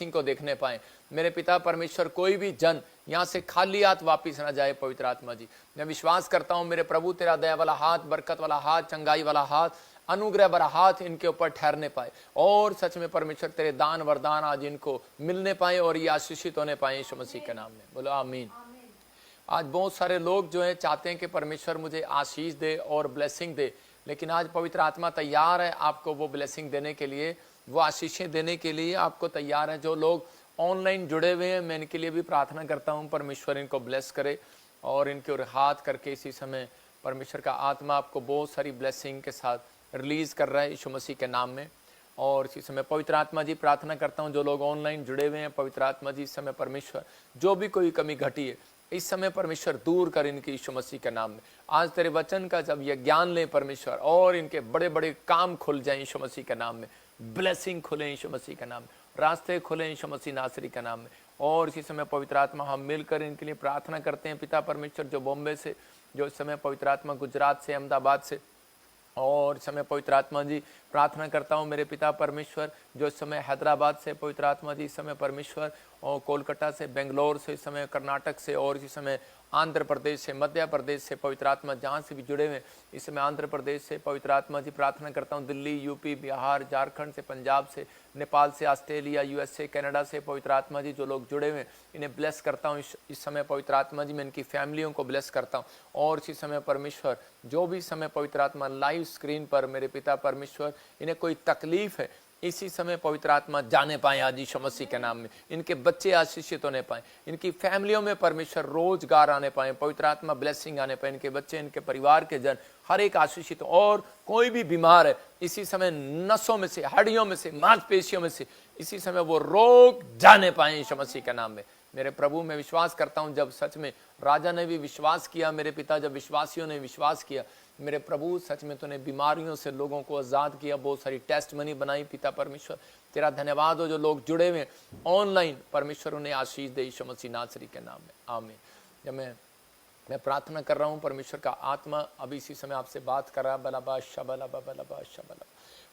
को देखने पाए। मेरे पिता परमेश्वर, कोई भी जन यहाँ से खाली हाथ वापिस ना जाए। पवित्र आत्मा जी, मैं विश्वास करता हूँ मेरे प्रभु, तेरा दया वाला हाथ, बरकत वाला हाथ, चंगाई वाला हाथ, अनुग्रह भरा हाथ इनके ऊपर ठहरने पाए और सच में परमेश्वर तेरे दान वरदान आज इनको मिलने पाए और ये आशीषित होने पाए यीशु मसीह के नाम में। बोलो आमीन। आज बहुत सारे लोग जो है चाहते हैं कि परमेश्वर मुझे आशीष दे और ब्लेसिंग दे, लेकिन आज पवित्र आत्मा तैयार है आपको वो ब्लेसिंग देने के लिए, वो आशीषें देने के लिए आपको तैयार है। जो लोग ऑनलाइन जुड़े हुए हैं, मैं इनके लिए भी प्रार्थना करता हूं, परमेश्वर इनको ब्लेस करे और इनके ओर हाथ करके इसी समय परमेश्वर का आत्मा आपको बहुत सारी ब्लेसिंग के साथ रिलीज कर रहा है यीशु मसीह के नाम में। और इसी समय पवित्र आत्मा जी प्रार्थना करता हूं जो लोग ऑनलाइन जुड़े हुए हैं, पवित्र आत्मा जी इस समय परमेश्वर जो भी कोई कमी घटी है इस समय परमेश्वर दूर कर इनकी यीशु मसीह के नाम में। आज तेरे वचन का जब ये ज्ञान लें परमेश्वर और इनके बड़े बड़े काम खुल जाएं यीशु मसीह के नाम में, ब्लेसिंग खुले यीशु मसीह के नाम में, रास्ते खुले यीशु मसीह नासरी के नाम में। और इसी समय पवित्र आत्मा हम मिलकर इनके लिए प्रार्थना करते हैं। पिता परमेश्वर जो बॉम्बे से, जो इस समय पवित्र आत्मा गुजरात से, अहमदाबाद से, और इस समय पवित्र आत्मा जी प्रार्थना करता हूँ मेरे पिता परमेश्वर जो इस समय हैदराबाद से, पवित्र आत्मा जी इस समय परमेश्वर, और कोलकाता से, बेंगलोर से, इस समय कर्नाटक से, और इसी समय आंध्र प्रदेश से, मध्य प्रदेश से, पवित्र आत्मा जहाँ से भी जुड़े हुए इस समय आंध्र प्रदेश से, पवित्र आत्मा जी प्रार्थना करता हूँ दिल्ली, यूपी, बिहार, झारखंड से, पंजाब से, नेपाल से, ऑस्ट्रेलिया, यूएसए, कनाडा से, पवित्र आत्मा जी जो लोग जुड़े हुए इन्हें ब्लेस करता हूँ इस समय पवित्र आत्मा जी, मैं इनकी फैमिलियों को ब्लेस करता हूँ। और इसी समय परमेश्वर जो भी समय पवित्र आत्मा लाइव स्क्रीन पर मेरे पिता परमेश्वर इन्हें कोई तकलीफ है इसी समय पवित्र आत्मा जाने पाए आज यीशु मसीह के नाम में, इनके बच्चे आशीषित होने पाए, इनकी फैमिलियों में परमेश्वर रोजगार आने पाए, पवित्र आत्मा ब्लेसिंग आने पाए, इनके बच्चे, इनके परिवार के जन हर एक आशीषित। और कोई भी बीमार है इसी समय नसों में से, हड्डियों में से, मांसपेशियों में से इसी समय वो रोग जाने पाए यीशु मसीह के नाम में। मेरे प्रभु मैं विश्वास करता हूं जब सच में राजा ने भी विश्वास किया, मेरे पिता जब विश्वासियों ने विश्वास किया, मेरे प्रभु सच में तूने बीमारियों से लोगों को आजाद किया, बहुत सारी टेस्ट मनी बनाई। पिता परमेश्वर तेरा धन्यवाद हो जो लोग जुड़े हुए ऑनलाइन, परमेश्वर उन्हें आशीष दे यीशु मसीह नासरी के नाम में, आमीन। जब मैं प्रार्थना कर रहा हूँ परमेश्वर का आत्मा अभी इसी समय आपसे बात कर रहा है, बलाबा शबलाबा बलाबा शबला।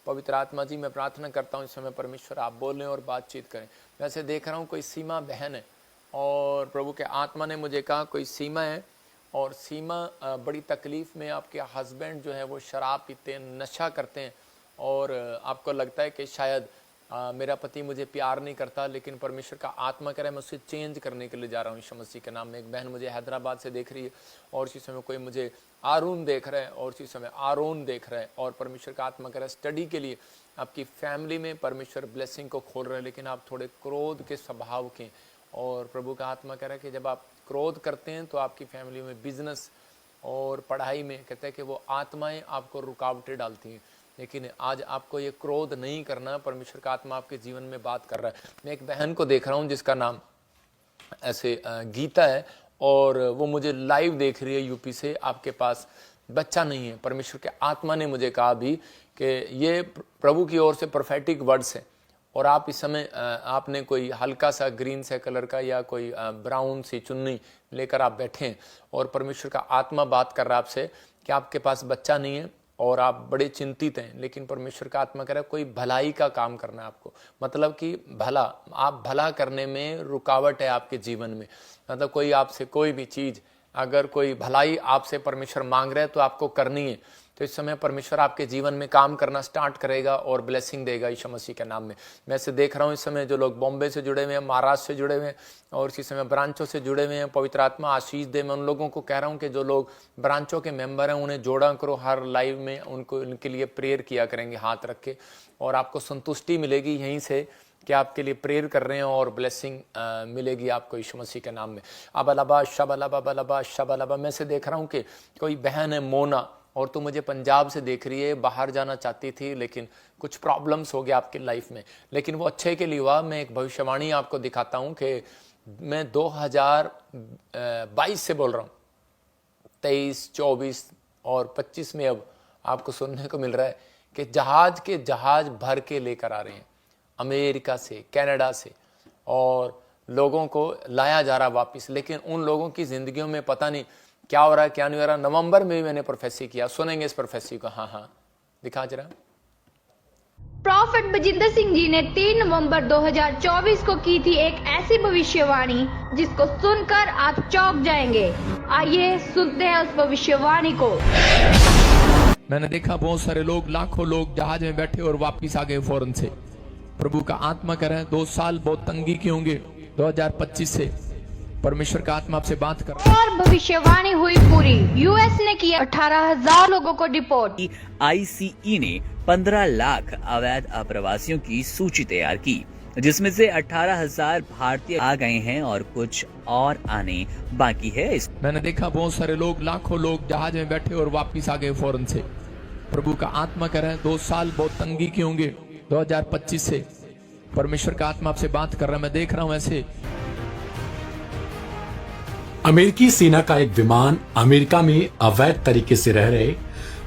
पवित्र आत्मा जी मैं प्रार्थना करता हूँ इस समय परमेश्वर आप बोलें और बातचीत करें। वैसे देख रहा हूँ कोई सीमा बहन है और प्रभु के आत्मा ने मुझे कहा कोई सीमा है और सीमा बड़ी तकलीफ़ में, आपके हस्बैंड जो है वो शराब पीते हैं, नशा करते हैं और आपको लगता है कि शायद मेरा पति मुझे प्यार नहीं करता, लेकिन परमेश्वर का आत्मा कह रहा है मैं उसे चेंज करने के लिए जा रहा हूँ यीशु मसीह के नाम में। एक बहन मुझे हैदराबाद से देख रही है और इसी समय कोई मुझे आरून देख रहा है और इसी समय आरोन देख रहा है और परमेश्वर का आत्मा कह रहा है स्टडी के लिए आपकी फैमिली में परमेश्वर ब्लेसिंग को खोल रहे हैं, लेकिन आप थोड़े क्रोध के स्वभाव के। और प्रभु का आत्मा कह रहा है कि जब आप क्रोध करते हैं तो आपकी फैमिली में बिजनेस और पढ़ाई में कहते हैं कि वो आत्माएं आपको रुकावटें डालती हैं, लेकिन आज आपको ये क्रोध नहीं करना। परमेश्वर का आत्मा आपके जीवन में बात कर रहा है। मैं एक बहन को देख रहा हूँ जिसका नाम ऐसे गीता है और वो मुझे लाइव देख रही है यूपी से। आपके पास बच्चा नहीं है, परमेश्वर के आत्मा ने मुझे कहा भी कि ये प्रभु की ओर से प्रोफेटिक वर्ड्स है और आप इस समय आपने कोई हल्का सा ग्रीन से कलर का या कोई ब्राउन सी चुन्नी लेकर आप बैठे हैं और परमेश्वर का आत्मा बात कर रहा है आपसे कि आपके पास बच्चा नहीं है और आप बड़े चिंतित हैं, लेकिन परमेश्वर का आत्मा कह रहा है कोई भलाई का काम करना है आपको। मतलब कि भला, आप भला करने में रुकावट है आपके जीवन में। मतलब कोई आपसे कोई भी चीज़, अगर कोई भलाई आपसे परमेश्वर मांग रहा है तो आपको करनी है। तो इस समय परमेश्वर आपके जीवन में काम करना स्टार्ट करेगा और ब्लेसिंग देगा यीशु मसीह के नाम में। मैं से देख रहा हूँ इस समय जो लोग बॉम्बे से जुड़े हुए हैं, महाराष्ट्र से जुड़े हुए हैं और इसी समय ब्रांचों से जुड़े हुए हैं, पवित्र आत्मा आशीष दे। मैं उन लोगों को कह रहा हूँ कि जो लोग ब्रांचों के मेंबर हैं उन्हें जोड़ा करो, हर लाइव में उनको उनके लिए प्रेयर किया करेंगे हाथ रख के, और आपको संतुष्टि मिलेगी यहीं से कि आपके लिए प्रेयर कर रहे हैं और ब्लेसिंग मिलेगी आपको यीशु मसीह के नाम में। अबलबा शबलबा बलबा शबलबा। मैं से देख रहा हूँ कि कोई बहन है मोना और तू मुझे पंजाब से देख रही है, बाहर जाना चाहती थी लेकिन कुछ प्रॉब्लम्स हो गया आपकी लाइफ में, लेकिन वो अच्छे के लिए हुआ। मैं एक भविष्यवाणी आपको दिखाता हूँ कि मैं 2022 से बोल रहा हूँ, 23, 24 और 25 में अब आपको सुनने को मिल रहा है कि जहाज के जहाज भर के लेकर आ रहे हैं अमेरिका से, कनाडा से, और लोगों को लाया जा रहा वापस। लेकिन उन लोगों की जिंदगियों में पता नहीं क्या हो रहा है, क्या नहीं हो रहा। नवंबर में भी मैंने प्रोफेसी किया, सुनेंगे इस प्रोफेसी को। हाँ हाँ, दिखा जरा। प्रॉफेट बजिंदर सिंह जी ने 3 नवंबर 2024 को की थी एक ऐसी भविष्यवाणी जिसको सुनकर आप चौंक जाएंगे। आइए सुनते हैं उस भविष्यवाणी को। मैंने देखा बहुत सारे लोग, लाखों लोग जहाज में बैठे और वापिस आ गए फौरन से। प्रभु का आत्मा कह रहे हैं 2 साल बहुत तंगी के होंगे 2025 से। परमेश्वर का आत्मा आपसे बात कर रहा है। और भविष्यवाणी हुई पूरी। यूएस ने किया 18,000 लोगों को डिपोर्ट। आईसीई ने 15 लाख अवैध अप्रवासियों की सूची तैयार की, जिसमें से 18,000 भारतीय आ गए हैं और कुछ और आने बाकी है। मैंने देखा बहुत सारे लोग, लाखों लोग जहाज में बैठे और वापिस आ गए फौरन से। प्रभु का आत्मा कह रहे हैं 2 साल बहुत तंगी के होंगे 2025 से। परमेश्वर का आत्मा आपसे बात कर रहा है। मैं देख रहा हूं ऐसे अमेरिकी सेना का एक विमान अमेरिका में अवैध तरीके से रह रहे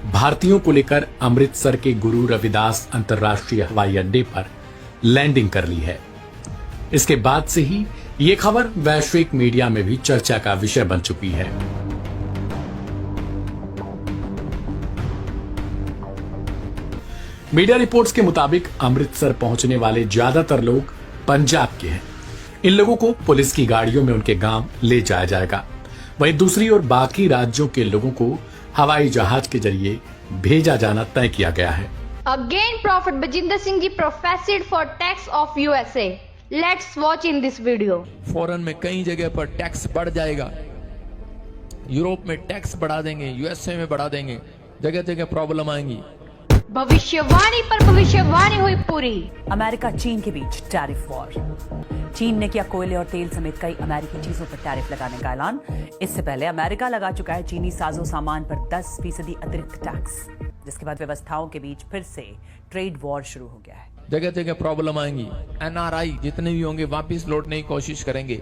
भारतीयों को लेकर अमृतसर के गुरु रविदास अंतर्राष्ट्रीय हवाई अड्डे पर लैंडिंग कर ली है। इसके बाद से ही ये खबर वैश्विक मीडिया में भी चर्चा का विषय बन चुकी है। मीडिया रिपोर्ट्स के मुताबिक अमृतसर पहुंचने वाले ज्यादातर लोग पंजाब के हैं। इन लोगों को पुलिस की गाड़ियों में उनके गांव ले जाया जाएगा। वहीं दूसरी ओर बाकी राज्यों के लोगों को हवाई जहाज के जरिए भेजा जाना तय किया गया है। Again, Prophet Bajinder Singh ji professed for tax of USA. Let's watch in this video. फौरन में कई जगह पर टैक्स बढ़ जाएगा। यूरोप में टैक्स बढ़ा देंगे, यूएसए में बढ़ा देंगे, जगह जगह प्रॉब्लम आएंगी। भविष्यवाणी पर भविष्यवाणी हुई पूरी। अमेरिका चीन के बीच टैरिफ वॉर। चीन ने किया कोयले और तेल समेत कई अमेरिकी चीजों पर टैरिफ लगाने का ऐलान। इससे पहले अमेरिका लगा चुका है चीनी साजो सामान पर 10% अतिरिक्त टैक्स, जिसके बाद व्यवस्थाओं के बीच फिर से ट्रेड वॉर शुरू हो गया है। जगह जगह प्रॉब्लम आएंगी। एनआरआई जितने भी होंगे वापस लौटने की कोशिश करेंगे।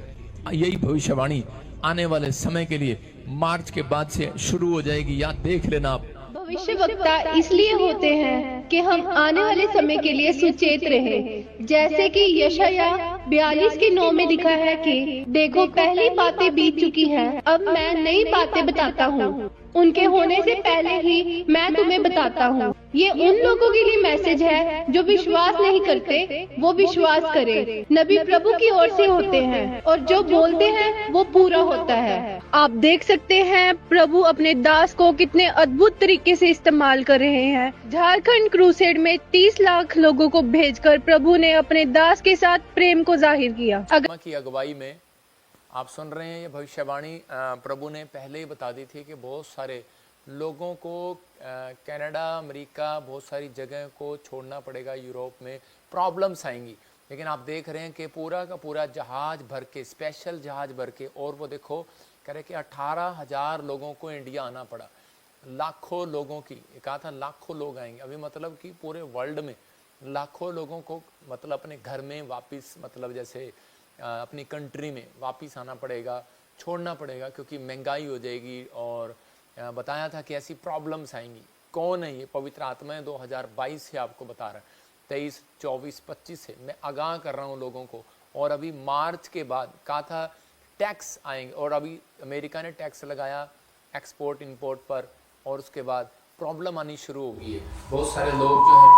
यही भविष्यवाणी आने वाले समय के लिए मार्च के बाद से शुरू हो जाएगी। या देख लेना आप। भविष्य वक्ता इसलिए होते हैं कि हम आने वाले समय के लिए सुचेत रहें। जैसे कि यशाया 42:9 में लिखा है कि देखो पहली बातें बीत चुकी हैं, अब मैं नई बातें बताता हूँ। उनके होने से पहले ही मैं तुम्हें बताता हूँ। ये उन लोगों के लिए मैसेज है जो विश्वास नहीं करते, वो विश्वास करें। नबी प्रभु की ओर से होते हैं और जो बोलते हैं वो पूरा होता है। आप देख सकते हैं प्रभु अपने दास को कितने अद्भुत तरीके से इस्तेमाल कर रहे हैं। झारखंड क्रूसेड में 30 लाख लोगों को भेजकर प्रभु ने अपने दास के साथ प्रेम को जाहिर किया। की अगुवाई में आप सुन रहे हैं ये भविष्यवाणी प्रभु ने पहले ही बता दी थी कि बहुत सारे लोगों को कनाडा, अमेरिका, बहुत सारी जगह को छोड़ना पड़ेगा। यूरोप में प्रॉब्लम्स आएंगी। लेकिन आप देख रहे हैं कि पूरा का पूरा जहाज भर के, स्पेशल जहाज भर के, और वो देखो कह रहे कि 18,000 लोगों को इंडिया आना पड़ा। लाखों लोगों की, कहा था लाखों लोग आएंगे। अभी मतलब कि पूरे वर्ल्ड में लाखों लोगों को मतलब अपने घर में वापस, मतलब जैसे अपनी कंट्री में वापस आना पड़ेगा, छोड़ना पड़ेगा, क्योंकि महंगाई हो जाएगी। और बताया था कि ऐसी प्रॉब्लम्स आएंगी। कौन है ये? पवित्र आत्मा है। 2022 से आपको बता रहा है, 23, 24, 25 से मैं आगाह कर रहा हूँ लोगों को। और अभी मार्च के बाद कहा था टैक्स आएंगे, और अभी अमेरिका ने टैक्स लगाया एक्सपोर्ट इंपोर्ट पर, और उसके बाद प्रॉब्लम आनी शुरू हो गई है। बहुत सारे लोग जो है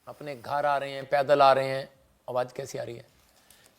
अपने घर आ रहे हैं, पैदल आ रहे हैं। आवाज़ कैसी आ रही है?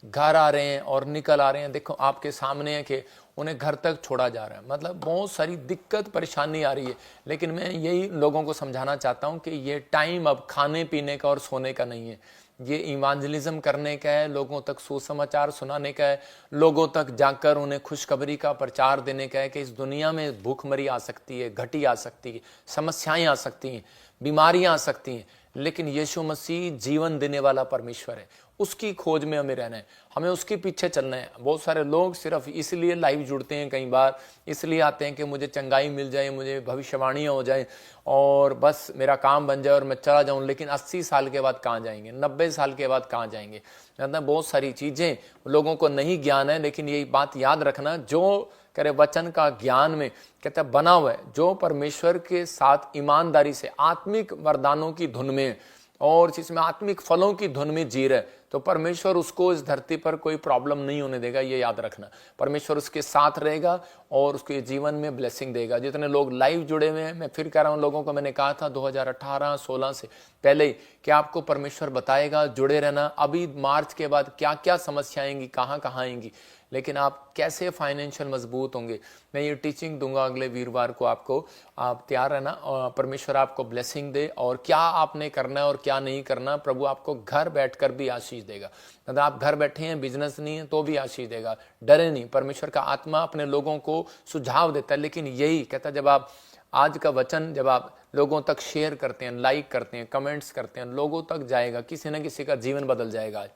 घर आ रहे हैं और निकल आ रहे हैं। देखो आपके सामने है कि उन्हें घर तक छोड़ा जा रहा है। मतलब बहुत सारी दिक्कत परेशानी आ रही है। लेकिन मैं यही लोगों को समझाना चाहता हूं कि ये टाइम अब खाने पीने का और सोने का नहीं है। ये इवांजलिज्म करने का है, लोगों तक सुसमाचार सुनाने का है, लोगों तक जाकर उन्हें खुशखबरी का प्रचार देने का है कि इस दुनिया में भूखमरी आ सकती है, घटी आ सकती है, समस्याएं आ सकती हैं, बीमारियां आ सकती हैं, लेकिन यीशु मसीह जीवन देने वाला परमेश्वर है। उसकी खोज में हमें रहना है, हमें उसके पीछे चलना है। बहुत सारे लोग सिर्फ इसलिए लाइव जुड़ते हैं, कई बार इसलिए आते हैं कि मुझे चंगाई मिल जाए, मुझे भविष्यवाणियाँ हो जाए और बस मेरा काम बन जाए और मैं चला जाऊं। लेकिन 80 साल के बाद कहाँ जाएंगे, 90 साल के बाद कहाँ जाएंगे? मतलब बहुत सारी चीज़ें लोगों को नहीं ज्ञान है। लेकिन यही बात याद रखना, जो करे वचन का ज्ञान में कहते हैं बना हुआ है, जो परमेश्वर के साथ ईमानदारी से आत्मिक वरदानों की धुन में और जिसमें आत्मिक फलों की धुन में जी रहे, तो परमेश्वर उसको इस धरती पर कोई प्रॉब्लम नहीं होने देगा, ये याद रखना। परमेश्वर उसके साथ रहेगा और उसके जीवन में ब्लेसिंग देगा। जितने लोग लाइव जुड़े हुए हैं, मैं फिर कह रहा हूं, लोगों को मैंने कहा था 2018-16 से पहले ही कि आपको परमेश्वर बताएगा, जुड़े रहना। अभी मार्च के बाद क्या क्या समस्या आएंगी, कहाँ कहाँ आएंगी, लेकिन आप कैसे फाइनेंशियल मजबूत होंगे, मैं ये टीचिंग दूंगा अगले वीरवार को आपको। आप तैयार रहना और परमेश्वर आपको ब्लेसिंग दे, और क्या आपने करना है और क्या नहीं करना, प्रभु आपको घर बैठकर भी आशीष देगा। मतलब आप घर बैठे हैं, बिजनेस नहीं है तो भी आशीष देगा। डरे नहीं, परमेश्वर का आत्मा अपने लोगों को सुझाव देता है, लेकिन यही कहता है, जब आप आज का वचन जब आप लोगों तक शेयर करते हैं, लाइक करते हैं, कमेंट्स करते हैं, लोगों तक जाएगा, किसी न किसी का जीवन बदल जाएगा।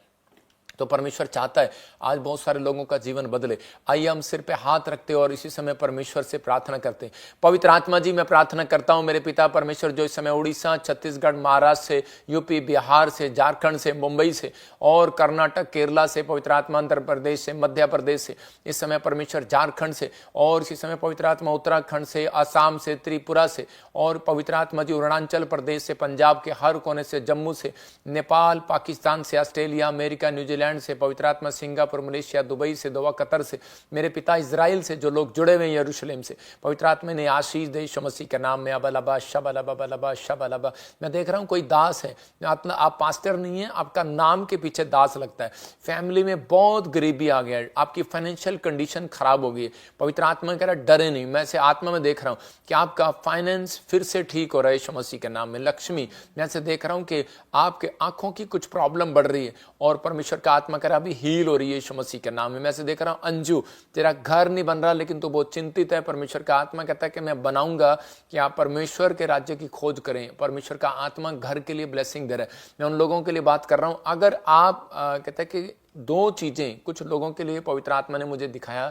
तो परमेश्वर चाहता है आज बहुत सारे लोगों का जीवन बदले। आइए हम सिर पे हाथ रखते और इसी समय परमेश्वर से प्रार्थना करते हैं। पवित्र आत्मा जी, मैं प्रार्थना करता हूं मेरे पिता परमेश्वर, जो इस समय उड़ीसा, छत्तीसगढ़, महाराष्ट्र से, यूपी, बिहार से, झारखंड से, मुंबई से और कर्नाटक, केरला से, पवित्र आत्मा आंध्र प्रदेश से, मध्य प्रदेश से, इस समय परमेश्वर झारखंड से, और इसी समय पवित्र आत्मा उत्तराखंड से, असम से, त्रिपुरा से, और पवित्र आत्मा जी अरुणाचल प्रदेश से, पंजाब के हर कोने से, जम्मू से, नेपाल, पाकिस्तान से, ऑस्ट्रेलिया, अमेरिका, न्यूजीलैंड से, पवित्र आत्मा सिंगापुर, मलेशिया, दुबई से, दोहा, कतर से, मेरे पिता इजराइल से, जो लोग जुड़े हुए हैं यरूशलेम से, पवित्र आत्मा ने आशीष दे यीशु मसीह के नाम में। अबलबा शबलबा बलबा शबलबा। मैं देख रहा हूं कोई दास है, आप पास्टर नहीं है, आपका नाम के पीछे दास लगता है। फैमिली में बहुत गरीबी आ गया है, आपकी फाइनेंशियल कंडीशन खराब हो गई है। पवित्र आत्मा कह रहा है डरे नहीं, मैं से आत्मा में देख रहा हूं कि आपका फाइनेंस फिर से ठीक हो रहा है यीशु मसीह के नाम में। लक्ष्मी, मैं से देख रहा हूं कि आपके आंखों की कुछ प्रॉब्लम बढ़ रही है और परमेश्वर का आत्मा कह रहा अभी हील हो रही है यीशु मसीह के नाम में। मैं से देख रहा हूं अंजू, तेरा घर नहीं बन रहा लेकिन तू बहुत चिंतित है। परमेश्वर का आत्मा कहता है कि मैं बनाऊंगा कि आप परमेश्वर के राज्य की खोज करें। परमेश्वर का आत्मा घर के लिए ब्लेसिंग दे रहा है। मैं उन लोगों के लिए बात कर रहा हूं, अगर आप कहते हैं कि दो चीजें कुछ लोगों के लिए पवित्र आत्मा ने मुझे दिखाया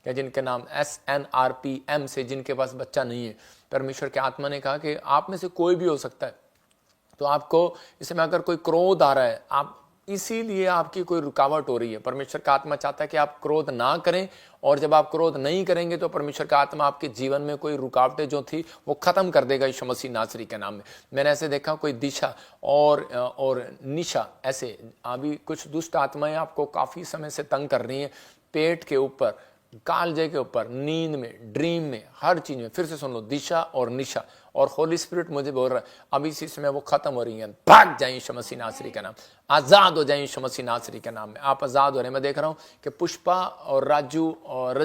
कि जिनके नाम SNRPM से, जिनके पास बच्चा नहीं है, परमेश्वर के आत्मा ने कहा कि आप में से कोई भी हो सकता है। तो आपको इसमें अगर कोई क्रोध आ रहा है, आप इसीलिए आपकी कोई रुकावट हो रही है, परमेश्वर का आत्मा चाहता है कि आप क्रोध ना करें, और जब आप क्रोध नहीं करेंगे तो परमेश्वर का आत्मा आपके जीवन में कोई रुकावटें जो थी वो खत्म कर देगा यीशु मसीह नासरी के नाम में। मैंने ऐसे देखा कोई दिशा और निशा, ऐसे अभी कुछ दुष्ट आत्माएं आपको काफी समय से तंग कर रही हैं, पेट के ऊपर, कालजे के ऊपर, नींद में, ड्रीम में, हर चीज में। फिर से सुन लो, दिशा और निशा, और होली स्पिरिट मुझे बोल रहा है अभी इसी समय वो खत्म हो रही है। भाग जाए यीशु मसीह नासरी के नाम, आजाद हो जाए यीशु मसीह नासरी के नाम में। आप आजाद हो रहे हैं। मैं देख रहा हूं कि पुष्पा और राजू और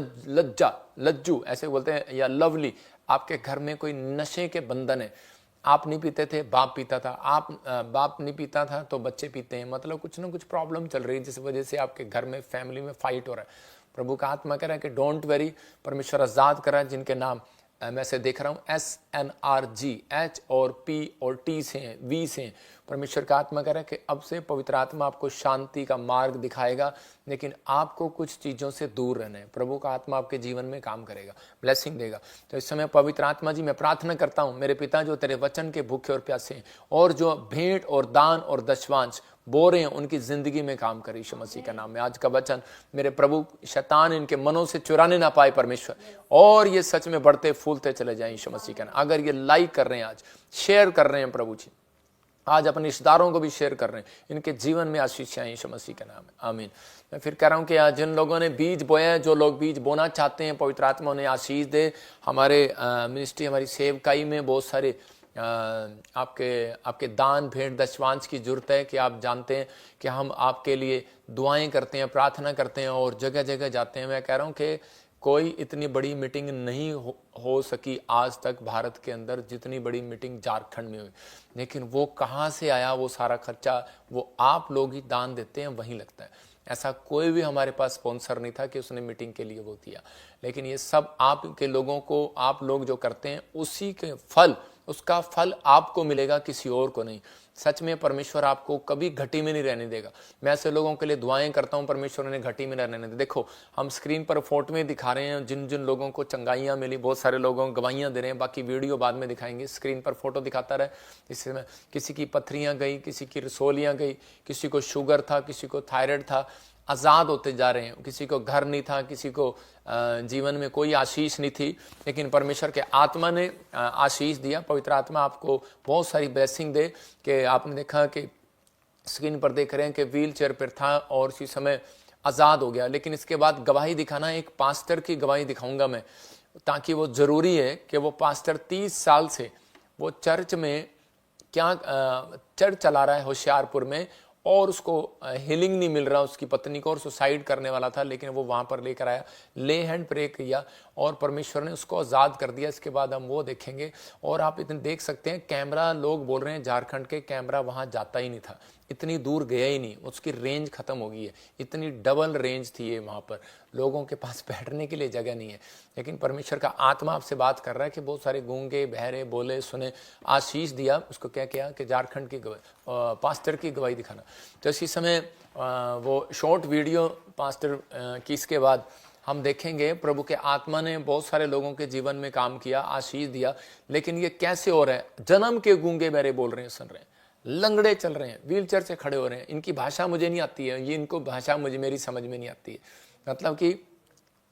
लज्जू ऐसे बोलते हैं, या लवली, आपके घर में कोई नशे के बंधन है। आप नहीं पीते थे, बाप पीता था, बाप नहीं पीता था तो बच्चे पीते हैं। मतलब कुछ ना कुछ प्रॉब्लम चल रही है जिस वजह से आपके घर में, फैमिली में फाइट हो रहा है। प्रभु का आत्मा कह रहा है कि डोंट वेरी, परमेश्वर आजाद कर रहा है। जिनके नाम मैं से देख रहा हूं SNRG, H और P और T से हैं, V से हैं, परमेश्वर का आत्मा कह रहा है कि अब से पवित्र आत्मा आपको शांति का मार्ग दिखाएगा, लेकिन आपको कुछ चीजों से दूर रहना है। प्रभु का आत्मा आपके जीवन में काम करेगा, ब्लेसिंग देगा। तो इस समय पवित्र आत्मा जी, मैं प्रार्थना करता हूं मेरे पिता, जो तेरे वचन के भूखे और प्यासे हैं और जो भेंट और दान और दशवांश बो रहे हैं, उनकी जिंदगी में काम करे यीशु मसीह का नाम में। आज का वचन मेरे प्रभु, शैतान इनके मनों से चुराने ना पाए परमेश्वर, और ये सच में बढ़ते फूलते चले जाएं यीशु मसीह का नाम। अगर ये लाइक कर रहे हैं, आज शेयर कर रहे हैं प्रभु जी, आज अपने रिश्तेदारों को भी शेयर कर रहे हैं, इनके जीवन में आशीष आए यीशु मसीह के नाम में, आमीन। मैं फिर कह रहा हूं कि जिन लोगों ने बीज बोया है, जो लोग बीज बोना चाहते हैं, पवित्र आत्मा उन्हें आशीष दे। हमारे मिनिस्ट्री, हमारी सेवकाई में बहुत सारे आपके दान, भेंट, दशवांश की जरूरत है कि आप जानते हैं कि हम आपके लिए दुआएं करते हैं, प्रार्थना करते हैं और जगह जगह जाते हैं। मैं कह रहा हूं कि कोई इतनी बड़ी मीटिंग नहीं हो सकी आज तक भारत के अंदर जितनी बड़ी मीटिंग झारखंड में हुई, लेकिन वो कहाँ से आया, वो सारा खर्चा वो आप लोग ही दान देते हैं, वहीं लगता है। ऐसा कोई भी हमारे पास स्पॉन्सर नहीं था कि उसने मीटिंग के लिए वो दिया, लेकिन ये सब आपके लोगों को, आप लोग जो करते हैं उसी के फल, उसका फल आपको मिलेगा, किसी और को नहीं। सच में परमेश्वर आपको कभी घटी में नहीं रहने देगा। मैं ऐसे लोगों के लिए दुआएं करता हूं, परमेश्वर उन्हें घटी में रहने दे। देखो, हम स्क्रीन पर फोटो में दिखा रहे हैं जिन जिन लोगों को चंगाइयां मिली, बहुत सारे लोगों को गवाहियां दे रहे हैं, बाकी वीडियो बाद में दिखाएंगे। स्क्रीन पर फोटो दिखाता रहे, इसमें किसी की पथरियां गई, किसी की रसोलियां गई, किसी को शुगर था, किसी को थायराइड था, आजाद होते जा रहे हैं। किसी को घर नहीं था, किसी को जीवन में कोई आशीष नहीं थी, लेकिन परमेश्वर के आत्मा ने आशीष दिया। पवित्र आत्मा आपको बहुत सारी ब्लेसिंग दे कि आपने देखा कि स्क्रीन पर देख रहे हैं कि व्हील चेयर पर था और उसी समय आज़ाद हो गया। लेकिन इसके बाद गवाही दिखाना, एक पास्टर की गवाही दिखाऊंगा मैं, ताकि वो ज़रूरी है कि वो पास्टर 30 साल से वो चर्च में चर्च चला रहा है होशियारपुर में, और उसको हीलिंग नहीं मिल रहा उसकी पत्नी को, और सुसाइड करने वाला था, लेकिन वो वहाँ पर लेकर आया, ले हैंड प्रे किया और परमेश्वर ने उसको आज़ाद कर दिया। इसके बाद हम वो देखेंगे। और आप इतने देख सकते हैं कैमरा, लोग बोल रहे हैं झारखंड के कैमरा वहाँ जाता ही नहीं था, इतनी दूर गया ही नहीं, उसकी रेंज खत्म हो गई है, इतनी डबल रेंज थी ये, वहाँ पर लोगों के पास बैठने के लिए जगह नहीं है। लेकिन परमेश्वर का आत्मा आपसे बात कर रहा है कि बहुत सारे गूंगे बहरे बोले सुने, आशीष दिया उसको, क्या किया कि झारखंड की पास्टर की गवाही दिखाना। तो इसी समय वो शॉर्ट वीडियो पास्टर की, इसके बाद हम देखेंगे प्रभु के आत्मा ने बहुत सारे लोगों के जीवन में काम किया, आशीष दिया। लेकिन ये कैसे हो रहा है? जन्म के गूंगे बहरे बोल रहे हैं, सुन रहे हैं, लंगड़े चल रहे हैं, व्हीलचेयर से खड़े हो रहे हैं। इनकी भाषा मुझे नहीं आती है, ये इनको भाषा मेरी समझ में नहीं आती है। मतलब कि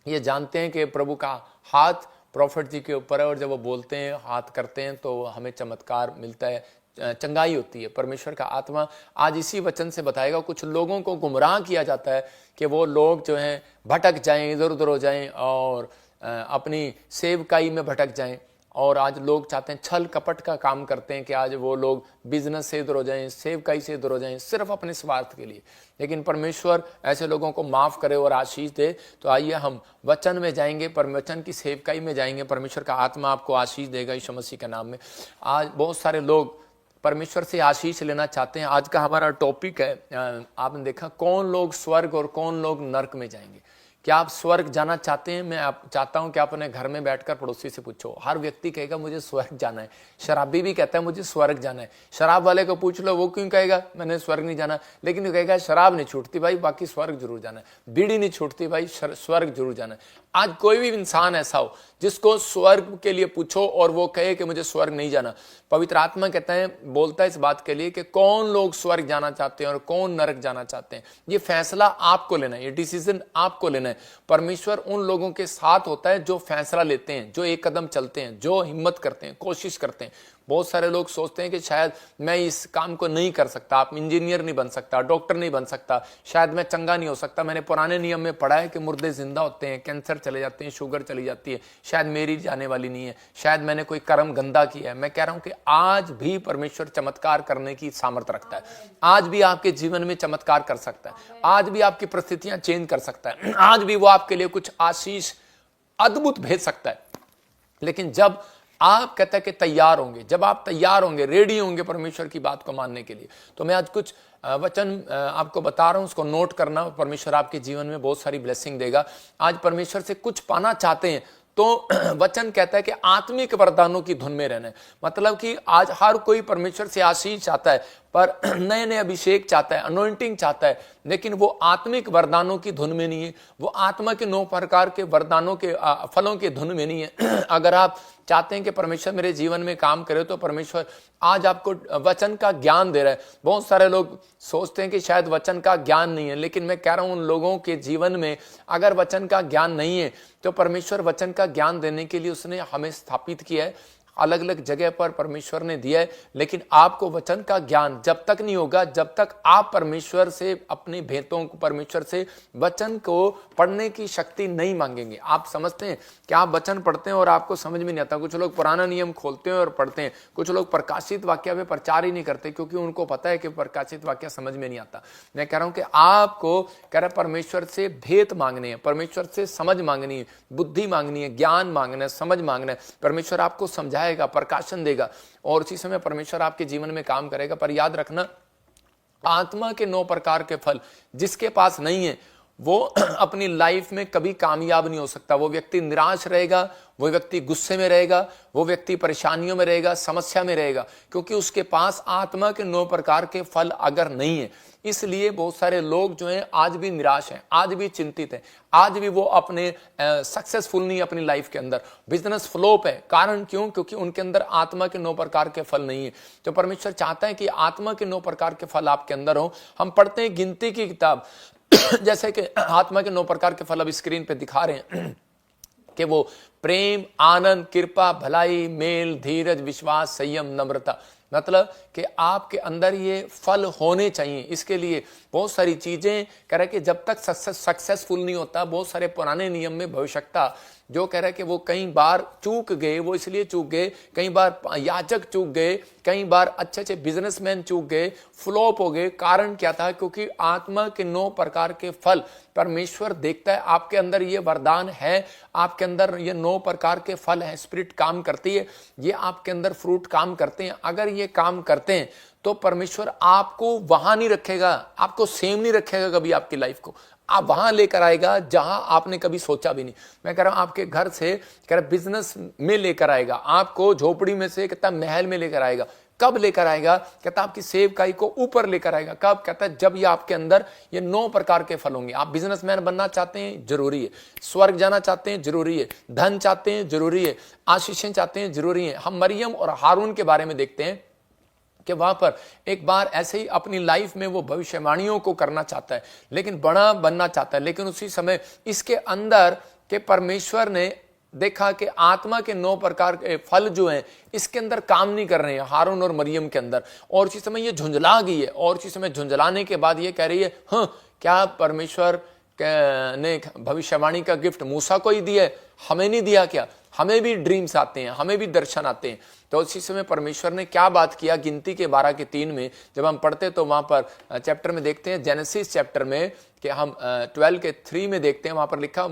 ये जानते हैं कि प्रभु का हाथ प्रॉफिट जी के ऊपर है, और जब वो बोलते हैं, हाथ करते हैं, तो हमें चमत्कार मिलता है, चंगाई होती है। परमेश्वर का आत्मा आज इसी वचन से बताएगा। कुछ लोगों को गुमराह किया जाता है कि वो लोग जो हैं भटक जाएं, इधर उधर हो जाएं और अपनी सेवकाई में भटक जाएं। और आज लोग चाहते हैं, छल कपट का काम करते हैं कि आज वो लोग बिजनेस से इधर हो जाएं, सेवकाई से इधर हो जाएं, सिर्फ अपने स्वार्थ के लिए। लेकिन परमेश्वर ऐसे लोगों को माफ़ करे और आशीष दे। तो आइए हम वचन में जाएंगे, वचन की सेवकाई में जाएंगे। परमेश्वर का आत्मा आपको आशीष देगा यीशु मसीह के नाम में। आज बहुत सारे लोग परमेश्वर से आशीष लेना चाहते हैं। आज का हमारा टॉपिक है, आपने देखा, कौन लोग स्वर्ग और कौन लोग नरक में जाएंगे। क्या आप स्वर्ग जाना चाहते हैं? मैं चाहता हूं कि आप अपने घर में बैठकर पड़ोसी से पूछो। हर व्यक्ति कहेगा मुझे स्वर्ग जाना है। शराबी भी कहता है मुझे स्वर्ग जाना है। शराब वाले को पूछ लो, वो क्यों कहेगा मैंने स्वर्ग नहीं जाना, लेकिन वो कहेगा शराब नहीं छूटती भाई, बाकी स्वर्ग जरूर जाना है। बीड़ी नहीं छूटती भाई, स्वर्ग जरूर जाना है। आज कोई भी इंसान ऐसा हो जिसको स्वर्ग के लिए पूछो और वो कहे कि मुझे स्वर्ग नहीं जाना, पवित्र आत्मा कहता है, बोलता है इस बात के लिए कि कौन लोग स्वर्ग जाना चाहते हैं और कौन नरक जाना चाहते हैं। ये फैसला आपको लेना है, ये डिसीजन आपको लेना है। परमेश्वर उन लोगों के साथ होता है जो फैसला लेते हैं, जो एक कदम चलते हैं, जो हिम्मत करते हैं, कोशिश करते हैं। बहुत सारे लोग सोचते हैं कि शायद मैं इस काम को नहीं कर सकता, आप इंजीनियर नहीं बन सकता, डॉक्टर नहीं बन सकता, शायद मैं चंगा नहीं हो सकता। मैंने पुराने नियम में पढ़ा है कि मुर्दे जिंदा होते हैं, कैंसर चले जाते हैं, शुगर चली जाती है, शायद मेरी जाने वाली नहीं है, शायद मैंने कोई कर्म गंदा किया है। मैं कह रहा हूं कि आज भी परमेश्वर चमत्कार करने की सामर्थ्य रखता है। आज भी आपके जीवन में चमत्कार कर सकता है, आज भी आपकी परिस्थितियां चेंज कर सकता है, आज भी वो आपके लिए कुछ आशीष अद्भुत भेज सकता है। लेकिन जब आप कहते हैं कि तैयार होंगे, जब आप तैयार होंगे, रेडी होंगे परमेश्वर की बात को मानने के लिए, तो मैं आज कुछ वचन आपको बता रहा हूं, उसको नोट करना। परमेश्वर आपके जीवन में बहुत सारी ब्लेसिंग देगा। आज परमेश्वर से कुछ पाना चाहते हैं तो वचन कहता है कि आत्मिक वरदानों की धुन में रहना है। मतलब कि आज हर कोई परमेश्वर से आशीष चाहता है, पर नए नए अभिषेक चाहता है, अनॉइंटिंग चाहता है, लेकिन वो आत्मिक वरदानों की धुन में नहीं है, वो आत्मा के 9 प्रकार के वरदानों के फलों के धुन में नहीं है। अगर आप चाहते हैं कि परमेश्वर मेरे जीवन में काम करे, तो परमेश्वर आज आपको वचन का ज्ञान दे रहा है। बहुत सारे लोग सोचते हैं कि शायद वचन का ज्ञान नहीं है, लेकिन मैं कह रहा हूं उन लोगों के जीवन में अगर वचन का ज्ञान नहीं है, तो परमेश्वर वचन का ज्ञान देने के लिए उसने हमें स्थापित किया है, अलग अलग जगह पर परमेश्वर ने दिया है। लेकिन आपको वचन का ज्ञान जब तक नहीं होगा, जब तक आप परमेश्वर से अपने भेंतों को, परमेश्वर से वचन को पढ़ने की शक्ति नहीं मांगेंगे। आप समझते हैं कि आप वचन पढ़ते हैं और आपको समझ में नहीं आता। कुछ लोग पुराना नियम खोलते हैं और पढ़ते हैं, कुछ लोग प्रकाशित वाक्य पे प्रचार ही नहीं करते, क्योंकि उनको पता है कि प्रकाशित वाक्य समझ में नहीं आता। मैं कह रहा हूं कि आपको कह रहा परमेश्वर से भेंत मांगने हैं, परमेश्वर से समझ मांगनी है, बुद्धि मांगनी है, ज्ञान मांगना है, समझ मांगना है। परमेश्वर आपको समझाएगा, प्रकाशन देगा, और उसी समय परमेश्वर आपके जीवन में काम करेगा। पर याद रखना, आत्मा के 9 प्रकार के फल जिसके पास नहीं है, वो अपनी लाइफ में कभी कामयाब नहीं हो सकता। वो व्यक्ति निराश रहेगा, वो व्यक्ति गुस्से में रहेगा, वो व्यक्ति परेशानियों में रहेगा, समस्या में रहेगा, क्योंकि उसके पास आत्मा के 9 प्रकार के फल अगर नहीं है। इसलिए बहुत सारे लोग जो हैं आज भी निराश हैं, आज भी चिंतित हैं, आज भी वो अपने सक्सेसफुल नहीं अपनी लाइफ के अंदर, बिजनेस फ्लॉप है। कारण क्यों? क्योंकि उनके अंदर आत्मा के 9 प्रकार के फल नहीं है। तो परमेश्वर चाहता है कि आत्मा के 9 प्रकार के फल आपके अंदर हो। हम पढ़ते हैं गिनती की किताब, जैसे कि आत्मा के 9 प्रकार के फल अब स्क्रीन पे दिखा रहे हैं कि वो प्रेम, आनंद, कृपा, भलाई, मेल, धीरज, विश्वास, संयम, नम्रता। मतलब कि आपके अंदर ये फल होने चाहिए। इसके लिए बहुत सारी चीजें कह रहे कि जब तक सक्सेसफुल नहीं होता, बहुत सारे पुराने नियम में भविष्यता जो कह रहा है कि वो कई बार चूक गए, वो इसलिए चूक गए, कई बार याजक चूक गए, कई बार अच्छे अच्छे बिजनेसमैन चूक गए, फ्लॉप हो गए। कारण क्या था? क्योंकि आत्मा के 9 प्रकार के फल परमेश्वर देखता है। आपके अंदर ये वरदान है, आपके अंदर ये 9 प्रकार के फल हैं, स्पिरिट काम करती है, ये आपके अंदर फ्रूट काम करते हैं। अगर ये काम करते हैं तो परमेश्वर आपको वहां नहीं रखेगा, आपको सेम नहीं रखेगा कभी आपकी लाइफ को, आप वहां लेकर आएगा जहां आपने कभी सोचा भी नहीं। मैं कह रहा हूं आपके घर से कह रहा बिजनेस में लेकर आएगा, आपको झोपड़ी में से कहता महल में लेकर आएगा। कब लेकर आएगा? कहता आपकी सेवकाई को ऊपर लेकर आएगा। कब? कहता है जब ये आपके अंदर ये 9 प्रकार के फल होंगे। आप बिजनेसमैन बनना चाहते हैं, जरूरी है। स्वर्ग जाना चाहते हैं, जरूरी है। धन चाहते हैं, जरूरी है। आशीषें चाहते हैं, जरूरी है। हम मरियम और हारून के बारे में देखते हैं कि वहां पर एक बार ऐसे ही अपनी लाइफ में वो भविष्यवाणियों को करना चाहता है, लेकिन बड़ा बनना चाहता है, लेकिन उसी समय इसके अंदर के परमेश्वर ने देखा कि आत्मा के 9 प्रकार के फल जो हैं इसके अंदर काम नहीं कर रहे हैं हारून और मरियम के अंदर। और उसी समय ये झुंझला गई है, और उसी समय झुंझलाने के बाद ये कह रही है, हाँ क्या परमेश्वर ने भविष्यवाणी का गिफ्ट मूसा को ही दिया है, हमें नहीं दिया क्या? हमें भी ड्रीम्स आते हैं, हमें भी दर्शन आते हैं। तो उसी समय परमेश्वर ने क्या बात किया? गिनती के 12:3 में जब हम पढ़ते तो वहां पर चैप्टर में देखते हैं, जेनेसिस चैप्टर में कि हम 12:3 में देखते हैं, वहां पर लिखा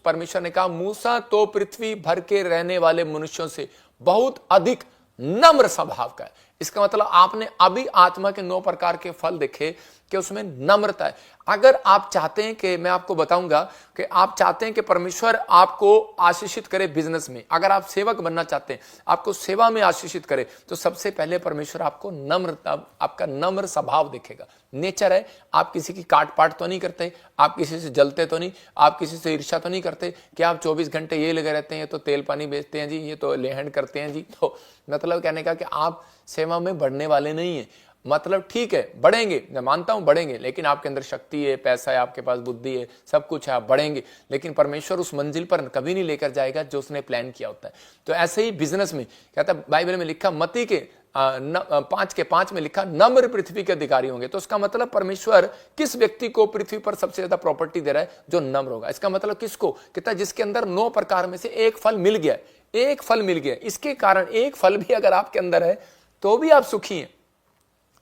परमेश्वर ने कहा मूसा तो पृथ्वी भर के रहने वाले मनुष्यों से बहुत अधिक नम्र स्वभाव का है। इसका मतलब आपने अभी आत्मा के 9 प्रकार के फल देखे कि उसमें नम्रता है। अगर आप चाहते हैं कि मैं आपको बताऊंगा कि आप चाहते हैं कि परमेश्वर आपको आशीषित करे बिजनेस में, अगर आप सेवक बनना चाहते हैं, आपको सेवा में आशीषित करे, तो सबसे पहले परमेश्वर आपको नम्रता, आपका नम्र स्वभाव देखेगा। नेचर है, आप किसी की काट पाट तो नहीं करते, आप किसी से जलते तो नहीं, आप किसी से ईर्ष्या तो नहीं करते कि आप 24 घंटे ये लगे रहते हैं, तो तेल पानी बेचते हैं जी, ये तो लेहन करते हैं जी। तो मतलब कहने का कि आप सेवा में बढ़ने वाले नहीं है। मतलब ठीक है बढ़ेंगे, मैं मानता हूं बढ़ेंगे, लेकिन आपके अंदर शक्ति है, पैसा है, आपके पास बुद्धि है, सब कुछ है, आप बढ़ेंगे, लेकिन परमेश्वर उस मंजिल पर कभी नहीं लेकर जाएगा जो उसने प्लान किया होता है। तो ऐसे ही बिजनेस में कहता है, बाइबल में लिखा मत्ती के 5:5 में लिखा नम्र पृथ्वी के अधिकारी होंगे। तो इसका मतलब परमेश्वर किस व्यक्ति को पृथ्वी पर सबसे ज्यादा प्रॉपर्टी दे रहा है? जो नम्र होगा। इसका मतलब किसको? कहता जिसके अंदर 9 प्रकार में से एक फल मिल गया, एक फल मिल गया। इसके कारण एक फल भी अगर आपके अंदर है तो भी आप सुखी हैं,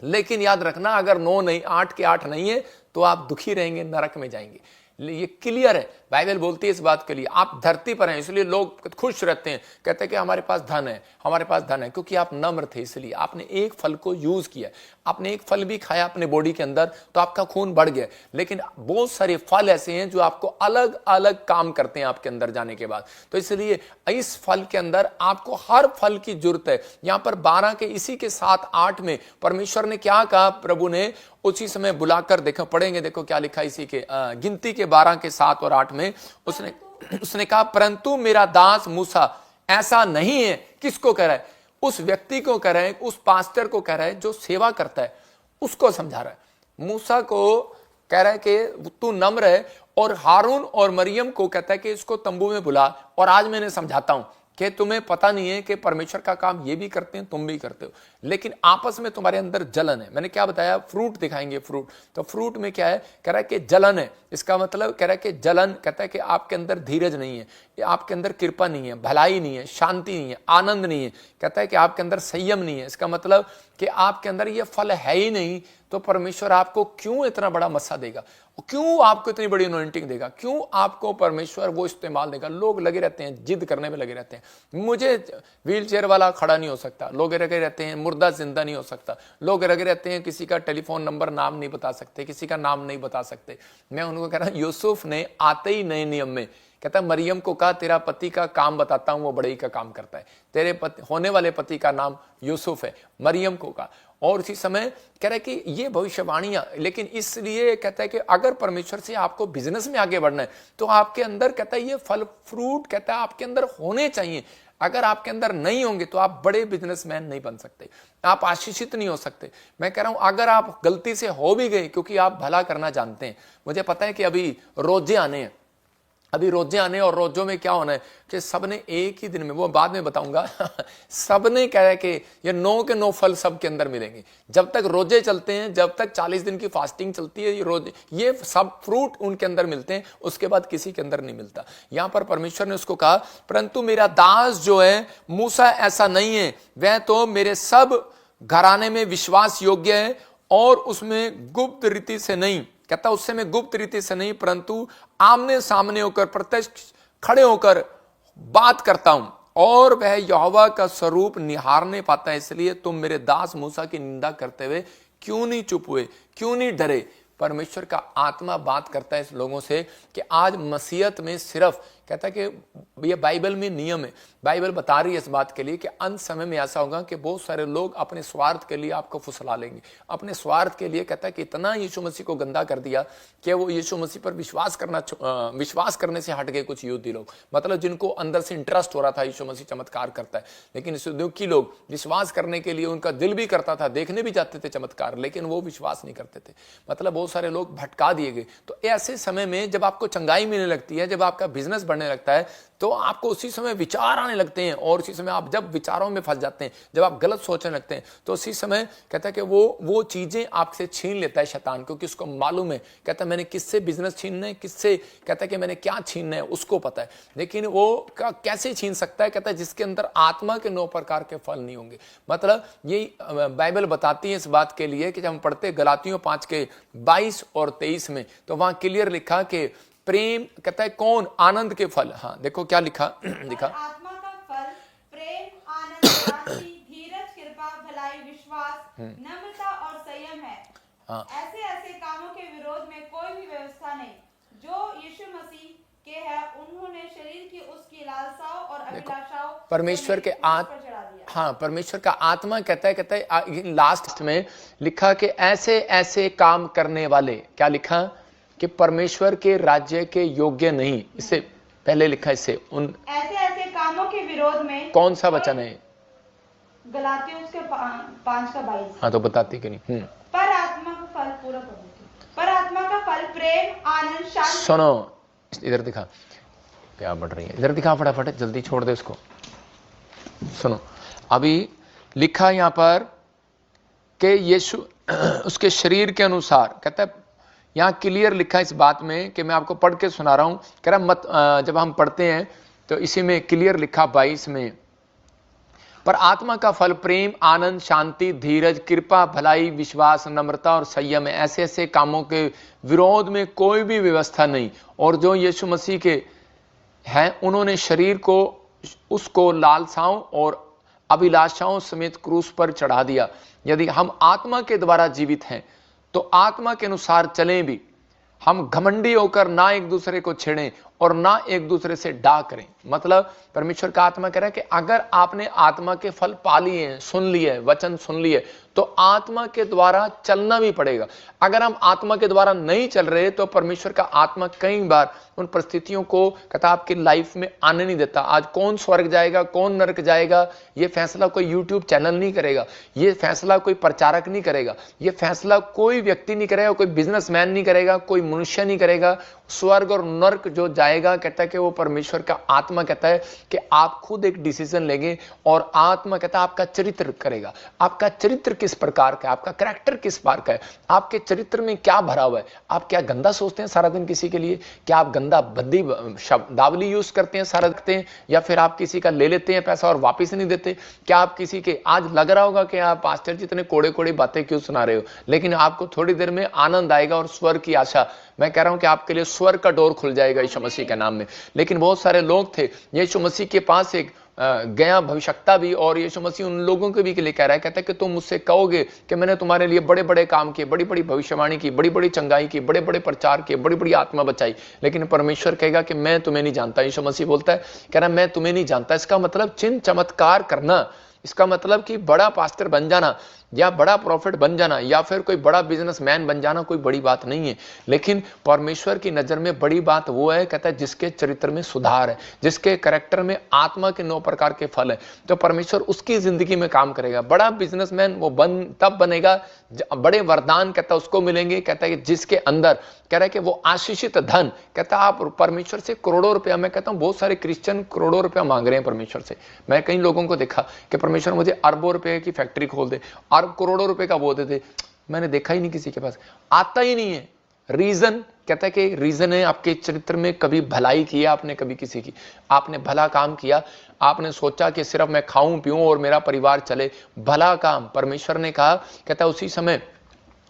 लेकिन याद रखना अगर 9 नहीं, 8 के 8 नहीं है तो आप दुखी रहेंगे, नरक में जाएंगे। ये क्लियर है, बाइबल बोलती है इस बात के लिए। आप धरती पर हैं इसलिए लोग खुश रहते हैं, कहते हैं कि हमारे पास धन है, हमारे पास धन है, क्योंकि आप नम्र थे, इसलिए आपने एक फल को यूज किया। आपने एक फल भी खाया अपने बॉडी के अंदर तो आपका खून बढ़ गया। लेकिन बहुत सारे फल ऐसे हैं जो आपको अलग अलग काम करते हैं आपके अंदर जाने के बाद। तो इसलिए इस फल के अंदर आपको हर फल की जरूरत है। यहां पर 12 के इसी के 7-8 में परमेश्वर ने क्या कहा? प्रभु ने उसी समय बुलाकर, देखो पढ़ेंगे, देखो क्या लिखा इसी के गिनती के 12 के 7 और 8 में। उसने कहा परंतु मेरा दास मूसा ऐसा नहीं है। किसको कह रहा है? उस व्यक्ति को कह रहा है, उस पास्टर को कह रहा है जो सेवा करता है, उसको समझा रहा है। मूसा को कह रहा है कि तू नम्र है, और हारून और मरियम को कहता है कि इसको तंबू में बुला, और आज मैंने समझाता हूं कि तुम्हें पता नहीं है कि परमेश्वर का काम ये भी करते हैं, तुम भी करते हो, लेकिन आपस में तुम्हारे अंदर जलन है। मैंने क्या बताया? फ्रूट दिखाएंगे, फ्रूट। तो फ्रूट में क्या है? कह रहा है कि जलन है। इसका मतलब कह रहा है कि जलन, कहता है कि आपके अंदर धीरज नहीं है, आपके अंदर कृपा नहीं है, भलाई नहीं है, शांति नहीं है, आनंद नहीं है। कहता है कि आपके अंदर संयम नहीं है। इसका मतलब कि आपके अंदर ये फल है ही नहीं, तो परमेश्वर आपको क्यों इतना बड़ा मस्सा देगा? क्यों आपको इतनी बड़ी अनॉइंटिंग देगा? क्यों आपको परमेश्वर वो इस्तेमाल देगा? लोग लगे रहते हैं, जिद करने में लगे रहते हैं, मुझे व्हील चेयर वाला खड़ा नहीं हो सकता, लोग लगे रहते हैं, मुर्दा जिंदा नहीं हो सकता, लोग लगे रहते हैं, किसी का टेलीफोन नंबर नाम नहीं बता सकते, किसी का नाम नहीं बता सकते। मैं उनको कह रहा हूं, यूसुफ ने आते ही नए नियम में कहता मरियम को कहा तेरा पति का काम बताता हूं, वो बड़ई का काम करता है। तेरे होने वाले पति का नाम यूसुफ है, मरियम को कहा। और उसी समय कह रहा है कि ये भविष्यवाणियां, लेकिन इसलिए कहता है कि अगर परमेश्वर से आपको बिजनेस में आगे बढ़ना है तो आपके अंदर कहता है ये फल फ्रूट कहता है आपके अंदर होने चाहिए। अगर आपके अंदर नहीं होंगे तो आप बड़े बिजनेसमैन नहीं बन सकते, आप आशीषित नहीं हो सकते। मैं कह रहा हूं अगर आप गलती से हो भी गए, क्योंकि आप भला करना जानते हैं, मुझे पता है कि अभी रोजे आने हैं, अभी रोजे आने और रोजों में क्या होना है कि सबने एक ही दिन में, वो बाद में बताऊंगा सबने कह है कि ये 9 के 9 फल सबके अंदर मिलेंगे। जब तक रोजे चलते हैं, जब तक 40 दिन की फास्टिंग चलती है, ये रोजे, ये सब फ्रूट उनके अंदर मिलते हैं, उसके बाद किसी के अंदर नहीं मिलता। यहां पर परमेश्वर ने उसको कहा, परंतु मेरा दास जो है मूसा ऐसा नहीं है, वह तो मेरे सब घराने में विश्वास योग्य है और उसमें गुप्त रीति से नहीं, कहता उससे मैं गुप्त रीति से नहीं परंतु आमने सामने होकर प्रत्यक्ष खड़े होकर बात करता हूं, और वह यहोवा का स्वरूप निहारने पाता है। इसलिए तुम मेरे दास मूसा की निंदा करते हुए क्यों नहीं चुप हुए, क्यों नहीं डरे? परमेश्वर का आत्मा बात करता है इस लोगों से कि आज मसीहत में सिर्फ, कहता है कि ये बाइबल में नियम है, बाइबल बता रही है इस बात के लिए कि अंत समय में ऐसा होगा कि बहुत सारे लोग अपने स्वार्थ के लिए आपको फुसला लेंगे, अपने स्वार्थ के लिए। कहता है कि इतना यीशु मसीह को गंदा कर दिया कि वो यीशु मसीह पर विश्वास करने से हट गए कुछ यहूदी लोग, मतलब जिनको अंदर से इंटरेस्ट हो रहा था यीशु मसीह चमत्कार करता है, लेकिन सदूकी लोग विश्वास करने के लिए उनका दिल भी करता था, देखने भी जाते थे चमत्कार, लेकिन वो विश्वास नहीं करते थे। मतलब बहुत सारे लोग भटका दिए गए। तो ऐसे समय में जब आपको चंगाई मिलने लगती है, जब आपका बिजनेस बढ़ने लगता है, तो आपको उसी समय विचार आने लगते हैं, और उसी समय आप जब विचारों में फंस जाते हैं, जब आप गलत सोचने लगते हैं, तो उसी समय कहता है कि वो चीजें आपसे छीन लेता है शैतान, क्योंकि उसको मालूम है, कहता है मैंने किससे बिजनेस छीनना है, किससे, कहता है कि मैंने क्या छीनना है, उसको पता है। लेकिन वो कैसे छीन सकता है? कहता है जिसके अंदर आत्मा के 9 प्रकार के फल नहीं होंगे। मतलब ये बाइबल बताती है इस बात के लिए कि जब हम पढ़ते गलातियों 5 के 22 और 23 में, तो वहां क्लियर लिखा कि प्रेम, कहता है कौन? आनंद के फल। हाँ देखो क्या लिखा लिखा, आत्मा का फल प्रेम, आनंद, शांति, धीरज, कृपा, भलाई, विश्वास, नम्रता और संयम है। हाँ। ऐसे ऐसे कामों के विरोध में कोई भी व्यवस्था नहीं। जो यीशु मसीह के है, उन्होंने शरीर की उसकी लालसाओं और अभिलाषाओं परमेश्वर के हाँ, परमेश्वर का आत्मा कहता है लास्ट में लिखा कि ऐसे ऐसे काम करने वाले, क्या लिखा कि परमेश्वर के राज्य के योग्य नहीं। इससे पहले लिखा इससे उन ऐसे ऐसे कामों के विरोध में कौन सा वचन है? गलातियों उसके 5 का 22। हाँ तो बताती क्यों नहीं? पर आत्मा का फल पूरा कर, पर आत्मा का फल प्रेम, आनंद, शांति। सुनो इधर दिखा, क्या बढ़ रही है, इधर दिखा फटाफट, जल्दी छोड़ दे उसको। सुनो अभी लिखा यहां पर कि यीशु उसके शरीर के अनुसार, कहता है यहां क्लियर लिखा इस बात में कि मैं आपको पढ़ के सुना रहा हूं, कह रहा जब हम पढ़ते हैं तो इसी में क्लियर लिखा 22 में, पर आत्मा का फल प्रेम, आनंद, शांति, धीरज, कृपा, भलाई, विश्वास, नम्रता और संयम है। ऐसे ऐसे कामों के विरोध में कोई भी व्यवस्था नहीं। और जो यीशु मसीह के हैं, उन्होंने शरीर को उसको लालसाओं और अभिलाषाओं समेत क्रूस पर चढ़ा दिया। यदि हम आत्मा के द्वारा जीवित हैं तो आत्मा के अनुसार चलें भी। हम घमंडी होकर ना एक दूसरे को छेड़ें और ना एक दूसरे से डा करें। मतलब परमेश्वर का आत्मा कह रहा है कि अगर आपने आत्मा के फल पा लिए हैं, सुन लिए, वचन सुन लिए, तो आत्मा के द्वारा चलना भी पड़ेगा। अगर हम आत्मा के द्वारा नहीं चल रहे तो परमेश्वर का आत्मा कई बार उन परिस्थितियों को कहता आपकी लाइफ में आने नहीं देता। आज कौन स्वर्ग जाएगा, कौन नरक जाएगा, यह फैसला कोई यूट्यूब चैनल नहीं करेगा, यह फैसला कोई प्रचारक नहीं करेगा, यह फैसला कोई व्यक्ति नहीं करेगा, कोई बिजनेसमैन नहीं करेगा, कोई मनुष्य नहीं करेगा। स्वर्ग और नरक जो जाएगा, कहता है कि वो परमेश्वर का आत्मा कहता है कि आप खुद एक डिसीजन लेंगे और आत्मा कहता है आपका चरित्र करेगा। आपका चरित्र किस प्रकार का है, आपका कैरेक्टर किस प्रकार का है, आपके चरित्र में क्या भरा हुआ है। आप क्या गंदा सोचते हैं सारा दिन किसी के लिए? क्या आप गंदा भद्दी शब्दावली यूज करते हैं सारा रखते हैं, या फिर आप किसी का ले लेते हैं पैसा और वापस नहीं देते? क्या आप किसी के, आज लग रहा होगा कि आप पास्टर जी इतने कोड़े कोड़े बातें क्यों सुना रहे हो, लेकिन आपको थोड़ी देर में आनंद आएगा और स्वर्ग की आशा, मैं कह रहा हूं कि आपके लिए स्वर्ग का डोर खुल जाएगा यीशु मसीह के नाम में। लेकिन बहुत सारे लोग थे, यीशु मसीह के पास एक गया भविष्यवक्ता भी, और यीशु मसीह उन लोगों के भी के लिए कह रहा है, कहता है कि तुम मुझसे कहोगे कि मैंने तुम्हारे लिए बड़े बड़े काम किए, बड़ी बड़ी भविष्यवाणी की, बड़ी बड़ी चंगाई की, बड़े बड़े प्रचार किए, बड़ी बड़ी आत्मा बचाई, लेकिन परमेश्वर कहेगा कि मैं तुम्हें नहीं जानता। यीशु मसीह बोलता है, कह रहा मैं तुम्हें नहीं जानता। इसका मतलब चिन्ह चमत्कार करना, इसका मतलब कि बड़ा पास्टर बन जाना या बड़ा प्रॉफिट बन जाना या फिर कोई बड़ा बिजनेसमैन बन जाना कोई बड़ी बात नहीं है। लेकिन परमेश्वर की नजर में बड़ी बात वो है, कहता है जिसके चरित्र में सुधार है, जिसके कैरेक्टर में आत्मा के 9 प्रकार के फल है, तो परमेश्वर उसकी जिंदगी में काम करेगा। बड़ा बिजनेसमैन वो तब बनेगा, बड़े वरदान कहता है उसको मिलेंगे, कहता है कि जिसके अंदर कह रहा है कि वो आशीषित धन, कहता है आप परमेश्वर से करोड़ों रुपया, मैं कहता हूं बहुत सारे क्रिश्चियन करोड़ों रुपया मांग रहे हैं परमेश्वर से। मैं कई लोगों को देखा कि परमेश्वर मुझे अरबों रुपए की फैक्ट्री खोल दे, अरब करोड़ों रुपए का वो दे दे, मैंने देखा ही नहीं किसी के पास, आता ही नहीं है। रीजन कहता है कि रीजन है आपके चरित्र में कभी भलाई की है आपने, कभी किसी की आपने भला काम किया, आपने सोचा कि सिर्फ मैं खाऊं पीऊं और मेरा परिवार चले, भला काम। परमेश्वर ने कहा, कहता है उसी समय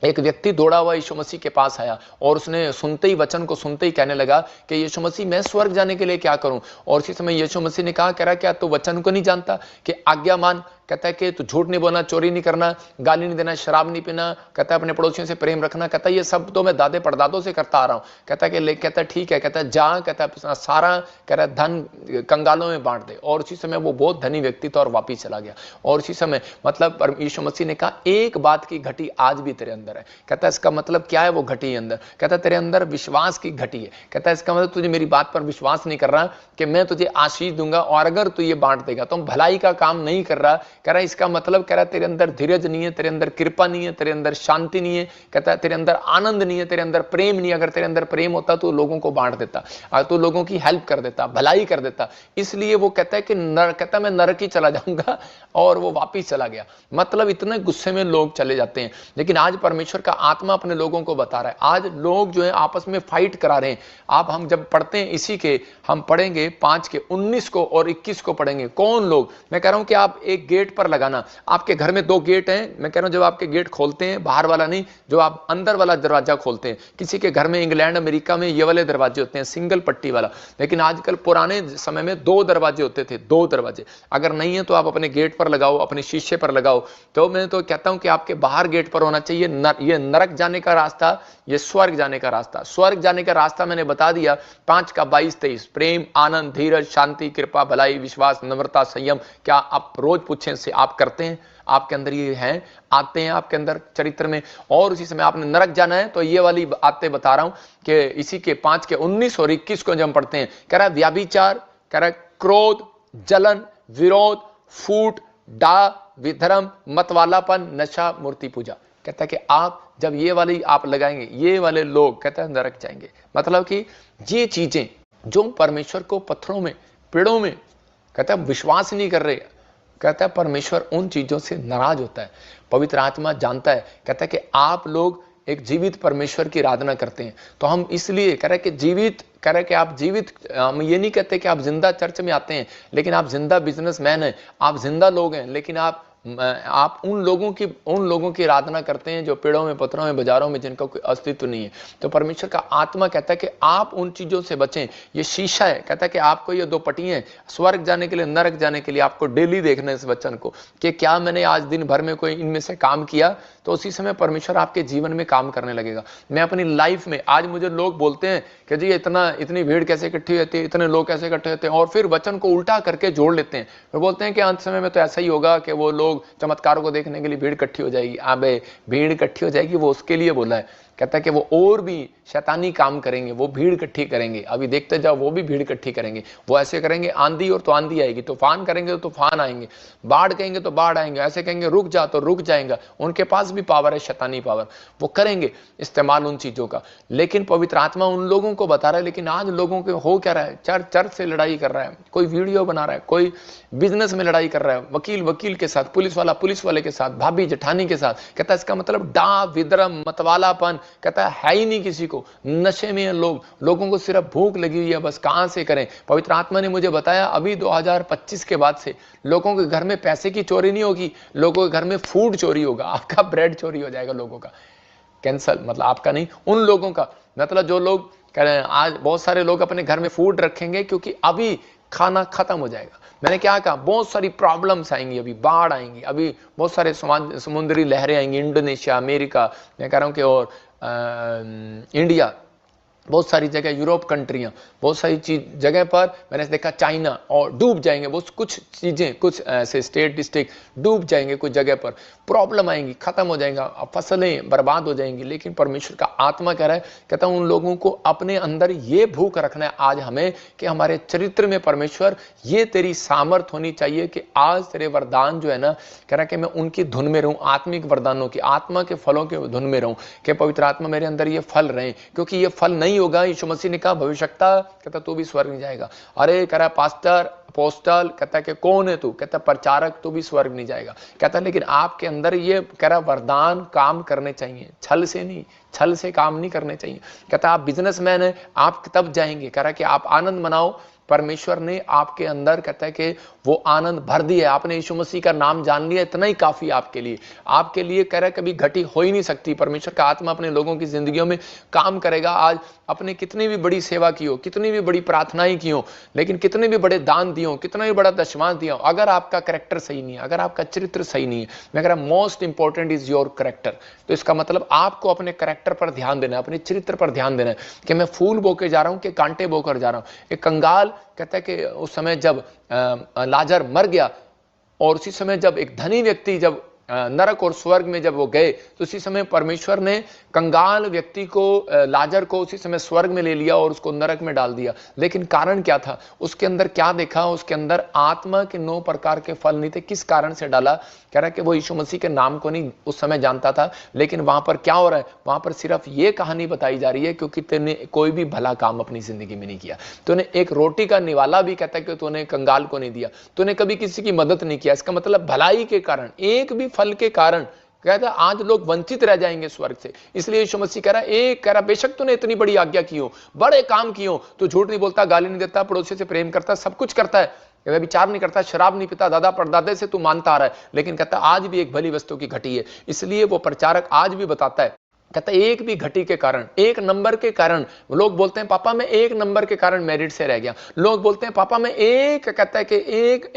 एक व्यक्ति दौड़ा हुआ यीशु मसीह के पास आया और उसने सुनते ही, वचन को सुनते ही कहने लगा कि यीशु मसीह मैं स्वर्ग जाने के लिए क्या करूं। और उसी समय यीशु मसीह ने कहा, कह रहा क्या तू वचन को नहीं जानता कि आज्ञा मान, कहता है कि तू झूठ नहीं बोलना, चोरी नहीं करना, गाली नहीं देना, शराब नहीं पीना, कहता है अपने पड़ोसियों से प्रेम रखना, कहता है ये सब तो मैं दादे परदादों से करता आ रहा हूं। कहता है कि कहता है ठीक है, कहता है जा, कहता है सारा कह रहा धन कंगालों में बांट दे। और उसी समय वो बहुत धनी व्यक्ति था और वापिस चला गया। और उसी समय मतलब यीशु मसीह ने कहा एक बात की घटी आज भी तेरे अंदर है। कहता है इसका मतलब क्या है वो घटी अंदर, कहता है तेरे अंदर विश्वास की घटी है। कहता है इसका मतलब तुझे मेरी बात पर विश्वास नहीं कर रहा कि मैं तुझे आशीष दूंगा और अगर तू ये बांट देगा तो भलाई का काम नहीं कर रहा। कह रहा इसका मतलब, कह रहा तेरे अंदर धीरज नहीं है, तेरे अंदर कृपा नहीं है, तेरे अंदर शांति नहीं है, कहता है तेरे अंदर आनंद नहीं है, तेरे अंदर प्रेम नहीं है। अगर तेरे अंदर प्रेम होता तो लोगों को बांट देता, तो लोगों की हेल्प कर देता, भलाई कर देता। इसलिए वो कहता है कि कहता मैं नरक ही चला जाऊंगा और वो वापिस चला गया। मतलब इतने गुस्से में लोग चले जाते हैं। लेकिन आज परमेश्वर का आत्मा अपने लोगों को बता रहा है, आज लोग जो है आपस में फाइट करा रहे हैं। आप हम जब पढ़ते हैं इसी के, हम पढ़ेंगे 5 के 19 को और 21 को पढ़ेंगे। कौन लोग, मैं कह रहा हूं कि आप एक गेट पर लगाना, आपके घर में 2 गेट हैं, मैं कह रहा हूं जब आपके गेट खोलते हैं बाहर वाला नहीं, जो आप अंदर वाला दरवाजा खोलते हैं। किसी के घर में इंग्लैंड अमेरिका में ये वाले दरवाजे होते हैं, सिंगल पट्टी वाला। लेकिन आजकल पुराने समय में 2 दरवाजे होते थे, 2 दरवाजे। अगर नहीं है तो आप अपने गेट पर लगाओ, अपने शीशे पर लगाओ। तो मैं तो कहता हूं कि आपके बाहर गेट पर होना चाहिए ये नरक जाने का रास्ता, ये स्वर्ग जाने का रास्ता। स्वर्ग जाने का रास्ता मैंने बता दिया 5 का 22-23, प्रेम, आनंद, धीरज, शांति, कृपा, भलाई, विश्वास, नम्रता, संयम। क्या आप रोज पूछें से आप करते हैं? आपके अंदर ये हैं, आते हैं आपके अंदर चरित्र में। और उसी समय आपने नरक जाना है तो ये वाली आते बता रहा हूं कि इसी के 5 के 19 और 21 को जब हम पढ़ते हैं, कह रहा है व्याभिचार, कह रहा है क्रोध, जलन, विरोध, फूट, डा, विधर्म, मतवालापन, नशा, मूर्ति पूजा। कहता है कि आप जब ये वाली आप लगाएंगे, ये वाले लोग कहता है नरक जाएंगे। मतलब कि ये चीजें जो परमेश्वर को पत्थरों में, पेड़ों में कहता है विश्वास नहीं कर रहे, कहता है परमेश्वर उन चीजों से नाराज होता है। पवित्र आत्मा जानता है, कहता है कि आप लोग एक जीवित परमेश्वर की आराधना करते हैं। तो हम इसलिए कह रहे कि जीवित, कह रहे कि आप जीवित, हम ये नहीं कहते कि आप जिंदा चर्च में आते हैं, लेकिन आप जिंदा बिजनेसमैन हैं, आप जिंदा लोग हैं, लेकिन आप उन लोगों की आराधना करते हैं जो पेड़ों में, पत्थरों में, बाजारों में, जिनका कोई अस्तित्व नहीं है। तो परमेश्वर का आत्मा कहता है कि आप उन चीजों से बचें। ये शीशा है, कहता है कि आपको ये 2 पट्टियां, स्वर्ग जाने के लिए, नरक जाने के लिए आपको डेली देखना है इस वचन को कि क्या मैंने आज दिन भर में कोई इनमें से काम किया। तो उसी समय परमेश्वर आपके जीवन में काम करने लगेगा। मैं अपनी लाइफ में, आज मुझे लोग बोलते हैं कि जी इतनी भीड़ कैसे इकट्ठी होती है, इतने लोग कैसे इकट्ठे होते हैं, और फिर वचन को उल्टा करके जोड़ लेते हैं। वो बोलते हैं कि अंत समय में तो ऐसा ही होगा कि वो लोग चमत्कारों को देखने के लिए भीड़ इकट्ठी हो जाएगी। अबे भीड़ इकट्ठी हो जाएगी, वो उसके लिए बोला है। कहता है कि वो और भी शैतानी काम करेंगे, वो भीड़ इकट्ठी करेंगे। अभी देखते जाओ, वो भी भीड़ इकट्ठी करेंगे। वो ऐसे करेंगे, आंधी और तो आंधी आएगी, तूफान करेंगे तो तूफान आएंगे, बाढ़ कहेंगे तो बाढ़ आएंगे, ऐसे कहेंगे रुक जा तो रुक जाएगा। उनके पास भी पावर है, शैतानी पावर, वो करेंगे इस्तेमाल उन चीजों का। लेकिन पवित्र आत्मा उन लोगों को बता रहा है। लेकिन आज लोगों के हो क्या रहा है, चर्च से लड़ाई कर रहा है, कोई वीडियो बना रहा है, कोई बिजनेस में लड़ाई कर रहा है, वकील के साथ, पुलिस वाले के साथ, भाभी जेठानी के साथ। कहता है इसका मतलब डा, विद्रम, मतवालापन, कहता है ही नहीं किसी को। नशे में लोगों को सिर्फ भूख लगी हुई है, बस कहां से करें। पवित्र आत्मा ने मुझे बताया अभी 2025 के बाद से लोगों के घर में पैसे की चोरी नहीं होगी, लोगों के घर में फूड चोरी होगा। आपका ब्रेड चोरी हो जाएगा लोगों का, कैंसल, मतलब आपका नहीं, उन लोगों का। मतलब जो लोग कह रहे हैं, आज बहुत सारे लोग अपने घर में फूड रखेंगे क्योंकि अभी खाना खत्म हो जाएगा। मैंने क्या कहा, बहुत सारी प्रॉब्लम्स आएंगी, अभी बाढ़ आएंगी, अभी बहुत सारे समुद्री लहरें आएंगी, इंडोनेशिया, अमेरिका, मैं कह रहा हूं कि और इंडिया, बहुत सारी जगह यूरोप कंट्रियां, बहुत सारी जगह पर मैंने देखा चाइना और डूब जाएंगे, वो कुछ चीजें, कुछ ऐसे स्टेट डिस्ट्रिक्ट डूब जाएंगे, कुछ जगह पर प्रॉब्लम आएंगी, खत्म हो जाएगा, फसलें बर्बाद हो जाएंगी। लेकिन परमेश्वर का आत्मा कह रहा है, कहता हूं उन लोगों को अपने अंदर ये भूख रखना है आज हमें कि हमारे चरित्र में परमेश्वर ये तेरी सामर्थ होनी चाहिए कि आज तेरे वरदान जो है ना, कह रहा है कि मैं उनकी धुन में रहूं, आत्मिक वरदानों की, आत्मा के फलों के धुन में रहूं, कि पवित्र आत्मा मेरे अंदर ये फल रहे, क्योंकि ये फल नहीं होगा। यीशु मसीह ने कहा भविष्यवक्ता, कहता तू भी स्वर्ग नहीं जाएगा। अरे कह रहा पास्टर अपोस्टल, कहता है कि कौन है तू, कहता प्रचारक, तू भी स्वर्ग नहीं जाएगा। कहता लेकिन आपके अंदर ये कह रहा वरदान काम करने चाहिए, छल से नहीं, छल से काम नहीं करने चाहिए। कहता आप बिजनेसमैन है, आप तब जाएंगे, कह रहा कि आप आनंद मनाओ, परमेश्वर ने आपके अंदर कहता है कि वो आनंद भर दिया है, आपने यीशु मसीह का नाम जान लिया, इतना ही काफी आपके लिए कह रहा है कभी घटी हो ही नहीं सकती। परमेश्वर का आत्मा अपने लोगों की जिंदगियों में काम करेगा। आज अपने कितनी भी बड़ी सेवा की हो, कितनी भी बड़ी प्रार्थनाएं की हो, लेकिन कितने भी बड़े दान दिए हो, कितना भी बड़ा दशमांश दिया हो, अगर आपका कैरेक्टर सही नहीं है, अगर आपका चरित्र सही नहीं है, मैं कह रहा most important is your character. तो इसका मतलब आपको अपने कैरेक्टर पर ध्यान देना है, अपने चरित्र पर ध्यान देना है कि मैं फूल बोके जा रहा हूं कि कांटे बोकर जा रहा हूं। एक कंगाल कहता है कि उस समय जब लाजर मर गया और उसी समय जब एक धनी व्यक्ति जब नरक और स्वर्ग में जब वो गए, तो उसी समय परमेश्वर ने कंगाल व्यक्ति को, लाजर को उसी समय स्वर्ग में ले लिया और उसको नरक में डाल दिया। लेकिन कारण क्या था, उसके अंदर क्या देखा, उसके अंदर आत्मा के 9 प्रकार के फल नहीं थे। किस कारण से डाला, कह रहा है कि वो यीशु मसीह के नाम को नहीं उस समय जानता था। लेकिन वहां पर क्या हो रहा है, वहां पर सिर्फ ये कहानी बताई जा रही है क्योंकि तूने कोई भी भला काम अपनी जिंदगी में नहीं किया। तूने एक रोटी का निवाला भी कहता है कि तूने कंगाल को नहीं दिया, तूने कभी किसी की मदद नहीं किया। इसका मतलब भलाई के कारण, एक भी फल के कारण कहता आज लोग वंचित रह जाएंगे स्वर्ग से। इसलिए यीशु मसीह कह रहा है बेशक तूने इतनी बड़ी आज्ञा की हो, बड़े काम किए हो, तू झूठ नहीं बोलता, गाली नहीं देता, पड़ोसी से प्रेम करता, सब कुछ करता है, व्यभिचार नहीं करता, शराब नहीं पीता, दादा परदादे से तू मानता आ रहा है, लेकिन कहता आज भी एक भली वस्तु की घटी है। इसलिए वो प्रचारक आज भी बताता है, कहता एक भी घटी के कारण, एक नंबर के कारण, लोग बोलते हैं पापा मैं एक नंबर के कारण मेरिट से रह गया, लोग बोलते हैं पापा मैं कहता है कि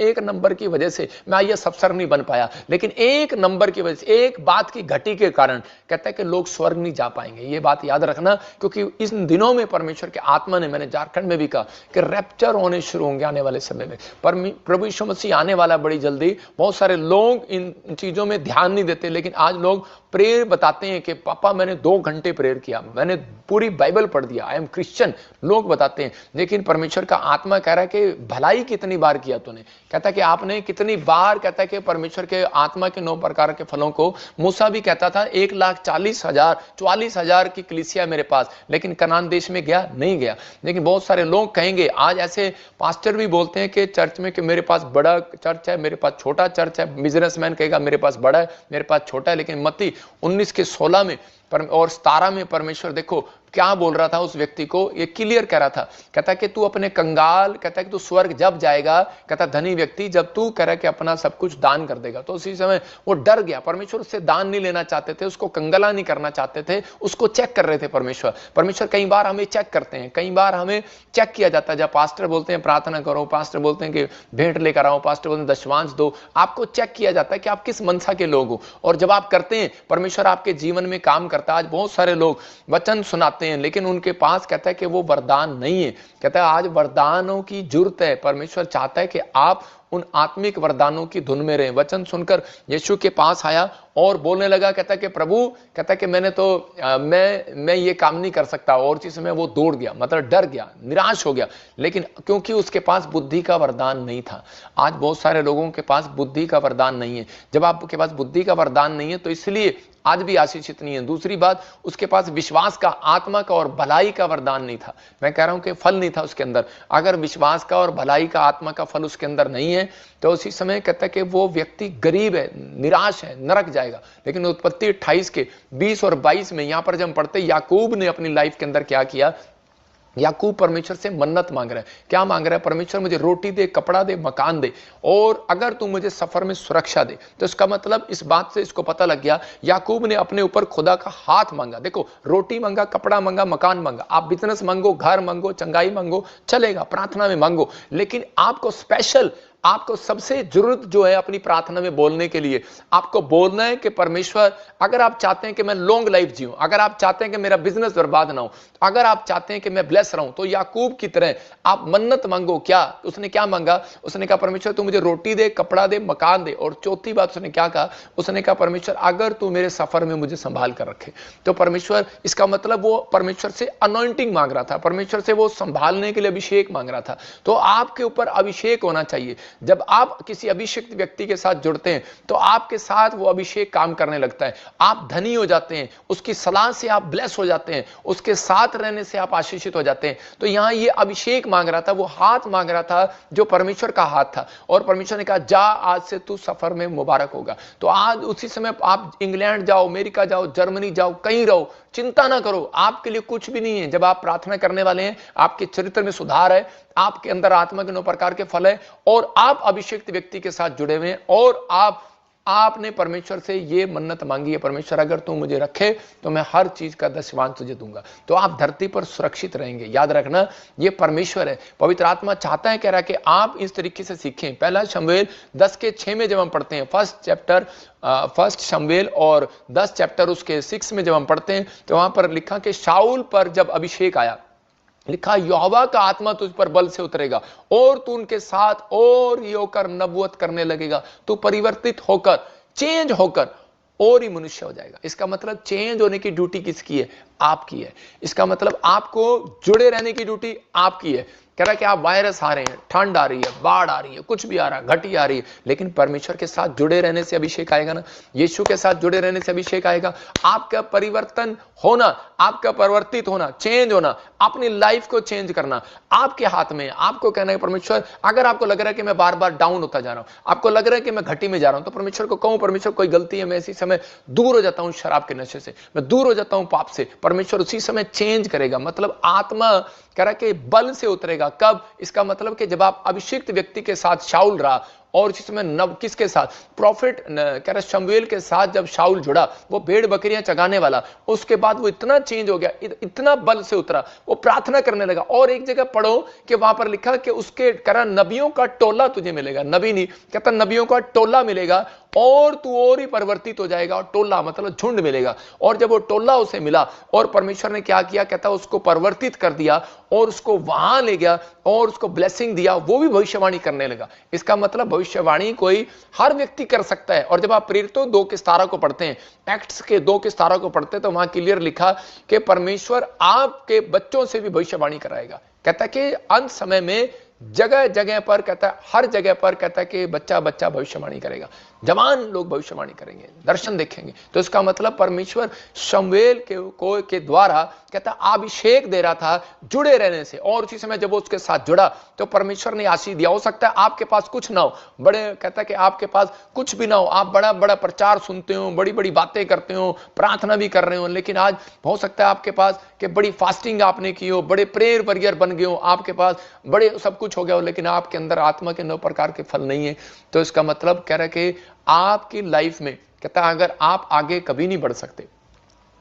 एक नंबर की वजह से मैं आईएएस अफसर नहीं बन पाया, लेकिन एक नंबर की वजह से, एक बात की घटी के कारण कहता है कि लोग स्वर्ग नहीं जा पाएंगे। ये बात याद रखना, क्योंकि इन दिनों में परमेश्वर के आत्मा ने, मैंने झारखंड में भी कहा कि रैप्चर होने शुरू होंगे आने वाले समय में। प्रभु यीशु मसीह आने वाला बड़ी जल्दी। बहुत सारे लोग इन चीजों में ध्यान नहीं देते, लेकिन आज लोग प्रेयर बताते हैं कि पापा मैंने 2 घंटे प्रेयर किया, मैंने पूरी बाइबल पढ़ दिया, आई एम क्रिश्चियन, लोग बताते हैं। लेकिन परमेश्वर का आत्मा कह रहा है कि भलाई कितनी बार किया तूने, कहता है कि आपने कितनी बार, कहता है कि परमेश्वर के आत्मा के 9 प्रकार के फलों को, मूसा भी कहता था 1,40,000 की कलीसिया मेरे पास, लेकिन कनान देश में गया नहीं गया। लेकिन बहुत सारे लोग कहेंगे, आज ऐसे पास्टर भी बोलते हैं कि चर्च में कि मेरे पास बड़ा चर्च है, मेरे पास छोटा चर्च है, बिजनेसमैन कहेगा मेरे पास बड़ा है, मेरे पास छोटा है। लेकिन मत्ती 19:16 में और 17 में परमेश्वर देखो क्या बोल रहा था उस व्यक्ति को, ये क्लियर कह रहा था, कहता कि तू अपने कंगाल, कहता कि तू स्वर्ग जब जाएगा, कहता धनी व्यक्ति जब तू कह रहा कि अपना सब कुछ दान कर देगा। तो उसी समय वो डर गया, परमेश्वर उससे दान नहीं लेना चाहते थे, उसको कंगला नहीं करना चाहते थे, उसको चेक कर रहे थे परमेश्वर कई बार हमें चेक करते हैं, कई बार हमें चेक किया जाता है। जब पास्टर बोलते हैं प्रार्थना करो, पास्टर बोलते हैं कि भेंट लेकर आओ, पास्टर बोलते हैं दशमांश दो, आपको चेक किया जाता है कि आप किस मनसा के लोग हो। और जब आप करते हैं, परमेश्वर आपके जीवन में काम करता है। आज बहुत सारे लोग वचन सुनाते हैं, लेकिन उनके पास कहता है कि वो वरदान नहीं है। कहता है आज वरदानों की जरूरत है। परमेश्वर चाहता है कि आप उन आत्मिक वरदानों की धुन में रहे। वचन सुनकर यीशु के पास आया और बोलने लगा, कहता कि प्रभु, कहता कि मैंने तो मैं ये काम नहीं कर सकता। और उसी समय वो दौड़ गया, मतलब डर गया, निराश हो गया, लेकिन क्योंकि उसके पास बुद्धि का वरदान नहीं था। आज बहुत सारे लोगों के पास बुद्धि का वरदान नहीं है। जब आपके पास बुद्धि का वरदान नहीं है तो इसलिए आज भी आशीषित नहीं है। दूसरी बात, उसके पास विश्वास का, आत्मा का और भलाई का वरदान नहीं था। मैं कह रहा हूं कि फल नहीं था उसके अंदर। अगर विश्वास का और भलाई का, आत्मा का फल उसके अंदर नहीं है तो उसी समय कहता है कि वो व्यक्ति गरीब है, निराश है, नरक जाएगा। लेकिन उत्पत्ति 28 के 20 और 22 में यहां पर जब हम पढ़ते, याकूब ने अपनी लाइफ के अंदर क्या किया। याकूब परमेश्वर से मन्नत मांग रहा है। क्या मांग रहा है? परमेश्वर मुझे रोटी दे, कपड़ा दे, मकान दे, और अगर तू मुझे सफर में सुरक्षा दे। तो इसका मतलब इस बात से इसको पता लग गया, याकूब ने अपने ऊपर खुदा का हाथ मांगा। देखो, रोटी मांगा, कपड़ा मांगा, मकान मांगा। आप बिजनेस मांगो, घर मांगो, चंगाई मांगो, चलेगा, प्रार्थना में मांगो, लेकिन आपको स्पेशल आपको सबसे जरूरत जो है अपनी प्रार्थना में बोलने के लिए, आपको बोलना है कि परमेश्वर, अगर आप चाहते हैं कि मैं लॉन्ग लाइफ जीऊं, अगर आप चाहते हैं कि मेरा बिजनेस बर्बाद ना हो, अगर आप चाहते हैं कि मैं ब्लेस रहूं, तो याकूब की तरह आप मन्नत मांगो। क्या उसने क्या मांगा? उसने कहा परमेश्वर तू मुझे रोटी दे, कपड़ा दे, मकान दे, और चौथी बात उसने क्या कहा? उसने कहा परमेश्वर अगर तू मेरे सफर में मुझे संभाल कर रखे। तो परमेश्वर, इसका मतलब वो परमेश्वर से अनॉइंटिंग मांग रहा था, परमेश्वर से वो संभालने के लिए अभिषेक मांग रहा था। तो आपके ऊपर अभिषेक होना चाहिए। जब आप किसी अभिषिक्त व्यक्ति के साथ जुड़ते हैं तो आपके साथ वो अभिषेक काम करने लगता है, आप धनी हो जाते हैं, उसकी सलाह से आप ब्लेस हो जाते हैं, उसके साथ रहने से आप आशीषित हो जाते हैं। तो यहां ये अभिषेक मांग रहा था, वो हाथ मांग रहा था जो परमेश्वर का हाथ था, और परमेश्वर ने कहा जा आज से तू सफर में मुबारक होगा। तो आज उसी समय आप इंग्लैंड जाओ, अमेरिका जाओ, जर्मनी जाओ, कहीं रहो, चिंता ना करो, आपके लिए कुछ भी नहीं है। जब आप प्रार्थना करने वाले हैं, आपके चरित्र में सुधार है, आपके अंदर आत्मा के 9 प्रकार के फल है, और आप अभिषिक्त व्यक्ति के साथ जुड़े हुए हैं, और आपने परमेश्वर से ये मन्नत मांगी है, परमेश्वर अगर तू मुझे रखे तो मैं हर चीज का दशमांश तुझे दूंगा। तो आप धरती पर सुरक्षित रहेंगे। याद रखना, ये परमेश्वर है, पवित्र आत्मा चाहता है, कह रहा है कि आप इस तरीके से सीखें। पहला शमूएल 10:6 में जब हम पढ़ते हैं, फर्स्ट शमूएल और 10 चैप्टर उसके 6 में जब हम पढ़ते हैं, तो वहां पर लिखा कि शाऊल पर जब अभिषेक आया, लिखा यहोवा का आत्मा तुझ पर बल से उतरेगा और तू उनके साथ और ये होकर नबूवत करने लगेगा। तू परिवर्तित होकर, चेंज होकर और ही मनुष्य हो जाएगा। इसका मतलब चेंज होने की ड्यूटी किसकी है? आपकी है। इसका मतलब आपको जुड़े रहने की ड्यूटी आपकी है। कह रहा है कि आप वायरस आ रहे हैं, ठंड आ रही है, बाढ़ आ रही है, कुछ भी आ रहा है, घटी आ रही है, लेकिन परमेश्वर के साथ जुड़े रहने से अभिषेक आएगा ना, यीशु के साथ जुड़े रहने से अभिषेक आएगा। आपका परिवर्तन होना, आपका परिवर्तित होना, चेंज होना, अपनी लाइफ को चेंज करना आपके हाथ में है। आपको कहना है परमेश्वर, अगर आपको लग रहा है कि मैं बार बार डाउन होता जा रहा हूं, आपको लग रहा है कि मैं घटी में जा रहा हूं, तो परमेश्वर को कहूं परमेश्वर कोई गलती है, मैं इसी समय दूर हो जाता हूं शराब के नशे से, मैं दूर हो जाता हूं पाप से। परमेश्वर उसी समय चेंज करेगा। मतलब आत्मा कह रहा है कि बल से उतरेगा। कब? इसका मतलब कि जब आप अभिषिक्त व्यक्ति के साथ शाऊल रहा, और इसी समय नब किसके साथ? प्रॉफिट कह रहा शमूएल के साथ जब शाऊल जुड़ा, वो भेड़ बकरियां चगाने वाला, उसके बाद वो इतना चेंज हो गया, इतना बल से उतरा, वो प्रार्थना करने लगा। और एक जगह पढ़ो कि वहां पर लिखा कि उसके कह रहा नबियों का टोला तुझे मिलेगा, नबी नहीं कहता, नबियों का टोला मिलेगा, और तू और ही परिवर्तित हो जाएगा। और टोला मतलब झुंड मिलेगा। और जब वो टोला उसे मिला, और परमेश्वर ने क्या किया? कहता उसको परिवर्तित कर दिया और उसको वहां ले गया और उसको ब्लेसिंग दिया, वो भी भविष्यवाणी करने लगा। इसका मतलब भविष्यवाणी कोई हर व्यक्ति कर सकता है। और जब आप प्रेरितों 2:17 को पढ़ते हैं, एक्ट्स के 2:17 को पढ़ते हैं, तो वहां क्लियर लिखा कि परमेश्वर आपके बच्चों से भी भविष्यवाणी कराएगा। कहता है कि अंत समय में जगह जगह पर, कहता है हर जगह पर, कहता है कि बच्चा बच्चा भविष्यवाणी करेगा, जवान लोग भविष्यवाणी करेंगे, दर्शन देखेंगे। तो इसका मतलब परमेश्वर शमूएल के द्वारा कहता अभिषेक दे रहा था जुड़े रहने से, और उसी समय जब वो उसके साथ जुड़ा तो परमेश्वर ने आशीष दिया। हो सकता है आपके पास कुछ ना हो, बड़े कहता है कि आपके पास कुछ भी ना हो, आप बड़ा बड़ा प्रचार सुनते हो, बड़ी बड़ी बातें करते हो, प्रार्थना भी कर रहे हो, लेकिन आज हो सकता है आपके पास कि बड़ी फास्टिंग आपने की हो, बड़े प्रेयर वॉरियर बन गए हो, आपके पास बड़े सब कुछ हो गया हो, लेकिन आपके अंदर आत्मा के 9 प्रकार के फल नहीं है। तो इसका मतलब कह रहा है कि आपकी लाइफ में कहता है अगर आप आगे कभी नहीं बढ़ सकते,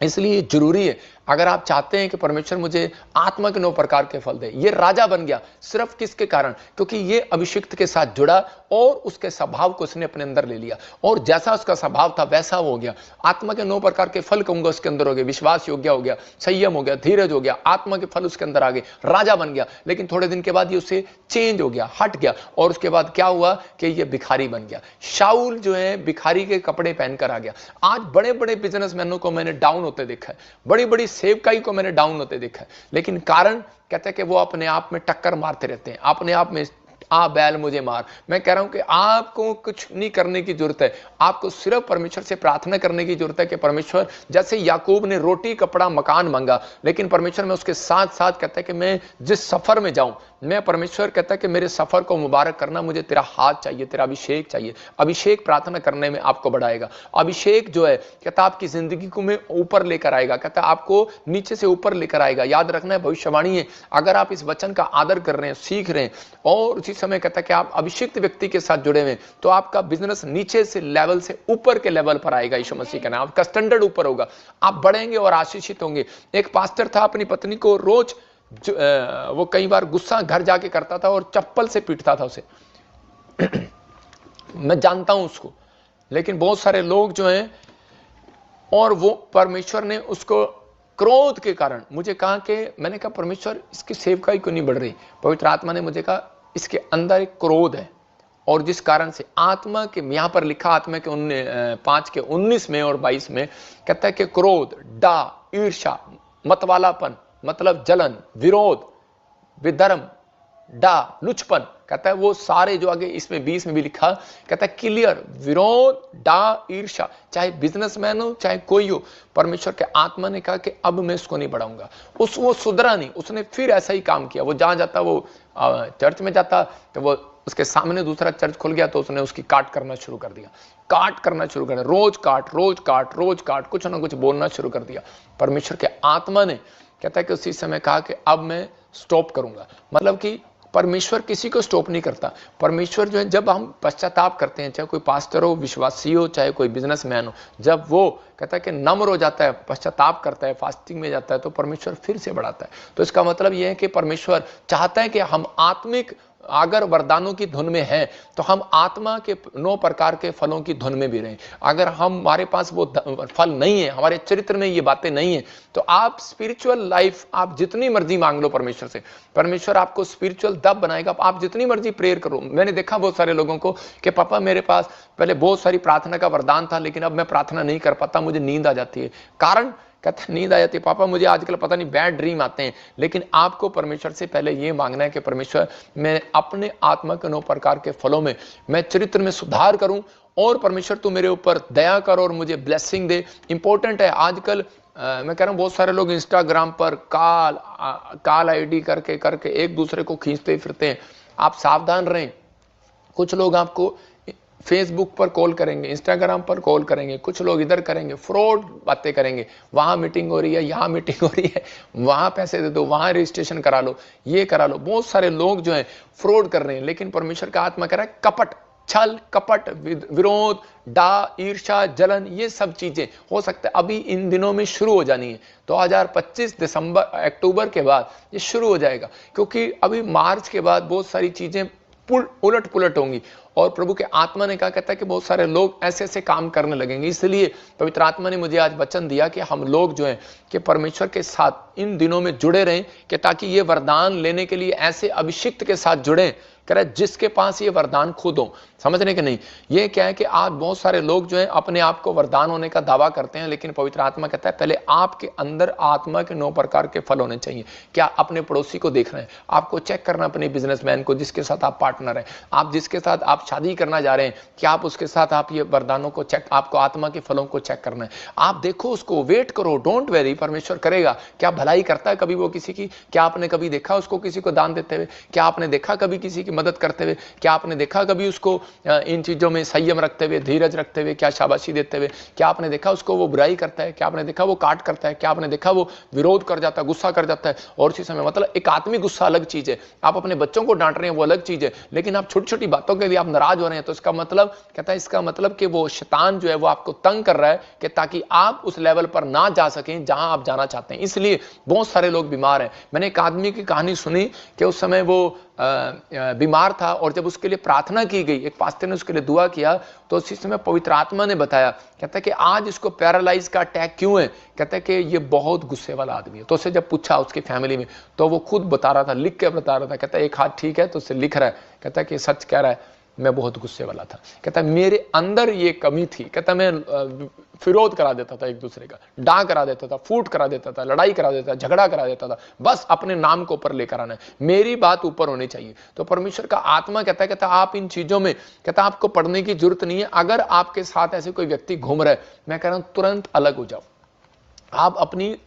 इसलिए जरूरी है, अगर आप चाहते हैं कि परमेश्वर मुझे आत्मा के 9 प्रकार के फल दे। ये राजा बन गया सिर्फ किसके कारण? क्योंकि ये अभिषिक्त के साथ जुड़ा और उसके स्वभाव को उसने अपने अंदर ले लिया, और जैसा उसका स्वभाव था वैसा हो गया। आत्मा के 9 प्रकार के फल कहूंगा उसके अंदर हो गए, विश्वास योग्य हो गया, संयम हो गया, धीरज हो गया, आत्मा के फल उसके अंदर आ गए, राजा बन गया। लेकिन थोड़े दिन के बाद ये उससे चेंज हो गया, हट गया, और उसके बाद क्या हुआ कि ये भिखारी बन गया। शाऊल जो है भिखारी के कपड़े पहनकर आ गया। आज बड़े बड़े बिजनेसमैनों को मैंने डाउन होते देखा है, बड़ी बड़ी सेवकाई को मैंने डाउन होते देखा है, लेकिन कारण कहते हैं कि वो अपने आप में टक्कर मारते रहते हैं, अपने आप में आ बैल मुझे मार। मैं कह रहा हूं कि आपको कुछ नहीं करने की जरूरत है, आपको सिर्फ परमेश्वर से प्रार्थना करने की जरूरत है कि परमेश्वर, जैसे याकूब ने रोटी कपड़ा मकान मांगा, लेकिन परमेश्वर में उसके साथ साथ कहता है कि मैं जिस सफर में जाऊं, मैं परमेश्वर कहता है कि मेरे सफर को मुबारक करना, मुझे तेरा हाथ चाहिए, तेरा अभिषेक चाहिए। अभिषेक प्रार्थना करने में आपको बढ़ाएगा। अभिषेक जो है कहता आपकी जिंदगी को में ऊपर लेकर आएगा, कहता आपको नीचे से ऊपर लेकर आएगा। याद रखना है भविष्यवाणी है, अगर आप इस वचन का आदर कर रहे हैं, सीख रहे हैं, और उसी समय कहता है कि आप अभिषिक्त व्यक्ति के साथ जुड़े हुए, तो आपका बिजनेस नीचे से लेवल से ऊपर के लेवल पर आएगा। यीशु मसीह का नाम, आपका स्टैंडर्ड ऊपर होगा, आप बढ़ेंगे और आशीषित होंगे। एक पास्टर था, अपनी पत्नी को रोज वो कई बार गुस्सा घर जाके करता था और चप्पल से पीटता था उसे। मैं जानता हूं उसको, लेकिन बहुत सारे लोग जो हैं, और वो परमेश्वर ने उसको क्रोध के कारण मुझे कहा कि मैंने कहा परमेश्वर इसकी सेवकाई क्यों नहीं बढ़ रही। पवित्र आत्मा ने मुझे कहा इसके अंदर एक क्रोध है, और जिस कारण से आत्मा के, यहां पर लिखा आत्मा के 5:19 में और 22 में कहता है कि क्रोध, डा, ईर्ष्या, मतवालापन मतलब जलन, विरोध, विधर्म, डा, लुचपन, कहता है वो सारे जो आगे इसमें 20 में भी लिखा, कहता है क्लियर, विरोध, डा, ईर्ष्या, चाहे बिजनेसमैन हो चाहे कोई हो, परमेश्वर के आत्मा ने कहा कि अब मैं इसको नहीं बढ़ाऊंगा। वो सुधरा नहीं, उसने फिर ऐसा ही काम किया। वो जहां जाता, वो चर्च में जाता तो वो उसके सामने दूसरा चर्च खुल गया तो उसने उसकी काट करना शुरू कर दिया, रोज काट, कुछ ना कुछ बोलना शुरू कर दिया। परमेश्वर के आत्मा ने कहता है कि उसी समय कहा कि अब मैं स्टॉप करूंगा। मतलब कि परमेश्वर किसी को स्टॉप नहीं करता। परमेश्वर जो है, जब हम पश्चाताप करते हैं, चाहे कोई पास्टर हो, विश्वासी हो, चाहे कोई बिजनेसमैन हो, जब वो कहता है कि नम्र हो जाता है, पश्चाताप करता है, फास्टिंग में जाता है, तो परमेश्वर फिर से बढ़ाता है। तो इसका मतलब यह है कि परमेश्वर चाहता है कि हम आत्मिक अगर वरदानों की धुन में हैं तो हम आत्मा के 9 प्रकार के फलों की धुन में भी रहें। अगर हमारे पास वो फल नहीं है, हमारे चरित्र में ये बातें नहीं है, तो आप स्पिरिचुअल लाइफ आप जितनी मर्जी मांग लो परमेश्वर से, परमेश्वर आपको स्पिरिचुअल दब बनाएगा। आप जितनी मर्जी प्रेयर करो। मैंने देखा बहुत सारे लोगों को कि पापा मेरे पास पहले बहुत सारी प्रार्थना का वरदान था, लेकिन अब मैं प्रार्थना नहीं कर पाता, मुझे नींद आ जाती है। कारण कहते नींद आ जाती है, पापा मुझे आजकल पता नहीं बैड ड्रीम आते हैं। लेकिन आपको परमेश्वर से पहले ये मांगना है कि परमेश्वर मैं अपने आत्मा के 9 प्रकार के फलों में मैं चरित्र में सुधार करूं, और परमेश्वर तू मेरे ऊपर दया कर और मुझे ब्लेसिंग दे। इंपॉर्टेंट है आजकल। मैं कह रहा हूं बहुत सारे लोग इंस्टाग्राम पर काल आईडी करके एक दूसरे को खींचते फिरते हैं। आप सावधान रहें। कुछ लोग आपको फेसबुक पर कॉल करेंगे, इंस्टाग्राम पर कॉल करेंगे, कुछ लोग इधर करेंगे, फ्रॉड बातें करेंगे। वहां मीटिंग हो रही है, यहाँ मीटिंग हो रही है, वहां पैसे दे दो, वहां रजिस्ट्रेशन करा लो, ये करा लो। बहुत सारे लोग जो हैं फ्रॉड कर रहे हैं। लेकिन परमेश्वर का आत्मा कह रहा है कपट, छल, कपट, विरोध, डा, ईर्ष्या, जलन, ये सब चीजें हो सकता है अभी इन दिनों में शुरू हो जानी है। 2025 अक्टूबर के बाद ये शुरू हो जाएगा, क्योंकि अभी मार्च के बाद बहुत सारी चीजें उलट पुलट होंगी। और प्रभु के आत्मा ने कहा, कहता है कि बहुत सारे लोग ऐसे ऐसे काम करने लगेंगे। इसलिए पवित्र आत्मा ने मुझे आज वचन दिया कि हम लोग जो हैं कि परमेश्वर के साथ इन दिनों में जुड़े रहें, कि ताकि ये वरदान लेने के लिए ऐसे अभिषिक्त के साथ जुड़ें, कह रहा है जिसके पास ये वरदान खुद हो। समझने के नहीं, ये क्या है कि आज बहुत सारे लोग जो हैं अपने आप को वरदान होने का दावा करते हैं, लेकिन पवित्र आत्मा कहता है पहले आपके अंदर आत्मा के 9 प्रकार के फल होने चाहिए। क्या अपने पड़ोसी को देख रहे हैं? आपको चेक करना अपने बिजनेसमैन को जिसके साथ आप पार्टनर हैं, आप जिसके साथ आप शादी करना जा रहे हैं, क्या आप उसके साथ आप ये वरदानों को चेक, आपको आत्मा के फलों को चेक करना है। आप देखो उसको, वेट करो, डोंट वेरी, परमेश्वर करेगा। क्या भलाई करता है कभी वो किसी की? क्या आपने कभी देखा उसको किसी को दान देते हुए? क्या आपने देखा कभी किसी की मदद करते हुए? क्या आपने देखा कभी उसको इन चीजों में संयम रखते हुए, धीरज रखते हुए, क्या शाबाशी देते हुए? क्या आपने देखा उसको वो बुराई करता है? क्या आपने देखा वो काट करता है? क्या आपने देखा वो विरोध कर जाता है, गुस्सा कर जाता है? और उसी समय मतलब एक आत्मिक गुस्सा अलग चीज है, आप अपने बच्चों को डांट रहे हैं वो अलग चीज है, लेकिन आप छोटी छोटी बातों के लिए आप नाराज हो रहे हैं, तो इसका मतलब कहता है, इसका मतलब कि वो शैतान जो है वो आपको तंग कर रहा है कि ताकि आप उस लेवल पर ना जा सकें जहां आप जाना चाहते हैं। इसलिए बहुत सारे लोग बीमार हैं। मैंने एक आदमी की कहानी सुनी कि उस समय वो बीमार था, और जब उसके लिए प्रार्थना की गई, एक पास्टर ने उसके लिए दुआ किया, तो उसी समय पवित्र आत्मा ने बताया, कहता है कि आज इसको पैरालाइज का अटैक क्यों है? कहता है कि ये बहुत गुस्से वाला आदमी है। तो उससे जब पूछा उसकी फैमिली में, तो वो खुद बता रहा था, लिख के बता रहा था। कहता है एक हाथ ठीक है, तो उससे लिख रहा है, कहता है कि सच कह रहा है, मैं बहुत गुस्से वाला था। कहता है मेरे अंदर ये कमी थी। कहता है मैं विरोध करा देता था, एक दूसरे का डा करा देता था, फूट करा देता था, लड़ाई करा देता था, झगड़ा करा देता था, बस अपने नाम को ऊपर लेकर आना है, मेरी बात ऊपर होनी चाहिए। तो परमेश्वर का आत्मा कहता है, कहता आप इन चीजों में, कहता आपको पढ़ने की जरूरत नहीं है। अगर आपके साथ ऐसे कोई व्यक्ति घूम रहा है, मैं कह रहा हूं तुरंत अलग हो जाओ। आप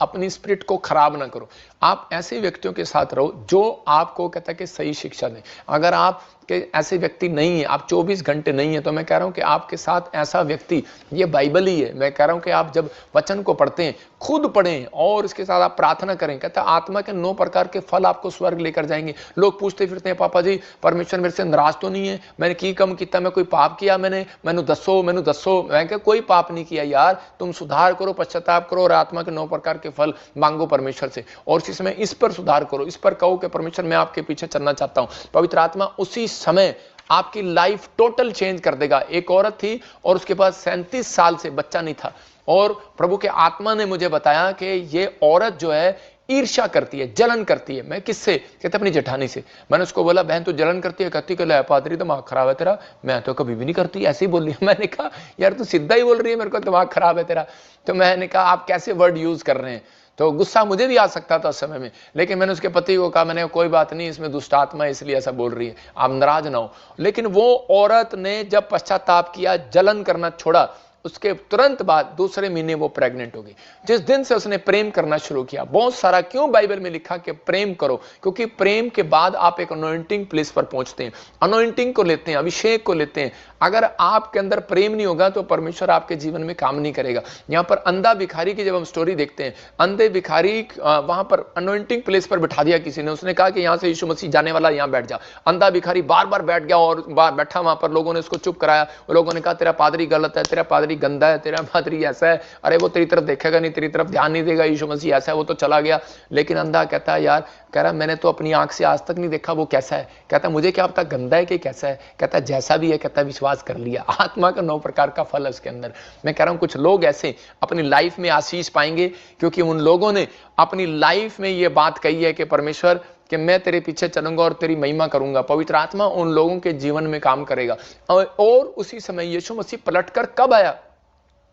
अपनी स्पिरिट को खराब ना करो। आप ऐसे व्यक्तियों के साथ रहो जो आपको कहता है कि सही शिक्षा दें। अगर आप के ऐसे व्यक्ति नहीं है, आप 24 घंटे नहीं है, तो मैं कह रहा हूं कि आपके साथ ऐसा व्यक्ति, ये बाइबल ही है। मैं कह रहा हूं कि आप जब वचन को पढ़ते हैं, खुद पढ़ें और इसके साथ आप प्रार्थना करें। कहता है आत्मा के 9 प्रकार के फल आपको स्वर्ग लेकर जाएंगे। लोग पूछते फिरते हैं, पापा जी परमेश्वर मेरे से नाराज तो नहीं है? मैंने की कम किया? मैं कोई पाप किया? मैंने दसो। मैं क्या कोई पाप नहीं किया यार, तुम सुधार करो, पश्चाताप करो और आत्मा के 9 प्रकार के फल मांगो परमेश्वर से। और इसी समय इस पर सुधार करो, इस पर कहो कि परमेश्वर मैं आपके पीछे चलना चाहता हूं। पवित्र आत्मा उसी समय आपकी लाइफ टोटल चेंज कर देगा। एक औरत थी और उसके पास 37 साल से बच्चा नहीं था, और प्रभु के आत्मा ने मुझे बताया कि ये औरत जो है ईर्ष्या करती है, जलन करती है। मैं किससे? कहते अपनी जेठानी से। मैंने उसको बोला बहन तू जलन करती है? कहती कि पादरी दिमाग खराब है तेरा। मैं तो कभी भी नहीं करती, ऐसे ही बोल रही है। मैंने कहा यार तू सीधा ही बोल रही है मेरे को दिमाग खराब है तेरा। तो मैंने कहा आप कैसे वर्ड यूज कर रहे हैं? तो गुस्सा मुझे भी आ सकता था उस समय में, लेकिन मैंने उसके पति को कहा, मैंने कोई बात नहीं, इसमें दुष्ट आत्मा है इसलिए ऐसा बोल रही है, आप नाराज ना हो। लेकिन वो औरत ने जब पश्चाताप किया, जलन करना छोड़ा, उसके तुरंत बाद दूसरे महीने वो प्रेग्नेंट हो गई। जिस दिन से उसने प्रेम करना शुरू किया, बहुत सारा क्यों बाइबल में लिखा कि प्रेम करो, क्योंकि प्रेम के बाद आप एक अनॉइंटिंग प्लेस पर पहुंचते हैं, अनॉइंटिंग को लेते हैं, अभिषेक को लेते हैं। अगर आपके अंदर प्रेम नहीं होगा तो परमेश्वर आपके जीवन में काम नहीं करेगा। यहां पर अंधा भिखारी की जब हम स्टोरी देखते हैं, अंधे भिखारी वहां पर अनॉइंटिंग प्लेस पर बिठा दिया किसी ने, उसने कहा कि यहां से यीशु मसीह जाने वाला, यहां बैठ जा। अंधा भिखारी बार बार बैठ गया और बैठा वहां पर, लोगों ने उसको चुप कराया। लोगों ने कहा तेरा पादरी गलत है, तेरा पादरी गंदा है, तेरा पादरी ऐसा है, अरे वो तेरी तरफ देखेगा नहीं, तेरी तरफ ध्यान नहीं देगा, यीशु मसीह ऐसा है, वो तो चला गया। लेकिन अंधा कहता है यार, कह रहा मैंने तो अपनी आंख से आज तक नहीं देखा वो कैसा है। कहता मुझे क्या पता गंदा है कि कैसा है। कहता जैसा भी है, कहता विश्वास कर लिया। आत्मा का 9 प्रकार का फल है उसके अंदर। मैं कह रहा हूं कुछ लोग ऐसे अपनी लाइफ में आशीष पाएंगे क्योंकि उन लोगों ने अपनी लाइफ में ये बात कही है कि परमेश्वर कि मैं तेरे पीछे चलूंगा और तेरी महिमा करूंगा। पवित्र आत्मा उन लोगों के जीवन में काम करेगा। और उसी समय यीशु मसीह पलटकर कब आया?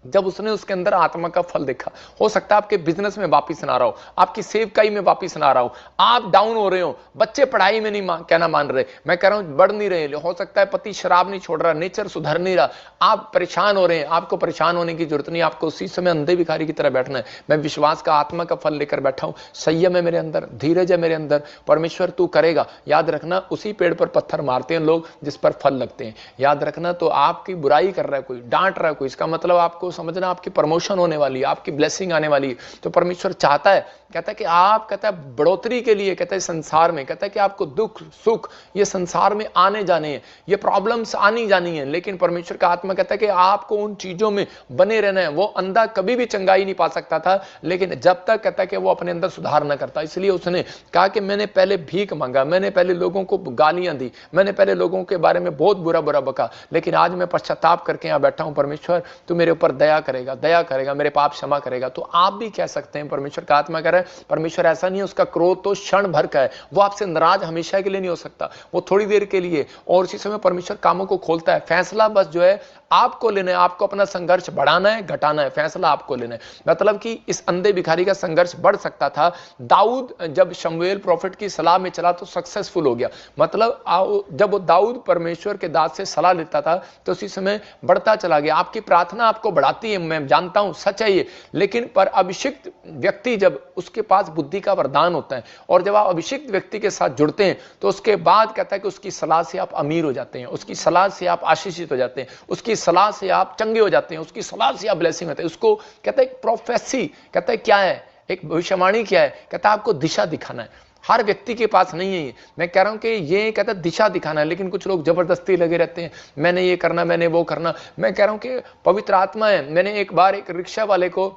जब उसने उसके अंदर आत्मा का फल देखा। हो सकता है आपके बिजनेस में वापिस ना रहा हो, आपकी सेवकाई में वापिस ना रहा हो, आप डाउन हो रहे हो, बच्चे पढ़ाई में नहीं कहना मान रहे, मैं कह रहा हूं बढ़ नहीं रहे, हो सकता है पति शराब नहीं छोड़ रहा, नेचर सुधर नहीं रहा, आप परेशान हो रहे हैं। आपको परेशान होने की जरूरत नहीं, आपको उसी समय अंधे भिखारी की तरह बैठना है। मैं विश्वास का आत्मा का फल लेकर बैठा हूं, संयम है मेरे अंदर, धीरज है मेरे अंदर, परमेश्वर तू करेगा। याद रखना उसी पेड़ पर पत्थर मारते हैं लोग जिस पर फल लगते हैं। याद रखना, तो आपकी बुराई कर रहा है कोई, डांट रहा है कोई, इसका मतलब आपको समझना आपकी प्रमोशन होने वाली है, आपकी ब्लेसिंग आने वाली है। तो परमेश्वर चाहता है, कहता है कि आप, कहता है बढ़ोतरी के लिए, कहता है संसार में, कहता है कि आपको दुख सुख ये संसार में आने जाने हैं, ये प्रॉब्लम्स आनी जानी है, लेकिन परमेश्वर का आत्मा कहता है कि आपको उन चीजों में बने रहना है। वो अंधा कभी भी चंगाई नहीं पा सकता था, लेकिन जब तक, कहता है कि वो अपने अंदर सुधार न करता, इसलिए उसने कहा कि मैंने पहले भीख मांगा, मैंने पहले लोगों को गालियां दी, मैंने पहले लोगों के बारे में बहुत बुरा बुरा बका, लेकिन आज मैं पश्चाताप करके यहां बैठा हूं। परमेश्वर तू मेरे ऊपर दया करेगा, दया करेगा, मेरे पाप क्षमा करेगा। तो आप भी कह सकते हैं, परमेश्वर का आत्मा कह रहा है, परमेश्वर ऐसा नहीं है, उसका क्रोध तो क्षण भर का है, वो आपसे नाराज हमेशा के लिए नहीं हो सकता, वो थोड़ी देर के लिए। और उसी समय परमेश्वर कामों को खोलता है। फैसला बस जो है आपको लेना है, आपको अपना संघर्ष बढ़ाना है घटाना है, फैसला आपको लेना है। मतलब कि इस अंधे भिखारी का संघर्ष बढ़ सकता था। दाऊद जब शमूएल प्रॉफिट की सलाह में चला तो सक्सेसफुल हो गया। मतलब जब वो दाऊद परमेश्वर के दास से सलाह लेता था तो उसी समय बढ़ता चला गया। आपकी प्रार्थना आपको बढ़ाती है, मैं जानता हूं सच है ये, लेकिन पर अभिषिक्त व्यक्ति जब उसके पास बुद्धि का वरदान होता है और जब आप अभिषिक्त व्यक्ति के साथ जुड़ते हैं तो उसके बाद कहता है कि उसकी सलाह से आप अमीर हो जाते हैं, उसकी सलाह से आप आशीषित हो जाते हैं, उसकी सलाह से आप चंगे हो जाते हैं, उसकी सलाह से आप ब्लेसिंग होते हैं। उसको कहता है एक प्रोफेसी, कहता है क्या है, एक भविष्यवाणी क्या है, कहता है आपको दिशा दिखाना है। हर व्यक्ति के पास नहीं है। मैं कह रहा हूं कि ये कहता है दिशा दिखाना है, लेकिन कुछ लोग जबरदस्ती लगे रहते हैं, मैंने ये करना, मैंने वो करना। मैं कह रहा हूं कि पवित्र आत्मा है। मैंने एक बार एक रिक्शा वाले को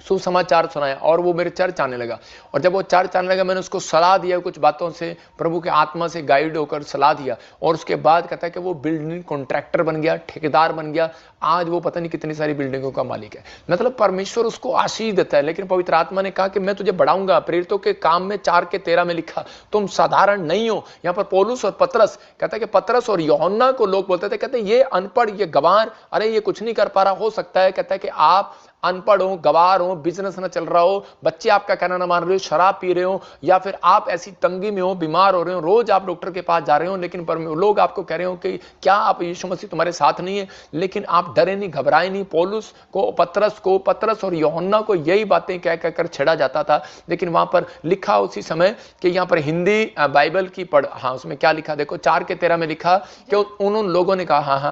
सुसमाचार सुनाया और वो मेरे चर्च आने लगा, और जब वो चर्च आने लगा मैंने उसको सलाह दिया, कुछ बातों से प्रभु के आत्मा से गाइड होकर सलाह दिया, और उसके बाद कहता है कि वो बिल्डिंग कॉन्ट्रैक्टर बन गया, ठेकेदार बन गया। आज वो पता नहीं कितनी सारी बिल्डिंगों का मालिक है। मतलब परमेश्वर उसको आशीष देता है, लेकिन पवित्र आत्मा ने कहा कि मैं तुझे बढ़ाऊंगा। प्रेरितों के काम में 4:13 में लिखा, तुम साधारण नहीं हो। यहाँ पर पौलुस और पतरस, कहता है कि पतरस और यूहन्ना को लोग बोलते थे, कहते ये अनपढ़, ये गंवार, अरे ये कुछ नहीं कर पा रहा। हो सकता है कहता है कि आप अनपढ़ हो, गवार हो, बिजनेस ना चल रहा हो, बच्चे आपका कहना ना मान रहे हो, शराब पी रहे हो, या फिर आप ऐसी तंगी में हो, बीमार हो रहे हो, रोज आप डॉक्टर के पास जा रहे हो, लेकिन लोग आपको कह रहे हो कि क्या आप यीशु मसीह तुम्हारे साथ नहीं है, लेकिन आप डरे नहीं, घबराए नहीं। पौलुस को, पतरस और यूहन्ना को यही बातें कह कहकर छेड़ा जाता था, लेकिन वहां पर लिखा उसी समय कि यहाँ पर हिंदी बाइबल की पढ़, हाँ उसमें क्या लिखा देखो, 4:13 में लिखा कि उन लोगों ने कहा, हाँ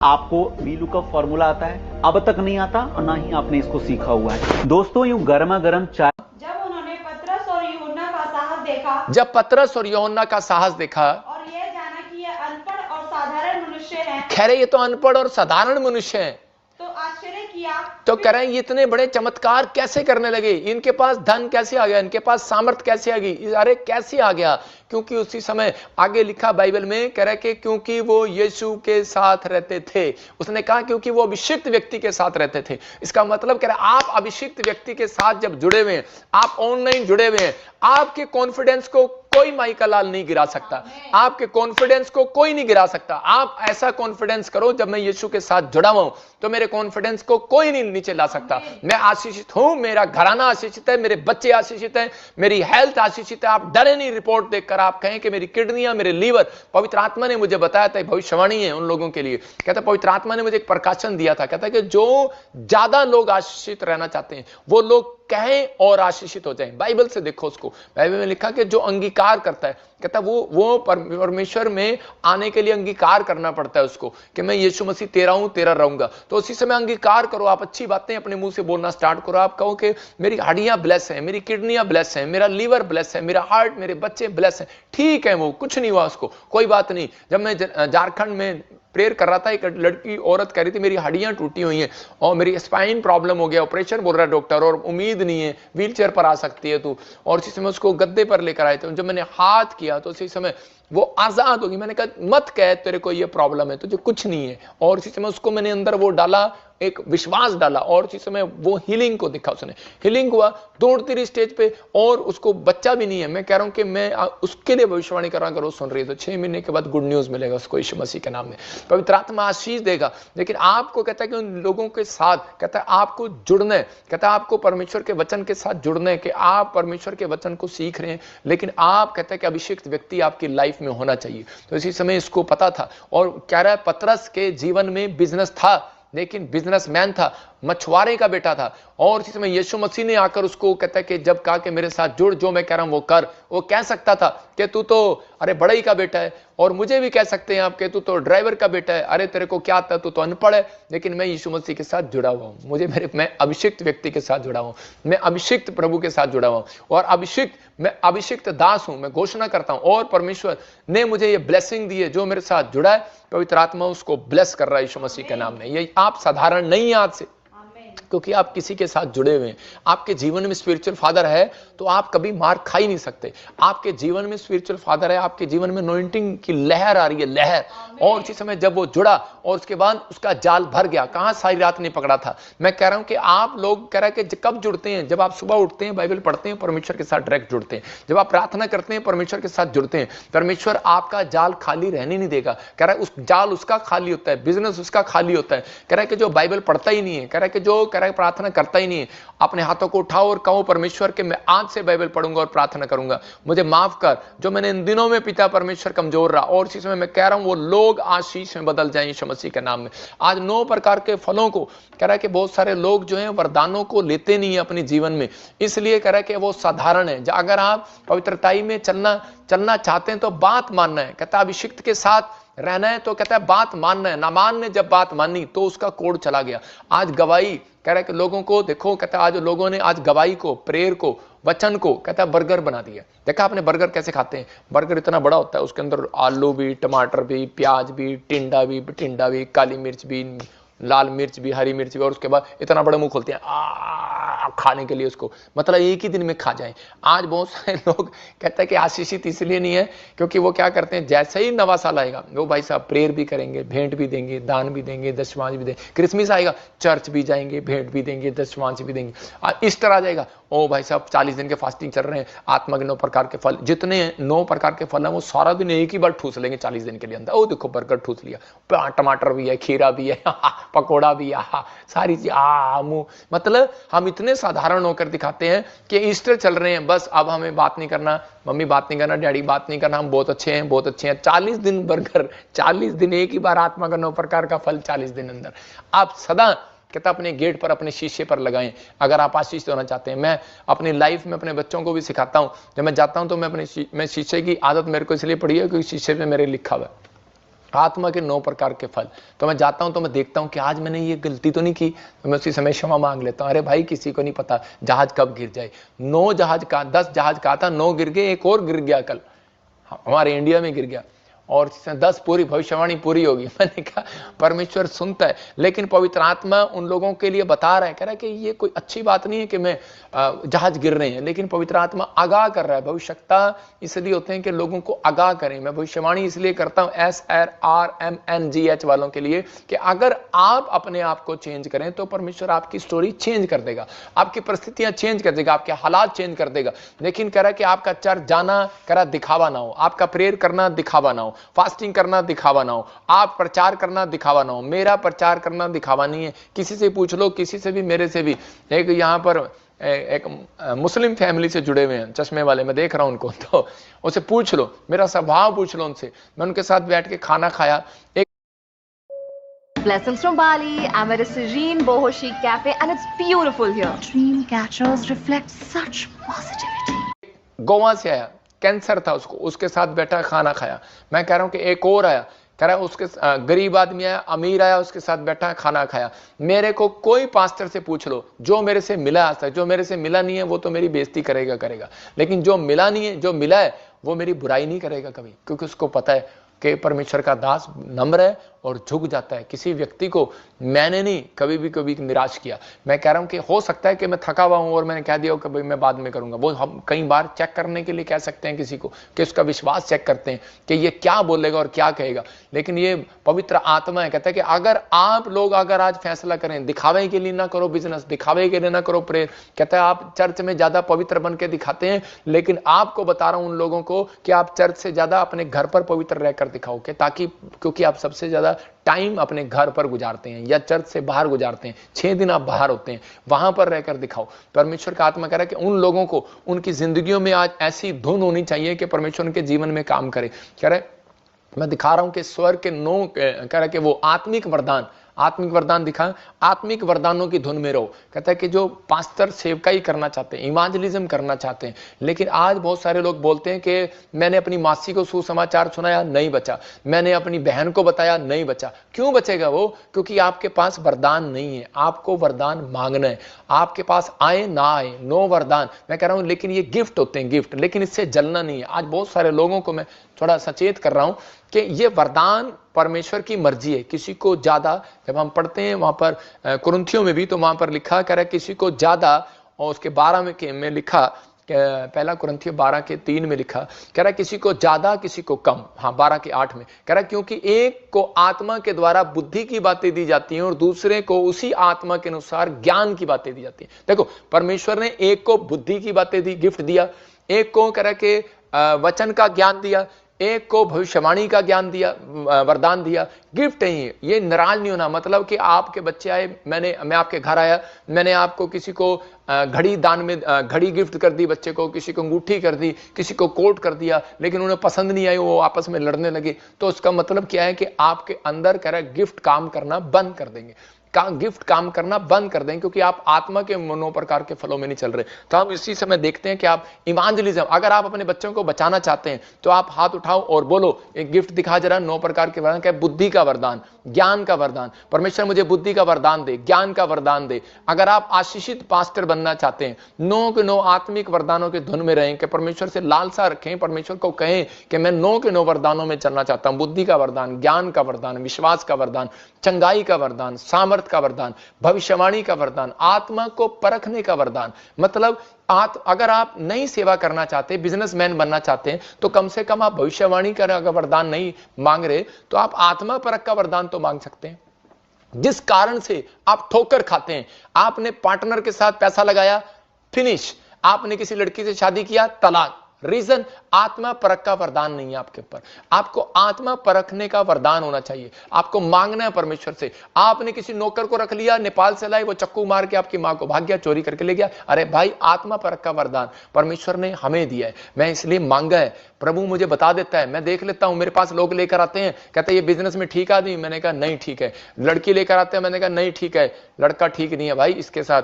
आपको वीलू का फॉर्मूला आता है? अब तक नहीं आता और ना ही आपने इसको सीखा हुआ है। दोस्तों यूं गर्मा गर्म चाय, जब उन्होंने पतरस और यूहन्ना का साहस देखा, जब पतरस और यूहन्ना का साहस देखा और यह जाना कि ये अनपढ़ और साधारण मनुष्य हैं, खैर ये तो अनपढ़ और साधारण मनुष्य हैं, तो आश्चर्य किया। तो कह रहे हैं ये इतने बड़े चमत्कार कैसे करने लगे, इनके पास धन कैसे आ गया, इनके पास सामर्थ कैसे आ गई, अरे कैसे आ गया? क्योंकि उसी समय आगे लिखा बाइबल में, कह रहा है कि क्योंकि वो यीशु के साथ रहते थे। उसने कहा क्योंकि वो अभिषिक्त व्यक्ति के साथ रहते थे। इसका मतलब कह रहा है आप अभिषिक्त व्यक्ति के साथ जब जुड़े हुए हैं, आप ऑनलाइन जुड़े हुए हैं, आपके कॉन्फिडेंस को कोई माइका लाल नहीं गिरा सकता, आपके कॉन्फिडेंस को कोई नहीं गिरा सकता। आप ऐसा कॉन्फिडेंस करो, जब मैं यीशु के साथ जुड़ा हुआ हूं तो मेरे कॉन्फिडेंस को कोई नहीं नीचे ला सकता। मैं आशीषित हूं, मेरा घराना आशीषित है, मेरे बच्चे आशीषित हैं, मेरी हेल्थ आशीषित है। आप डरे नहीं रिपोर्ट देखकर, आप कहें कि मेरी किडनियां, मेरे लीवर, पवित्र आत्मा ने मुझे बताया था, भविष्यवाणी है उन लोगों के लिए। कहता पवित्र आत्मा ने मुझे एक प्रकाशन दिया था, कहता कि जो ज्यादा लोग आशीषित रहना चाहते हैं वो लोग कहें और आशीषित हो जाएं। बाइबल से देखो उसको, बाइबल में लिखा कि जो अंगीकार करता है, कहता वो परमेश्वर में आने के लिए अंगीकार करना पड़ता है उसको, कि मैं यीशु मसीह तेरा हूं, तेरा रहूंगा। तो उसी समय अंगीकार करो, आप अच्छी बातें अपने मुंह से बोलना स्टार्ट करो। आप कहो कि मेरी हड्डियां ब्लेस हैं, मेरी किडनियां ब्लेस हैं, मेरा लीवर ब्लेस है, मेरा हार्ट, मेरे बच्चे ब्लेस हैं। ठीक है, वो कुछ नहीं हुआ उसको, कोई बात नहीं। जब मैं झारखंड में प्रेयर कर रहा था, एक लड़की औरत कह रही थी मेरी हड्डियां टूटी हुई हैं और मेरी स्पाइन प्रॉब्लम हो गया, ऑपरेशन बोल रहा है डॉक्टर, और उम्मीद नहीं है, व्हीलचेयर पर आ सकती है तू। और उसी समय उसको गद्दे पर लेकर आए थे। जब मैंने हाथ किया तो उसी समय वो आजाद होगी। मैंने कहा मत कह तेरे को ये प्रॉब्लम है, तुझे कुछ नहीं है। और उसी समय उसको मैंने अंदर वो डाला, एक विश्वास डाला, और उसी समय वो हीलिंग को दिखा। उसने हीलिंग हुआ, दौड़ती रही स्टेज पे, और उसको बच्चा भी नहीं है। मैं कह रहा हूं कि मैं उसके लिए भविष्यवाणी कर रहा हूं, अगर वो सुन रही है तो 6 महीने के बाद गुड न्यूज मिलेगा उसको यीशु मसीह के नाम में, पवित्र आत्मा आशीष देगा। लेकिन आपको कहता है कि उन लोगों के साथ, कहता है आपको जुड़ना है, कहता है आपको परमेश्वर के वचन के साथ जुड़ना है, कि आप परमेश्वर के वचन को सीख रहे हैं, लेकिन आप कहता है कि अभिषिक्त व्यक्ति आपकी लाइफ में होना चाहिए। तो इसी समय इसको पता था, और कह रहा है पतरस के जीवन में बिजनेस था, लेकिन बिजनेसमैन था, मछुआरे का बेटा था। और इसी समय यीशु मसीह ने आकर उसको कहता है कि जब कहा कि मेरे साथ जुड़, जो मैं कह रहा हूं वो कर। वो कह सकता था कि तू तो अरे बड़ा ही का बेटा है, और मुझे भी कह सकते हैं आप कि तू तो ड्राइवर का बेटा है, अरे तेरे को क्या आता है, तू तो अनपढ़ है। लेकिन मैं यीशु मसीह के साथ जुड़ा हुआ हूं, मैं अभिषिक्त व्यक्ति के साथ जुड़ा हुआ हूं, मैं अभिषिक्त प्रभु के साथ जुड़ा हुआ हूं, और मैं अभिषिक्त दास हूं। मैं घोषणा करता हूं, और परमेश्वर ने मुझे ये ब्लेसिंग दी है। जो मेरे साथ जुड़ा है, पवित्र आत्मा उसको ब्लेस कर रहा है यीशु मसीह के नाम में। ये आप साधारण नहीं है आज से, क्योंकि आप किसी के साथ जुड़े हुए हैं। आपके जीवन में स्पिरिचुअल फादर है तो आप कभी मार खा ही नहीं सकते। आपके जीवन में स्पिरिचुअल फादर है, आपके जीवन में अनॉइंटिंग की लहर आ रही है, लहर। और उसी समय जब वो जुड़ा और उसके बाद उसका जाल भर गया, कहां सारी रात नहीं पकड़ा था। मैं कह रहा हूं कि आप लोग कह रहे हैं कि कब जुड़ते हैं, जब आप सुबह उठते हैं, बाइबल पढ़ते हैं, परमेश्वर के साथ डायरेक्ट जुड़ते हैं। जब आप प्रार्थना करते हैं, परमेश्वर के साथ जुड़ते हैं, परमेश्वर आपका जाल खाली रहने नहीं देगा। कह रहा है उस जाल उसका खाली होता है, बिजनेस उसका खाली होता है। कह रहा है कि जो बाइबल पढ़ता ही नहीं है, कह रहा है कि जो प्रार्थना करता ही नहीं है, अपने हाथों को उठाओ और कहो परमेश्वर के मैं आज से बाइबल पढ़ूंगा और प्रार्थना करूंगा, मुझे माफ कर जो मैंने इन दिनों में पिता परमेश्वर कमजोर रहा। और इसी समय मैं कह रहा हूं वो लोग आशीष में बदल जाएं यीशु मसीह के नाम में। आज 9 प्रकार के फलों को कह रहा है कि बहुत सारे लोग जो हैं वरदानों को लेते नहीं है अपने जीवन में, इसलिए कह रहा है कि वो साधारण है। अगर आप पवित्रताई में चलना चाहते हैं तो बात मानना है। कहता है अभिषिक्त के साथ रहना है तो कहता है बात मानना है। नामान ने जब बात मानी तो उसका कोड चला गया। आज गवाही कह रहा है कि लोगों को देखो, कहता है आज लोगों ने आज गवाही को, प्रेयर को, वचन को कहता है बर्गर बना दिया। देखा आपने बर्गर कैसे खाते हैं? बर्गर इतना बड़ा होता है, उसके अंदर आलू भी, टमाटर भी, प्याज भी, टिंडा भी, काली मिर्च भी, लाल मिर्च भी, हरी मिर्च भी, और उसके बाद इतना बड़ा मुंह खोलते हैं खाने के लिए उसको, मतलब एक ही दिन में खा जाएं। आज बहुत सारे लोग कहते हैं कि आशीषित इसलिए नहीं है क्योंकि वो क्या करते हैं, जैसे ही नवा साल आएगा वो भाई साहब प्रेयर भी करेंगे, भेंट भी देंगे, दान भी देंगे, दशमांश भी देंगे। क्रिसमस आएगा, चर्च भी जाएंगे, भेंट भी देंगे, दशमांश भी देंगे। ईस्टर आ जाएगा, ओ भाई साहब 40 दिन के फास्टिंग चल रहे हैं, आत्मा के 9 प्रकार के फल, जितने 9 प्रकार के फल हैं वो सारा दिन एक ही बार ठूस लेंगे 40 दिन के लिए अंदर। ओ देखो बर्गर ठूस लिया, टमाटर भी है, खीरा भी है, पकौड़ा भी है, सारी चीज मुंह। मतलब हम इतने साधारण होकर दिखाते हैं कि ईस्टर चल रहे हैं, बस अब हमें बात नहीं करना, मम्मी बात नहीं करना, डैडी बात नहीं करना, हम बहुत अच्छे हैं, बहुत अच्छे हैं। 40 दिन बर्गर, 40 दिन एक ही बार आत्मा का 9 प्रकार का फल 40 दिन अंदर। आप सदा कहता अपने गेट पर, अपने शीशे पर लगाएं अगर आप आशीष होना चाहते हैं। मैं अपनी लाइफ में अपने बच्चों को भी सिखाता हूं, जब मैं जाता हूं तो मैं शीशे की आदत मेरे को इसलिए पड़ी है क्योंकि शीशे पे मेरे लिखा हुआ है आत्मा के 9 प्रकार के फल। तो मैं जाता हूं तो मैं देखता हूं कि आज मैंने ये गलती तो नहीं की, तो मैं उसी समय क्षमा मांग लेता हूं। अरे भाई किसी को नहीं पता जहाज कब गिर जाए। 10 जहाज का था, 9 गिर गए, एक और गिर गया कल हमारे इंडिया में गिर गया। और 10 पूरी भविष्यवाणी पूरी होगी। मैंने कहा परमेश्वर सुनता है, लेकिन पवित्र आत्मा उन लोगों के लिए बता रहा है, कह रहा है कि ये कोई अच्छी बात नहीं है कि मैं जहाज गिर रहे हैं, लेकिन पवित्र आत्मा आगाह कर रहा है। भविष्यवक्ता इसलिए होते हैं कि लोगों को आगाह करें। मैं भविष्यवाणी इसलिए करता हूं SRMNGH वालों के लिए कि अगर आप अपने आप को चेंज करें तो परमेश्वर आपकी स्टोरी चेंज कर देगा, आपकी परिस्थितियां चेंज कर देगा, आपके हालात चेंज कर देगा। लेकिन कह रहा है कि आपका चर्च जाना कह रहा दिखावा ना हो, आपका प्रेयर करना दिखावा ना हो, फास्टिंग करना दिखावा ना हो, आप प्रचार करना दिखावा ना हो। मेरा प्रचार करना दिखावा नहीं है। किसी से पूछ लो, किसी से भी, मेरे से भी। एक यहां पर एक मुस्लिम फैमिली से जुड़े हुए हैं, चश्मे वाले, मैं देख रहा हूं उनको, तो उसे पूछ लो, मेरा स्वभाव पूछ लो उनसे। मैं उनके साथ बैठ के खाना खाया। एक Blessings from Bali. I'm at a serene boho chic cafe and it's beautiful here. Dream catchers reflect such positivity. Goa से आया, कैंसर था उसको, उसके साथ बैठा खाना खाया। मैं कह रहा हूं कि एक और आया, कह रहा है उसके गरीब आदमी आया, अमीर आया, उसके साथ बैठा खाना खाया। मेरे को कोई पास्टर से पूछ लो, जो मेरे से मिला आज तक, जो मेरे से मिला नहीं है वो तो मेरी बेइज्जती करेगा, लेकिन जो मिला नहीं है, जो मिला है वो मेरी बुराई नहीं करेगा कभी, क्योंकि उसको पता है कि परमेश्वर का दास नम्र है और झुक जाता है। किसी व्यक्ति को मैंने नहीं कभी निराश किया। मैं कह रहा हूं कि हो सकता है कि मैं थका हुआ हूं और मैंने कह दिया कि भाई मैं बाद में करूंगा, वो हम कई बार चेक करने के लिए कह सकते हैं किसी को, कि उसका विश्वास चेक करते हैं कि ये क्या बोलेगा और क्या कहेगा। लेकिन ये पवित्र आत्मा है, कहता है कि अगर आप लोग अगर आज फैसला करें, दिखावे के लिए ना करो बिजनेस, दिखावे के लिए ना करो प्रेयर। कहता है आप चर्च में ज्यादा पवित्र बन के दिखाते हैं, लेकिन आपको बता रहा हूं उन लोगों को कि आप चर्च से ज्यादा अपने घर पर पवित्र रहकर दिखाओ, कि ताकि, क्योंकि आप सबसे ज्यादा टाइम अपने घर पर गुजारते हैं या चर्च से बाहर गुजारते हैं। 6 दिन आप बाहर होते हैं, वहां पर रहकर दिखाओ। परमेश्वर का आत्मा कह रहा है कि उन लोगों को उनकी जिंदगियों में आज ऐसी धुन होनी चाहिए कि परमेश्वर उनके जीवन में काम करे। कह रहा है मैं दिखा रहा हूं कि स्वर के 9, कह रहा है कि वो आत्मिक वरदान दिखा, आत्मिक वरदानों की धुन में रहो। कहता है कि जो पास्टर सेवकाई करना चाहते हैं, इवांजलिज्म करना चाहते हैं, लेकिन आज बहुत सारे लोग बोलते हैं कि मैंने अपनी मासी को सुसमाचार सुनाया, नहीं बचा, मैंने अपनी बहन को बताया, नहीं बचा। क्यों बचेगा वो? क्योंकि आपके पास वरदान नहीं है। आपको वरदान मांगना है, आपके पास आए ना आए, नो वरदान। मैं कह रहा हूं लेकिन ये गिफ्ट होते हैं, गिफ्ट, लेकिन इससे जलना नहीं है। आज बहुत सारे लोगों को मैं थोड़ा सचेत कर रहा हूं कि ये वरदान परमेश्वर की मर्जी है। किसी को ज्यादा, जब हम पढ़ते हैं वहां पर कुरिन्थियों में भी, तो वहां पर लिखा कह रहा है किसी को ज्यादा, और उसके 12 में लिखा, पहला कुरिन्थियों 12:3 में लिखा, कह रहा है किसी को ज्यादा किसी को कम। हाँ 12:8 में कह रहा है क्योंकि एक को आत्मा के द्वारा बुद्धि की बातें दी जाती हैं और दूसरे को उसी आत्मा के अनुसार ज्ञान की बातें दी जाती हैं। देखो परमेश्वर ने एक को बुद्धि की बातें दी, गिफ्ट दिया, एक को कह रहा है कि वचन का ज्ञान दिया, एक को भविष्यवाणी का ज्ञान दिया, वरदान दिया। गिफ्ट है ये नाराज नहीं होना। मतलब कि आपके बच्चे आए, मैं आपके घर आया, मैंने आपको किसी को घड़ी दान में, घड़ी गिफ्ट कर दी बच्चे को, किसी को अंगूठी कर दी, किसी को कोट कर दिया, लेकिन उन्हें पसंद नहीं आई, वो आपस में लड़ने लगे। तो उसका मतलब क्या है कि आपके अंदर कह रहा है गिफ्ट काम करना बंद कर देंगे, गिफ्ट काम करना बंद कर दें, क्योंकि आप आत्मा के 9 प्रकार के फलों में नहीं चल रहे। तो हम इसी समय देखते हैं कि आप इवांजलिज्म, अगर आप अपने बच्चों को बचाना चाहते हैं तो आप हाथ उठाओ और बोलो, एक गिफ्ट दिखा जरा 9 प्रकार के वरदान, क्या? बुद्धि का वरदान, ज्ञान का वरदान। परमेश्वर मुझे बुद्धि का वरदान दे, ज्ञान का वरदान दे। अगर आप आशीषित पास्टर बनना चाहते हैं, 9 के 9 आत्मिक वरदानों के धुन में रहें, कि परमेश्वर से लालसा रखें, परमेश्वर को कहें कि मैं 9 के 9 वरदानों में चलना चाहता हूं। बुद्धि का वरदान, ज्ञान का वरदान, विश्वास का वरदान, चंगाई का वरदान, सामर्थ का वरदान, भविष्यवाणी का वरदान, आत्मा को परखने का वरदान। मतलब अगर आप नई सेवा करना चाहते हैं, बिजनेसमैन बनना चाहते हैं, तो कम से कम आप भविष्यवाणी का अगर वरदान नहीं मांग रहे तो आप आत्मा परख का वरदान तो मांग सकते हैं। जिस कारण से आप ठोकर खाते हैं, आपने पार्टनर के साथ पैसा लगाया, फिनिश, आपने किसी लड़की से शादी किया, तलाक। रीजन, आत्मा परख का वरदान नहीं है आपके ऊपर। आपको आत्मा परखने का वरदान होना चाहिए, आपको मांगना है परमेश्वर से। आपने किसी नौकर को रख लिया, नेपाल से लाए, वो चक्कू मार के आपकी मां को भाग गया, चोरी करके ले गया। अरे भाई, आत्मा परख का वरदान परमेश्वर ने हमें दिया है, मैं इसलिए मांगा है। प्रभु मुझे बता देता है, मैं देख लेता हूं। मेरे पास लोग लेकर आते हैं, कहते हैं ये बिजनेस में ठीक आदमी, मैंने कहा नहीं ठीक है। लड़की लेकर आते हैं, मैंने कहा नहीं ठीक है, लड़का ठीक नहीं है भाई, इसके साथ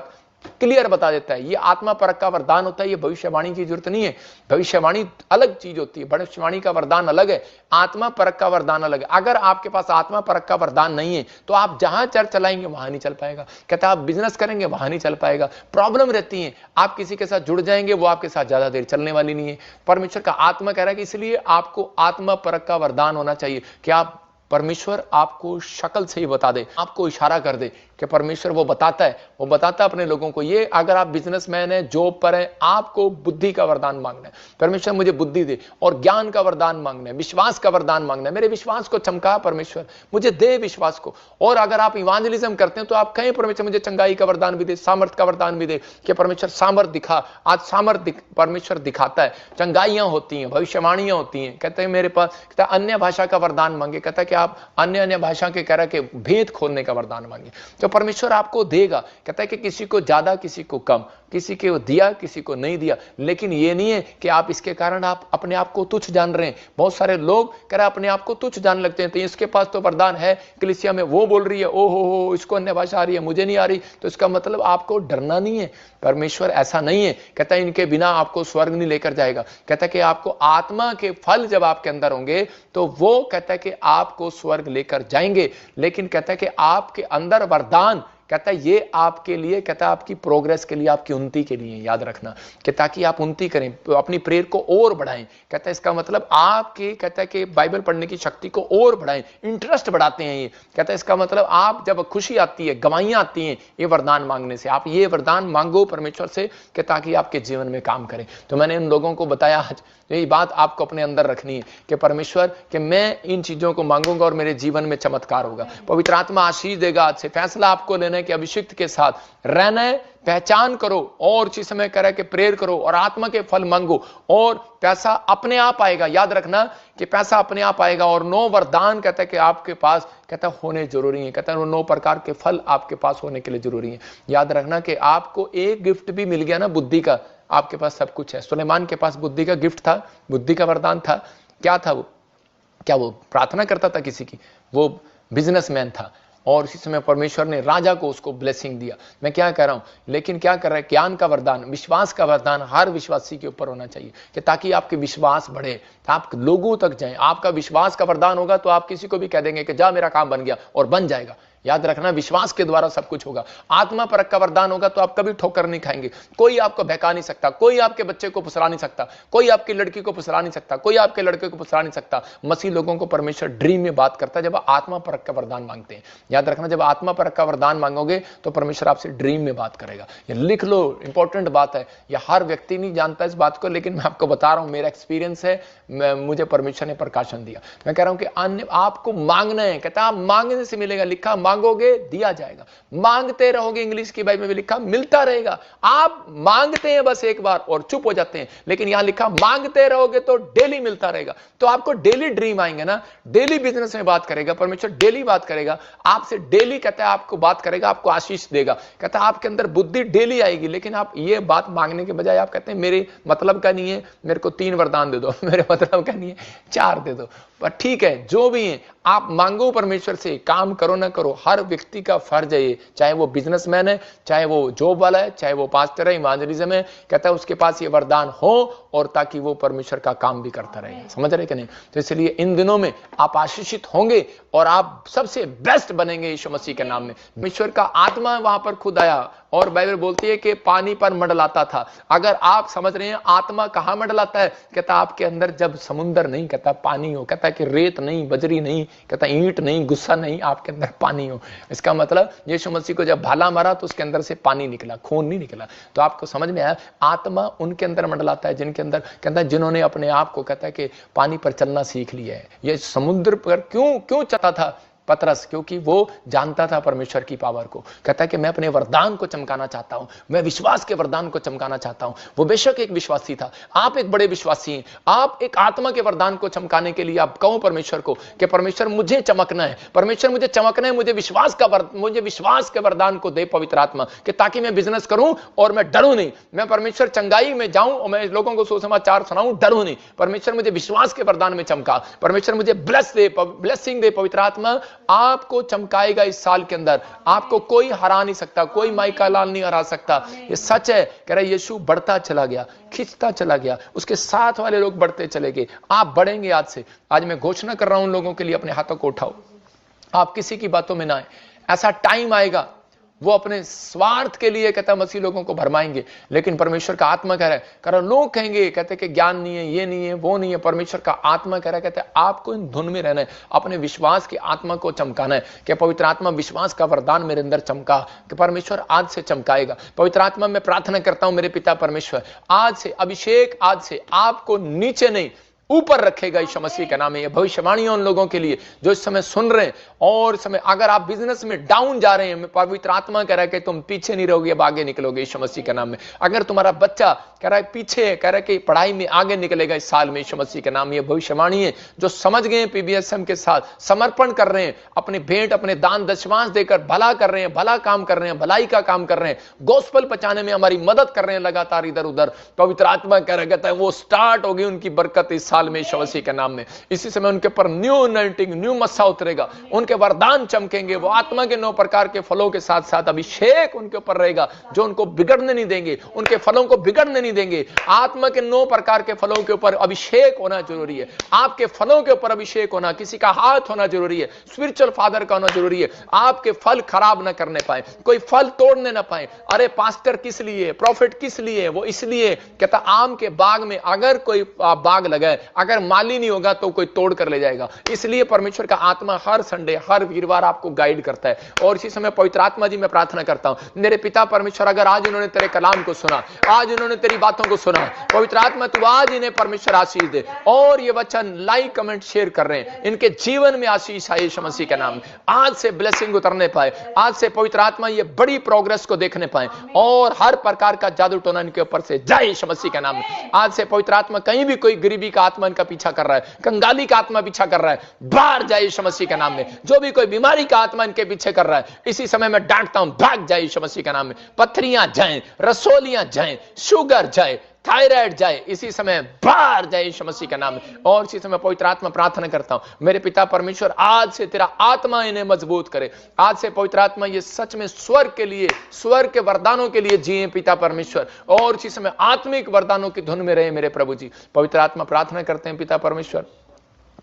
क्लियर बता देता है। ये आत्मा परक का वरदान होता है, ये भविष्यवाणी की जरूरत नहीं है। भविष्यवाणी अलग चीज होती है, भविष्यवाणी का वरदान अलग है, आत्मा परक का वरदान अलग है। अगर आपके पास आत्मा परक का वरदान नहीं है तो आप जहां चर्च चलाएंगे वहां नहीं चल पाएगा। कहता है आप बिजनेस करेंगे वहां नहीं चल पाएगा। प्रॉब्लम रहती है, आप किसी के साथ जुड़ जाएंगे, वो आपके साथ ज्यादा देर चलने वाली नहीं है। परमेश्वर का आत्मा कह रहा है कि इसलिए आपको आत्मा परक का वरदान होना चाहिए कि आप परमेश्वर आपको शक्ल से ही बता दे, आपको इशारा कर दे कि परमेश्वर वो बताता है अपने लोगों को। ये अगर आप बिजनेसमैन है, जॉब पर है, आपको बुद्धि का वरदान मांगना है, परमेश्वर मुझे बुद्धि दे, और ज्ञान का वरदान मांगना है, विश्वास का वरदान मांगना है, मेरे विश्वास को चमका परमेश्वर, मुझे दे विश्वास को। और अगर आप इवांजलिज्म करते हैं तो आप कहें परमेश्वर मुझे चंगाई का वरदान भी दे, सामर्थ का वरदान भी दे, कि परमेश्वर सामर्थ दिखा। आज सामर्थ परमेश्वर दिखाता है, चंगाइयां होती हैं, भविष्यवाणियां होती हैं। कहते हैं मेरे पास, कहता है अन्य भाषा का वरदान मांगे, कहता है कि आप अन्य भाषा के कह रहा के भेद खोलने का वरदान मांगे, तो परमेश्वर आपको देगा। कहता है कि किसी को ज्यादा, किसी को कम, किसी को दिया, किसी को नहीं दिया। लेकिन ये नहीं है कि आप इसके कारण आप अपने आप को तुच्छ जान रहे हैं। बहुत सारे लोग कह रहे अपने आप को तुच्छ जान लगते हैं, तो इसके पास तो वरदान है, कलीसिया में वो बोल रही है, ओ हो इसको अन्य भाषा आ रही है, मुझे नहीं आ रही, तो इसका मतलब आपको डरना नहीं है। परमेश्वर ऐसा नहीं है, कहता है इनके बिना आपको स्वर्ग नहीं लेकर जाएगा। कहता है कि आपको आत्मा के फल जब आपके अंदर होंगे तो वो कहता है कि आपको स्वर्ग लेकर जाएंगे। लेकिन कहता है कि आपके अंदर वरदान, कहता है ये आपके लिए, कहता है आपकी प्रोग्रेस के लिए, आपकी उन्नति के लिए, याद रखना कि ताकि आप उन्नति करें, अपनी प्रेयर को और बढ़ाएं। कहता है इसका मतलब आपके, कहता है कि बाइबल पढ़ने की शक्ति को और बढ़ाएं, इंटरेस्ट बढ़ाते हैं ये। कहता है इसका मतलब आप जब खुशी आती है, गवाहियां आती हैं ये वरदान मांगने से, आप ये वरदान मांगो परमेश्वर से कि ताकि आपके जीवन में काम करें। तो मैंने इन लोगों को बताया आज, यही बात आपको अपने अंदर रखनी है कि परमेश्वर कि मैं इन चीजों को मांगूंगा और मेरे जीवन में चमत्कार होगा। पवित्र आत्मा आशीष देगा। आज से फैसला आपको लेना है कि अभिषिक्त के साथ रहना है, पहचान करो और उसी समय कह रहा है कि प्रेयर करो और आत्मा के फल मांगो और पैसा अपने आप आएगा। याद रखना कि पैसा अपने आप आएगा। और 9 वरदान कहता है कि आपके पास, कहता है होने जरूरी है, कहता है 9 प्रकार के फल आपके पास होने के लिए जरूरी है। याद रखना कि आपको एक गिफ्ट भी मिल गया ना बुद्धि का, आपके पास सब कुछ है। सुलेमान के पास बुद्धि का गिफ्ट था, बुद्धि का वरदान था। क्या था वो? क्या वो प्रार्थना करता था किसी की? वो बिजनेसमैन था और इसी समय परमेश्वर ने राजा को उसको ब्लेसिंग दिया। मैं क्या कह रहा हूं, लेकिन क्या कर रहा है, ज्ञान का वरदान, विश्वास का वरदान हर विश्वासी के ऊपर होना चाहिए कि ताकि आपके विश्वास बढ़े, आप लोगों तक जाएं। आपका विश्वास का वरदान होगा तो आप किसी को भी कह देंगे कि जा मेरा काम बन गया, और बन जाएगा। याद रखना विश्वास के द्वारा सब कुछ होगा। आत्मा परक का वरदान होगा तो आप कभी ठोकर नहीं खाएंगे। कोई आपको बहका नहीं सकता, कोई आपके बच्चे को फुसला नहीं सकता, कोई आपकी लड़की को फुसला नहीं सकता, कोई आपके लड़के को फुसला नहीं सकता। मसीह लोगों को परमेश्वर ड्रीम में बात करता है जब आत्मा परक का वरदान मांगते हैं। याद रखना जब आत्मा परक का वरदान मांगोगे तो परमेश्वर आपसे ड्रीम में बात करेगा। ये लिख लो, इंपॉर्टेंट बात है। यह हर व्यक्ति नहीं जानता इस बात को, लेकिन मैं आपको बता रहा हूं, मेरा एक्सपीरियंस है, मुझे परमेश्वर ने प्रकाशन दिया। मैं कह रहा हूं कि अन्य आपको मांगना है, कहता आप मांगने से मिलेगा। लिखा मांगोगे दिया जाएगा, मांगते रहोगे, इंग्लिश की बाइबल में लिखा मिलता रहेगा। आप मांगते हैं बस एक बार और चुप हो जाते हैं, लेकिन यहां लिखा मांगते रहोगे तो डेली मिलता रहेगा। तो आपको डेली ड्रीम आएंगे ना, डेली बिजनेस में बात करेगा परमेश्वर, डेली बात करेगा आपसे, डेली कहता है आपको बात करेगा, आपको आशीष देगा। कहता है आपके अंदर बुद्धि डेली आएगी। लेकिन आप ये बात मांगने के बजाय आप कहते हैं मेरे मतलब का नहीं है, मेरे को 3 वरदान दे दो, मेरे मतलब का नहीं है 4 दे दो। पर ठीक है, जो भी है आप मांगो परमेश्वर से, काम करो ना करो, हर व्यक्ति का फर्ज है ये, चाहे वो बिजनेसमैन है, चाहे वो जॉब वाला है, चाहे वो पास्टर है, इवांजलिज्म है, कहता है उसके पास ये वरदान हो और ताकि वो परमेश्वर का काम भी करता रहे। समझ रहे कि नहीं? तो इसलिए इन दिनों में आप आशीषित होंगे और आप सबसे बेस्ट बनेंगे यीशु मसीह के नाम में। परमेश्वर का आत्मा वहां पर खुद आया और बाइबल बोलती है कि पानी पर मंडलाता था। अगर आप समझ रहे हैं आत्मा कहां मंडलाता है, कहता आपके अंदर जब समुंदर नहीं, कहता पानी हो, कहता कि रेत नहीं, बजरी नहीं, कहता ईंट नहीं, गुस्सा नहीं, आपके अंदर पानी हो। इसका मतलब यीशु मसीह को जब भाला मारा तो उसके अंदर से पानी निकला, खून नहीं निकला। तो आपको समझ में आया, आत्मा उनके अंदर मंडलाता है जिनके अंदर, कहता है जिन्होंने अपने आप को, कहता है कि पानी पर चलना सीख लिया है। ये समुद्र पर क्यों चलता था पतरस? क्योंकि वो जानता था परमेश्वर की पावर को। कहता है कि मैं अपने वरदान को चमकाना चाहता हूं, मैं विश्वास के वरदान को चमकाना चाहता हूं। वो बेशक एक विश्वासी था, आप एक बड़े विश्वासी हैं। आप एक आत्मा के वरदान को चमकाने के लिए आप कहो परमेश्वर को कि परमेश्वर मुझे चमकना है, परमेश्वर मुझे चमकना है, मुझे विश्वास के वरदान को दे पवित्र आत्मा, कि ताकि मैं बिजनेस करूं और मैं डरूं नहीं, मैं परमेश्वर चंगाई में जाऊं और मैं लोगों को सुसमाचार सुनाऊं, डरूं नहीं। परमेश्वर मुझे विश्वास के वरदान में चमका, परमेश्वर मुझे ब्लेसिंग दे पवित्र आत्मा। आपको चमकाएगा इस साल के अंदर। आपको कोई हरा नहीं सकता, कोई माइका लाल नहीं हरा सकता। ये सच है। कह रहा है यीशु बढ़ता चला गया, खिंचता चला गया, उसके साथ वाले लोग बढ़ते चले गए। आप बढ़ेंगे आज से। आज मैं घोषणा कर रहा हूं उन लोगों के लिए, अपने हाथों को उठाओ, आप किसी की बातों में ना आए। ऐसा टाइम आएगा वो अपने स्वार्थ के लिए कहता है मसीह लोगों को भरमाएंगे, लेकिन परमेश्वर का आत्मा कह रहा है, कारण लोग कहेंगे, कहते कि ज्ञान नहीं है, ये नहीं है, वो नहीं है। परमेश्वर का आत्मा कह रहा है, कहते हैं आपको इन धुन में रहना है, अपने विश्वास की आत्मा को चमकाना है। कि पवित्र आत्मा विश्वास का वरदान मेरे अंदर चमका, कि परमेश्वर आज से चमकाएगा। पवित्र आत्मा मैं प्रार्थना करता हूं मेरे पिता परमेश्वर, आज से अभिषेक, आज से आपको नीचे नहीं ऊपर रखेगा यीशु मसीह के नाम में। ये भविष्यवाणी उन लोगों के लिए जो इस समय सुन रहे हैं, और इस समय अगर आप बिजनेस में डाउन जा रहे हैं, पवित्र आत्मा कह रहा है कि तुम पीछे नहीं रहोगे, अब आगे निकलोगे यीशु मसीह के नाम में। अगर तुम्हारा बच्चा कह रहा है पीछे, कह रहा है कि पढ़ाई में आगे निकलेगा इस साल में यीशु मसीह के नाम में। ये भविष्यवाणी है जो समझ गए हैं, पीबीएसएम के साथ समर्पण कर रहे हैं, अपने भेंट, अपने दान दशमांश देकर भला कर रहे हैं, भला काम कर रहे हैं, भलाई का काम कर रहे हैं, गोस्पल पहुंचाने में हमारी मदद कर रहे हैं लगातार इधर उधर। पवित्र आत्मा कह रहा है वो स्टार्ट होगी उनकी बरकत इस साल में यीशु मसीह के नाम में। इसी समय उनके पर न्यू अनॉइंटिंग, न्यू मस्सा उतरेगा, उनके वरदान चमकेंगे। वो आत्मा के 9 प्रकार के फलों के साथ साथ अभिषेक उनके ऊपर रहेगा जो उनको बिगड़ने नहीं देंगे, उनके फलों को बिगड़ने नहीं देंगे। आत्मा के 9 प्रकार के फलों के ऊपर अभिषेक होना जरूरी है। आपके फलों के ऊपर अभिषेक होना, किसी का हाथ होना जरूरी है, स्पिरिचुअल फादर का होना जरूरी है। आपके फल खराब ना करने पाए, कोई फल तोड़ने ना पाए। अरे पास्टर किस लिए, प्रॉफिट किस लिए, वो इसलिए कहता आम के बाग में अगर कोई बाग लगाए, अगर माली नहीं होगा तो कोई तोड़ कर ले जाएगा। इसलिए परमेश्वर का आत्मा हर संडे, हर वीरवार आपको गाइड करता है। और इसी समय पवित्र आत्मा जी मैं प्रार्थना करता हूं मेरे पिता परमेश्वर, अगर आज उन्होंने तेरे कलाम को सुना, आज उन्होंने तेरी बातों को सुना, पवित्र आत्मा तू आज इन्हें परमेश्वर आशीष दे। और ये वचन लाइक कमेंट शेयर कर रहे हैं, इनके जीवन में आशीष आए यीशु मसीह के नाम में। आज से ब्लेसिंग उतरने पाए, आज से पवित्र आत्मा ये बड़ी प्रोग्रेस को देखने पाए, और हर प्रकार का जादू टोना इनके ऊपर से जाए यीशु मसीह के नाम में। आज से पवित्र आत्मा कहीं भी कोई गरीबी का आत्मा इनका पीछा कर रहा है, कंगाली का आत्मा पीछा कर रहा है, बाहर जाए यीशु मसीह के नाम में। जो भी कोई बीमारी का आत्मा इनके पीछे कर रहा है, इसी समय मैं डांटता हूं, भाग जाए यीशु मसीह के नाम में। पथरियां जाएं, रसोलियां जाएं, शुगर जाए, थायराइड जाए, इसी समय बाहर जाए यीशु मसीह के नाम में। और इसी समय पवित्र आत्मा प्रार्थना करता हूं मेरे पिता परमेश्वर, आज से तेरा आत्मा इन्हें मजबूत करे। आज से पवित्र आत्मा ये सच में स्वर्ग के लिए, स्वर्ग के वरदानों के लिए जिए पिता परमेश्वर, और इसी समय आत्मिक वरदानों की धुन में रहे मेरे प्रभु जी। पवित्र आत्मा प्रार्थना करते हैं पिता परमेश्वर,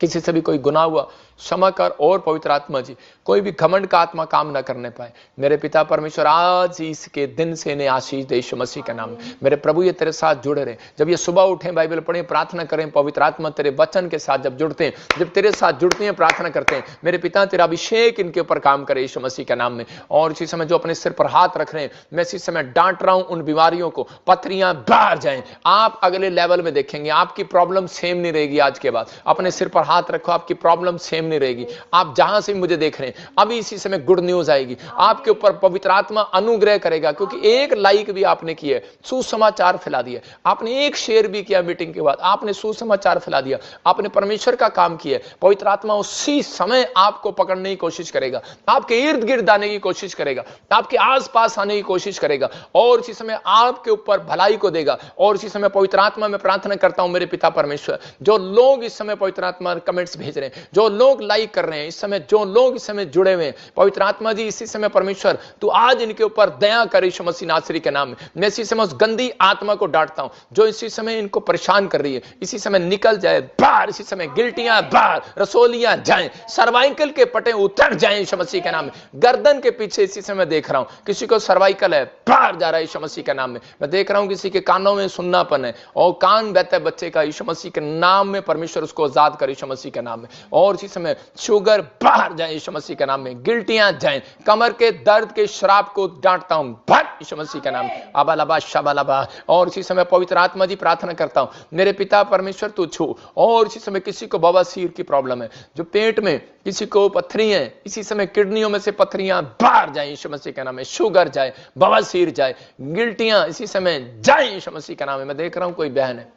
किसी से भी कोई गुनाह हुआ क्षमा कर। और पवित्र आत्मा जी कोई भी घमंड का आत्मा काम ना करने पाए मेरे पिता परमेश्वर, आज इसके दिन से इन्हें आशीष दे यीशु मसीह के नाम में। मेरे प्रभु ये तेरे साथ जुड़े रहे, जब ये सुबह उठें, बाइबल पढ़ें, प्रार्थना करें, पवित्र आत्मा तेरे वचन के साथ जब जुड़ते हैं, जब तेरे साथ जुड़ते हैं, प्रार्थना करते हैं, मेरे पिता तेरा अभिषेक इनके ऊपर काम करे यीशु मसीह के नाम में। और इसी समय जो अपने सिर पर हाथ रख रहे हैं, मैं इसी समय डांट रहा हूं उन बीमारियों को, पथरियां बाहर जाएं। आप अगले लेवल में देखेंगे, आपकी प्रॉब्लम सेम नहीं रहेगी आज के बाद। अपने सिर पर हाथ रखो, आपकी प्रॉब्लम सेम नहीं रहेगी। आप जहां से मुझे देख रहे हैं, अभी इसी समय गुड न्यूज आएगी आपके ऊपर, पवित्र आत्मा अनुग्रह करेगा, क्योंकि एक लाइक भी आपने किया, सुसमाचार फैला दिया, आपने एक शेयर भी किया मीटिंग के बाद, आपने सुसमाचार फैला दिया, आपने परमेश्वर का काम किया। पवित्र आत्मा उसी समय आपको पकड़ने की कोशिश करेगा, आपके इर्द गिर्द आने की कोशिश करेगा, आपके आसपास आने की कोशिश करेगा, और इसी समय आपके ऊपर भलाई को देगा। और इसी समय पवित्र आत्मा में प्रार्थना करता हूं मेरे पिता परमेश्वर, जो लोग इस समय पवित्र आत्मा कमेंट्स भेज रहे हैं, जो लोग लाइक कर रहे हैं इस समय, जो लोग इस समय जुड़े हुए हैं, पवित्र आत्मा जी इसी समय परमेश्वर तू आज इनके ऊपर दया कर यीशु मसीह नासरी के नाम में। मैं इसी समय उस गंदी आत्मा को डांटता हूं जो इसी समय इनको परेशान कर रही है, इसी समय निकल जाए बाहर। इसी समय गिल्टियां बाहर, रसोलियां जाएं, सर्वाइकल के पटे उतर जाएं यीशु मसीह के नाम में। गर्दन के पीछे इसी समय देख रहा हूं किसी को सर्वाइकल है, बाहर जा रहा है यीशु मसीह के नाम में। मैं देख रहा हूं किसी के कानों में सुन्नापन है और कान बहता है बच्चे का, यीशु मसीह के नाम में परमेश्वर उसको आजाद कर यीशु मसीह के नाम में। और इसी समय शुगर बाहर जाए यीशु मसीह के नाम में, गिल्टियां जाएं, कमर के दर्द के श्राप को डांटता हूं, भाग यीशु मसीह के नाम में। अबालबा शबालबा। और इसी समय पवित्र आत्मा जी प्रार्थना करता हूं मेरे पिता परमेश्वर तू छू। और इसी समय किसी को बवासीर की प्रॉब्लम है, जो पेट में, किसी को पत्थरी है, इसी समय किडनियों में से पत्थरियां बाहर जाए यीशु मसीह के नाम में। शुगर जाए, बवासीर जाए, गिल्टियां इसी समय जाए यीशु मसीह के नाम में। मैं देख रहा हूं कोई बहन है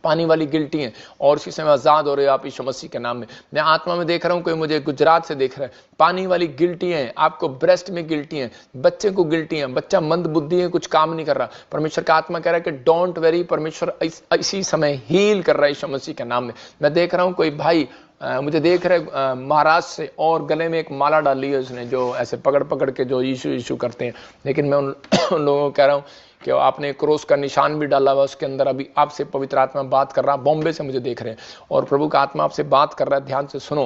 पानी वाली गिल्टी है और इसी समय आजाद हो रहे हो आप यीशु मसीह के नाम में। मैं आत्मा में देख रहा हूं कोई मुझे गुजरात से देख रहा है, पानी वाली गिल्टी है, आपको ब्रेस्ट में गिल्टी है, बच्चे को गिल्टी है, बच्चा मंद बुद्धि है, कुछ काम नहीं कर रहा। परमेश्वर का आत्मा कह रहा है कि डोंट वेरी, परमेश्वर इसी समय हील कर रहा है यीशु मसीह के नाम में। मैं देख रहा हूं कोई भाई मुझे देख रहे महाराष्ट्र से, और गले में एक माला डाली है उसने, जो ऐसे पकड़ पकड़ के जो यीशु यीशु करते हैं। लेकिन मैं उन लोगों को कह रहा हूँ कि आपने क्रॉस का निशान भी डाला हुआ उसके अंदर। अभी आपसे पवित्र आत्मा बात कर रहा है, बॉम्बे से मुझे देख रहे हैं, और प्रभु का आत्मा आपसे बात कर रहा है। ध्यान से सुनो,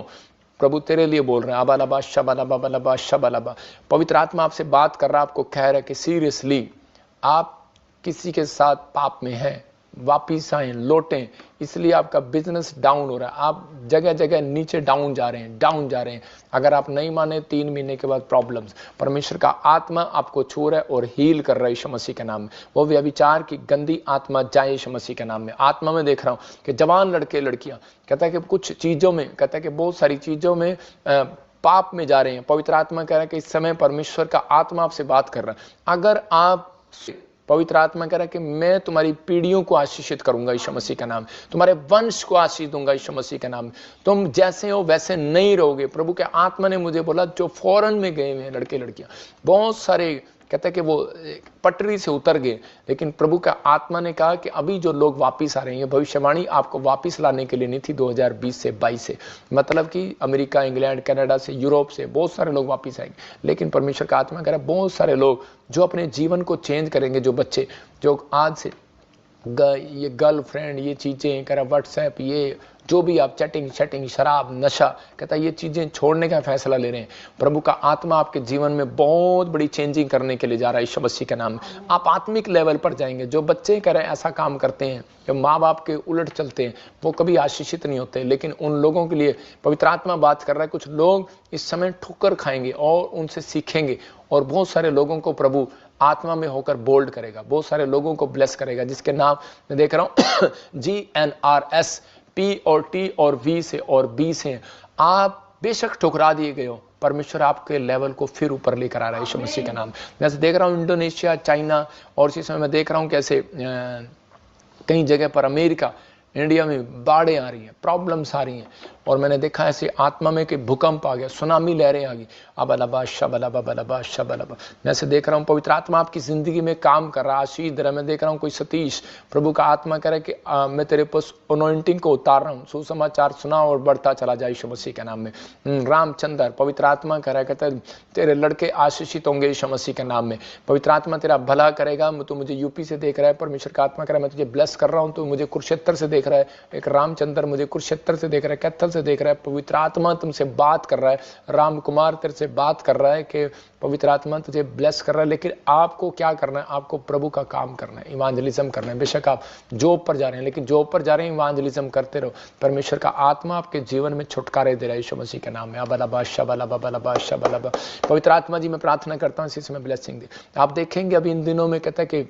प्रभु तेरे लिए बोल रहे हैं। अबालबा शबालबा बलबा शबालबा, पवित्र आत्मा आपसे बात कर रहा है, आपको कह रहा है कि सीरियसली आप किसी के साथ पाप में हैं, वापिस आए, लौटें। इसलिए आपका बिजनेस डाउन हो रहा है, आप जगह जगह नीचे डाउन जा रहे हैं। अगर आप नहीं माने, 3 महीने के बाद प्रॉब्लम्स, परमेश्वर का आत्मा आपको छू रहा है और हील कर रहा है यीशु मसीह के नाम में। वो व्यभिचार की गंदी आत्मा जाए यीशु मसीह के नाम में। आत्मा में देख रहा हूं कि जवान लड़के लड़कियां, कहता है कि कुछ चीजों में, कहता है कि बहुत सारी चीजों में पाप में जा रहे हैं। पवित्र आत्मा कह रहा है कि इस समय परमेश्वर का आत्मा आपसे बात कर रहा है। अगर आप, पवित्र आत्मा कह रहा है कि मैं तुम्हारी पीढ़ियों को आशीषित करूंगा यीशु मसीह का नाम, तुम्हारे वंश को आशीष दूंगा यीशु मसीह का नाम। तुम जैसे हो वैसे नहीं रहोगे। प्रभु के आत्मा ने मुझे बोला, जो फॉरेन में गए हुए हैं लड़के लड़कियां, बहुत सारे, कहते हैं कि वो पटरी से उतर गए, लेकिन प्रभु का आत्मा ने कहा कि अभी जो लोग वापिस आ रहे हैं, भविष्यवाणी आपको वापिस लाने के लिए नहीं थी 2020 से 22 से, मतलब कि अमेरिका, इंग्लैंड, कनाडा से, यूरोप से बहुत सारे लोग वापिस आएंगे। लेकिन परमेश्वर का आत्मा कह रहा है बहुत सारे लोग जो अपने जीवन को चेंज करेंगे, जो बच्चे जो आज से ये गर्लफ्रेंड, ये चीजें कह रहा, व्हाट्सएप, ये जो भी आप चैटिंग, शराब, नशा, कहता है ये चीजें छोड़ने का फैसला ले रहे हैं। प्रभु का आत्मा आपके जीवन में बहुत बड़ी चेंजिंग करने के लिए जा रहा है यीशु मसीह के नाम में। आप आत्मिक लेवल पर जाएंगे। जो बच्चे कह रहे हैं ऐसा काम करते हैं, जो माँ बाप के उलट चलते हैं, वो कभी आशीषित नहीं होते। लेकिन उन लोगों के लिए पवित्र आत्मा बात कर रहा है, कुछ लोग इस समय ठोकर खाएंगे और उनसे सीखेंगे, और बहुत सारे लोगों को प्रभु आत्मा में होकर बोल्ड करेगा, बहुत सारे लोगों को ब्लेस करेगा, जिसके नाम मैं देख रहा हूं GNRS, P और T और V से और B से। आप बेशक ठुकरा दिए गए हो, परमेश्वर आपके लेवल को फिर ऊपर लेकर आ रहा है यीशु मसीह का नाम। जैसे देख रहा हूं इंडोनेशिया, चाइना, और इसी समय मैं देख रहा हूं कैसे कई जगह पर, अमेरिका, इंडिया में बाढ़ें आ रही हैं, प्रॉब्लम्स आ रही हैं, और मैंने देखा ऐसे आत्मा में कि भूकंप आ गया, सुनामी लहरें आ गई। अबलबा शबलबा बलबा शबलबा, मैं ऐसे देख रहा हूँ पवित्र आत्मा आपकी जिंदगी में काम कर रहा है, आशीष दे रहा है। मैं देख रहा हूँ कोई सतीश, प्रभु का आत्मा कह रहा है कि मैं तेरे पास अनॉइंटिंग को उतार रहा हूँ, सुसमाचार सुना और बढ़ता चला जाए यीशु मसीह के नाम में। रामचंद्र, पवित्र आत्मा कह रहा है, कहता है तेरे लड़के आशीषित होंगे यीशु मसीह के नाम में। पवित्र आत्मा तेरा भला करेगा। तू मुझे यूपी से देख रहा है, परमेश्वर का आत्मा कह रहा है मैं तुझे ब्लेस कर रहा हूँ। तो मुझे कुरुक्षेत्र से देख रहा है, एक रामचंद्र मुझे कुरुक्षेत्र से देख रहा है, कैथल से देख रहा है। पवित्र आत्मा तुमसे बात कर रहा है, राम कुमार तेरे से बात कर रहा है कि पवित्र आत्मा तुझे ब्लेस कर रहा है। लेकिन आपको क्या करना है? आपको प्रभु का काम करना है, इवांजलिज्म करना है। बेशक आप जॉब पर जा रहे हैं, लेकिन जॉब पर जा रहे हैं, इवांजलिज्म करते रहो। परमेश्वर का आत्मा आपके जीवन में छुटकारे दे रहा है यीशु मसीह के नाम में। अबलबा शबलबा बलबा शबलबा। पवित्र आत्मा जी मैं प्रार्थना करता हूँ इसी समय ब्लेसिंग दे। आप देखेंगे अभी इन दिनों में कहता है कि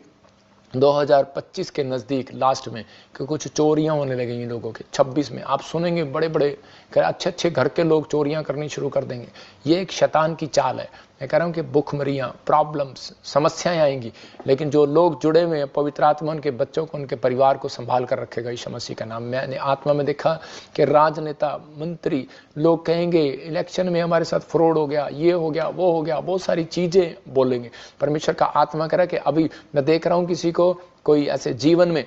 2025 के नज़दीक लास्ट में कि कुछ चोरियां होने लगेंगी लोगों के। 26 में आप सुनेंगे बड़े बड़े अच्छे अच्छे घर के लोग चोरियां करनी शुरू कर देंगे। ये एक शैतान की चाल है। मैं कह रहा हूँ कि भुखमरियाँ, प्रॉब्लम्स, समस्याएं आएंगी, लेकिन जो लोग जुड़े हुए हैं पवित्र आत्मा उनके बच्चों को, उनके परिवार को संभाल कर रखेगा यीशु मसीह का नाम। मैंने आत्मा में देखा कि राजनेता, मंत्री लोग कहेंगे इलेक्शन में हमारे साथ फ्रॉड हो गया, ये हो गया, वो हो गया, बहुत सारी चीजें बोलेंगे। परमेश्वर का आत्मा कह रहा है कि अभी मैं देख रहा हूँ किसी को कोई ऐसे जीवन में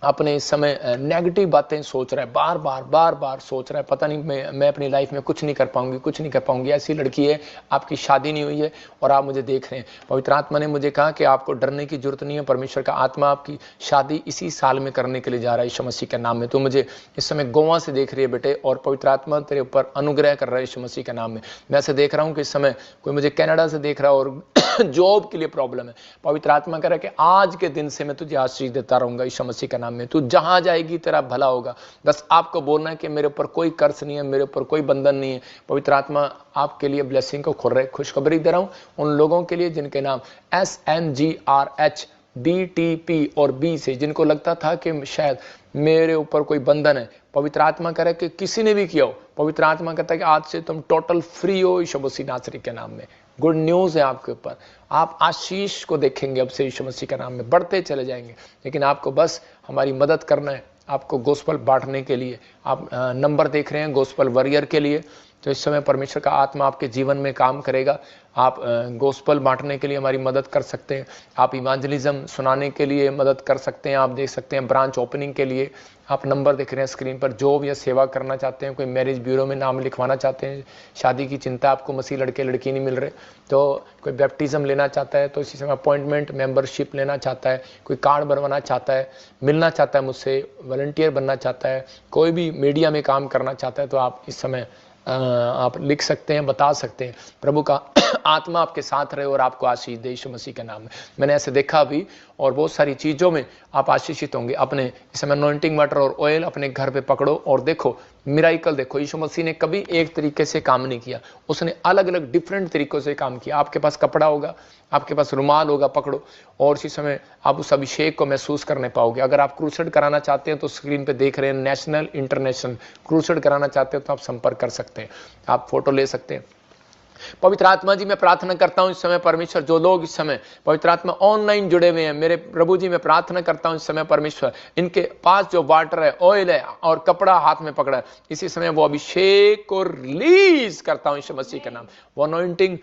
अपने इस समय नेगेटिव बातें सोच रहा है, बार बार सोच रहा है, पता नहीं मैं अपनी लाइफ में कुछ नहीं कर पाऊंगी। ऐसी लड़की है, आपकी शादी नहीं हुई है और आप मुझे देख रहे हैं। पवित्र आत्मा ने मुझे कहा कि आपको डरने की जरूरत नहीं है। परमेश्वर का आत्मा आपकी शादी इसी साल में करने के लिए जा रहा है यीशु मसीह के नाम में। तो मुझे इस समय गोवा से देख रही है बेटे, और पवित्र आत्मा तेरे ऊपर अनुग्रह कर रहा है यीशु मसीह के नाम में। मैं ऐसे देख रहा हूँ कि इस समय कोई मुझे कनाडा से देख रहा है और जॉब के लिए प्रॉब्लम है। पवित्र आत्मा कह रहा है कि आज के दिन से मैं तुझे आशीष देता रहूंगा यीशु मसीह के नाम में। तू जहां जाएगी तेरा भला होगा। बस आपको बोलना है कि मेरे ऊपर कोई कर्ज नहीं है, मेरे ऊपर कोई बंधन नहीं है। पवित्र आत्मा आपके लिए ब्लेसिंग को खोल रहे। खुशखबरी दे रहा हूं उन लोगों के लिए जिनके नाम SNGRH BTP और B से, जिनको लगता था कि शायद मेरे ऊपर कोई बंधन है। पवित्र आत्मा कह रहा है कि किसी ने भी किया हो, पवित्र आत्मा कहता है कि आज से तुम टोटल फ्री हो यीशु मसीह नासरी के नाम में। गुड न्यूज है आपके ऊपर। आप आशीष को देखेंगे अब से यीशु मसीह के नाम में, बढ़ते चले जाएंगे। लेकिन आपको बस हमारी मदद करना है। आपको गोस्पल बांटने के लिए आप नंबर देख रहे हैं गोस्पल वॉरियर के लिए, तो इस समय परमेश्वर का आत्मा आपके जीवन में काम करेगा। आप गोस्पल बांटने के लिए हमारी मदद कर सकते हैं, आप इवांजलिज्म सुनाने के लिए मदद कर सकते हैं, आप देख सकते हैं ब्रांच ओपनिंग के लिए आप नंबर देख रहे हैं स्क्रीन पर। जॉब या सेवा करना चाहते हैं, कोई मैरिज ब्यूरो में नाम लिखवाना चाहते हैं, शादी की चिंता, आपको मसीह लड़के लड़की नहीं मिल रहे, तो कोई बैप्टिज्म लेना चाहता है, तो इसी समय अपॉइंटमेंट मेंबरशिप लेना चाहता है, कोई कार्ड बनवाना चाहता है, मिलना चाहता है मुझसे, वॉलंटियर बनना चाहता है, कोई भी मीडिया में काम करना चाहता है, तो आप इस समय आप लिख सकते हैं, बता सकते हैं। प्रभु का आत्मा आपके साथ रहे और आपको आशीष दे यीशु मसीह के नाम में। मैंने ऐसे देखा भी, और बहुत सारी चीज़ों में आप आशीषित होंगे। अपने इस समय अनॉइंटिंग वाटर और ऑयल अपने घर पे पकड़ो और देखो मिराइकल देखो। यीशु मसीह ने कभी एक तरीके से काम नहीं किया, उसने अलग अलग डिफरेंट तरीकों से काम किया। आपके पास कपड़ा होगा, आपके पास रुमाल होगा, पकड़ो और इसी समय आप उस अभिषेक को महसूस करने पाओगे। अगर आप क्रूसेड कराना चाहते हैं तो स्क्रीन पे देख रहे हैं, नेशनल इंटरनेशनल क्रूसेड कराना चाहते हैं तो आप संपर्क कर सकते हैं, आप फोटो ले सकते हैं। पवित्र आत्मा जी, मैं प्रार्थना करता हूं इस समय परमेश्वर, जो लोग इस समय पवित्र आत्मा ऑनलाइन जुड़े हुए हैं, मेरे प्रभु जी मैं प्रार्थना करता हूं इस समय परमेश्वर, इनके पास जो वाटर है, ऑयल है और कपड़ा हाथ में पकड़ा है, इसी समय वो अभिषेक को रिलीज करता हूं यीशु मसीह के नाम। वो अनॉइंटिंग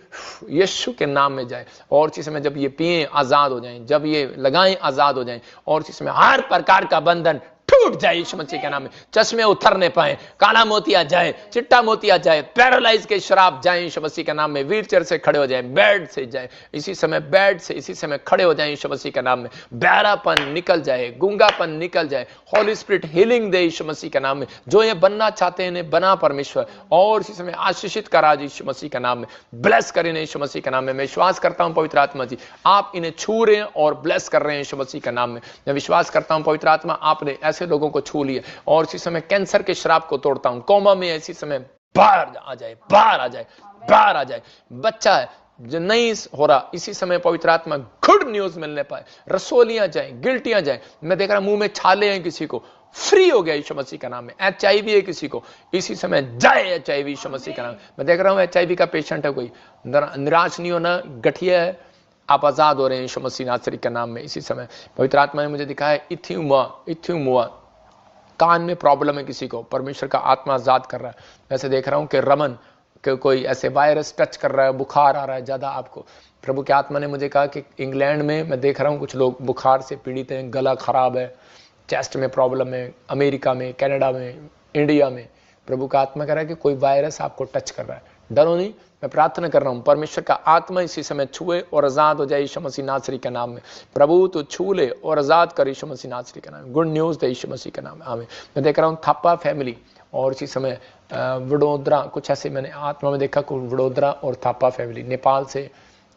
यीशु के नाम में जाए और इसी समय जब ये पिए आजाद हो जाएं, जब ये लगाएं आजाद हो जाएं और इसी समय हर प्रकार का बंधन टूट जाए यीशु मसीह के नाम में। चश्मे उतरने पाए, काला मोतिया जाए, चिट्टा मोतिया जाए, पैरालाइज के शराब जाए यीशु मसीह के नाम में। व्हीलचेयर से खड़े हो जाए, बेड से जाए, इसी समय बेड से इसी समय खड़े हो जाए यीशु मसीह के नाम में। बहरापन निकल जाए, गूंगापन निकल जाए, होली स्पिरिट हीलिंग दे यीशु मसीह के नाम में। जो ये बनना चाहते हैं इन्हें बना परमेश्वर, और इसी समय आशीषित करा यीशु मसीह के नाम में। ब्लेस करें यीशु मसीह के नाम में। मैं विश्वास करता हूं पवित्र आत्मा जी आप इन्हें छू रहे हैं और ब्लेस कर रहे हैं यीशु मसीह के नाम में। मैं विश्वास करता हूं पवित्र आत्मा आपने ऐसे लोगों को छू लिया और इसी समय कैंसर के श्राप को तोड़ता हूं। कोमा में इसी समय बाहर आ जाए, बाहर आ जाए, बाहर आ जाए। बच्चा है जो नहीं हो रहा, इसी समय पवित्र आत्मा गुड न्यूज मिलने पाए, रसोलियां जाए, गिल्टियां जाए। मैं देख रहा हूं मुंह में छाले हैं किसी को, फ्री हो गया यीशु मसीह का नाम में। HIV है किसी को, इसी समय जाए HIV यीशु मसीह का नाम। मैं देख रहा हूं HIV का पेशेंट है कोई, निराश नहीं होना, गठिया है, आप आजाद हो रहे हैं यीशु मसीह नासरी के नाम में। इसी समय पवित्र आत्मा ने मुझे दिखाया इथ्यूमुआ कान में प्रॉब्लम है किसी को, परमेश्वर का आत्मा आजाद कर रहा है। वैसे देख रहा हूं कि रमन के कोई ऐसे वायरस टच कर रहा है, बुखार आ रहा है ज्यादा आपको। प्रभु के आत्मा ने मुझे कहा कि इंग्लैंड में मैं देख रहा हूं कुछ लोग बुखार से पीड़ित हैं, गला खराब है, चेस्ट में प्रॉब्लम है, अमेरिका में, कनाडा में, इंडिया में। प्रभु का आत्मा कह रहा है कि कोई वायरस आपको टच कर रहा है, डरो नहीं। मैं प्रार्थना कर रहा हूं परमेश्वर का आत्मा इसी समय छुए और आजाद हो जाए यीशु मसीह नासरी के नाम में। प्रभु तो छू ले और आजाद कर यीशु मसीह नासरी के नाम में। गुड न्यूज दे यीशु मसीह के नाम में, आमीन। मैं देख रहा हूं थापा फैमिली और इसी समय वडोदरा, कुछ ऐसे मैंने आत्मा में देखा, कोई वडोदरा और थापा फैमिली, नेपाल से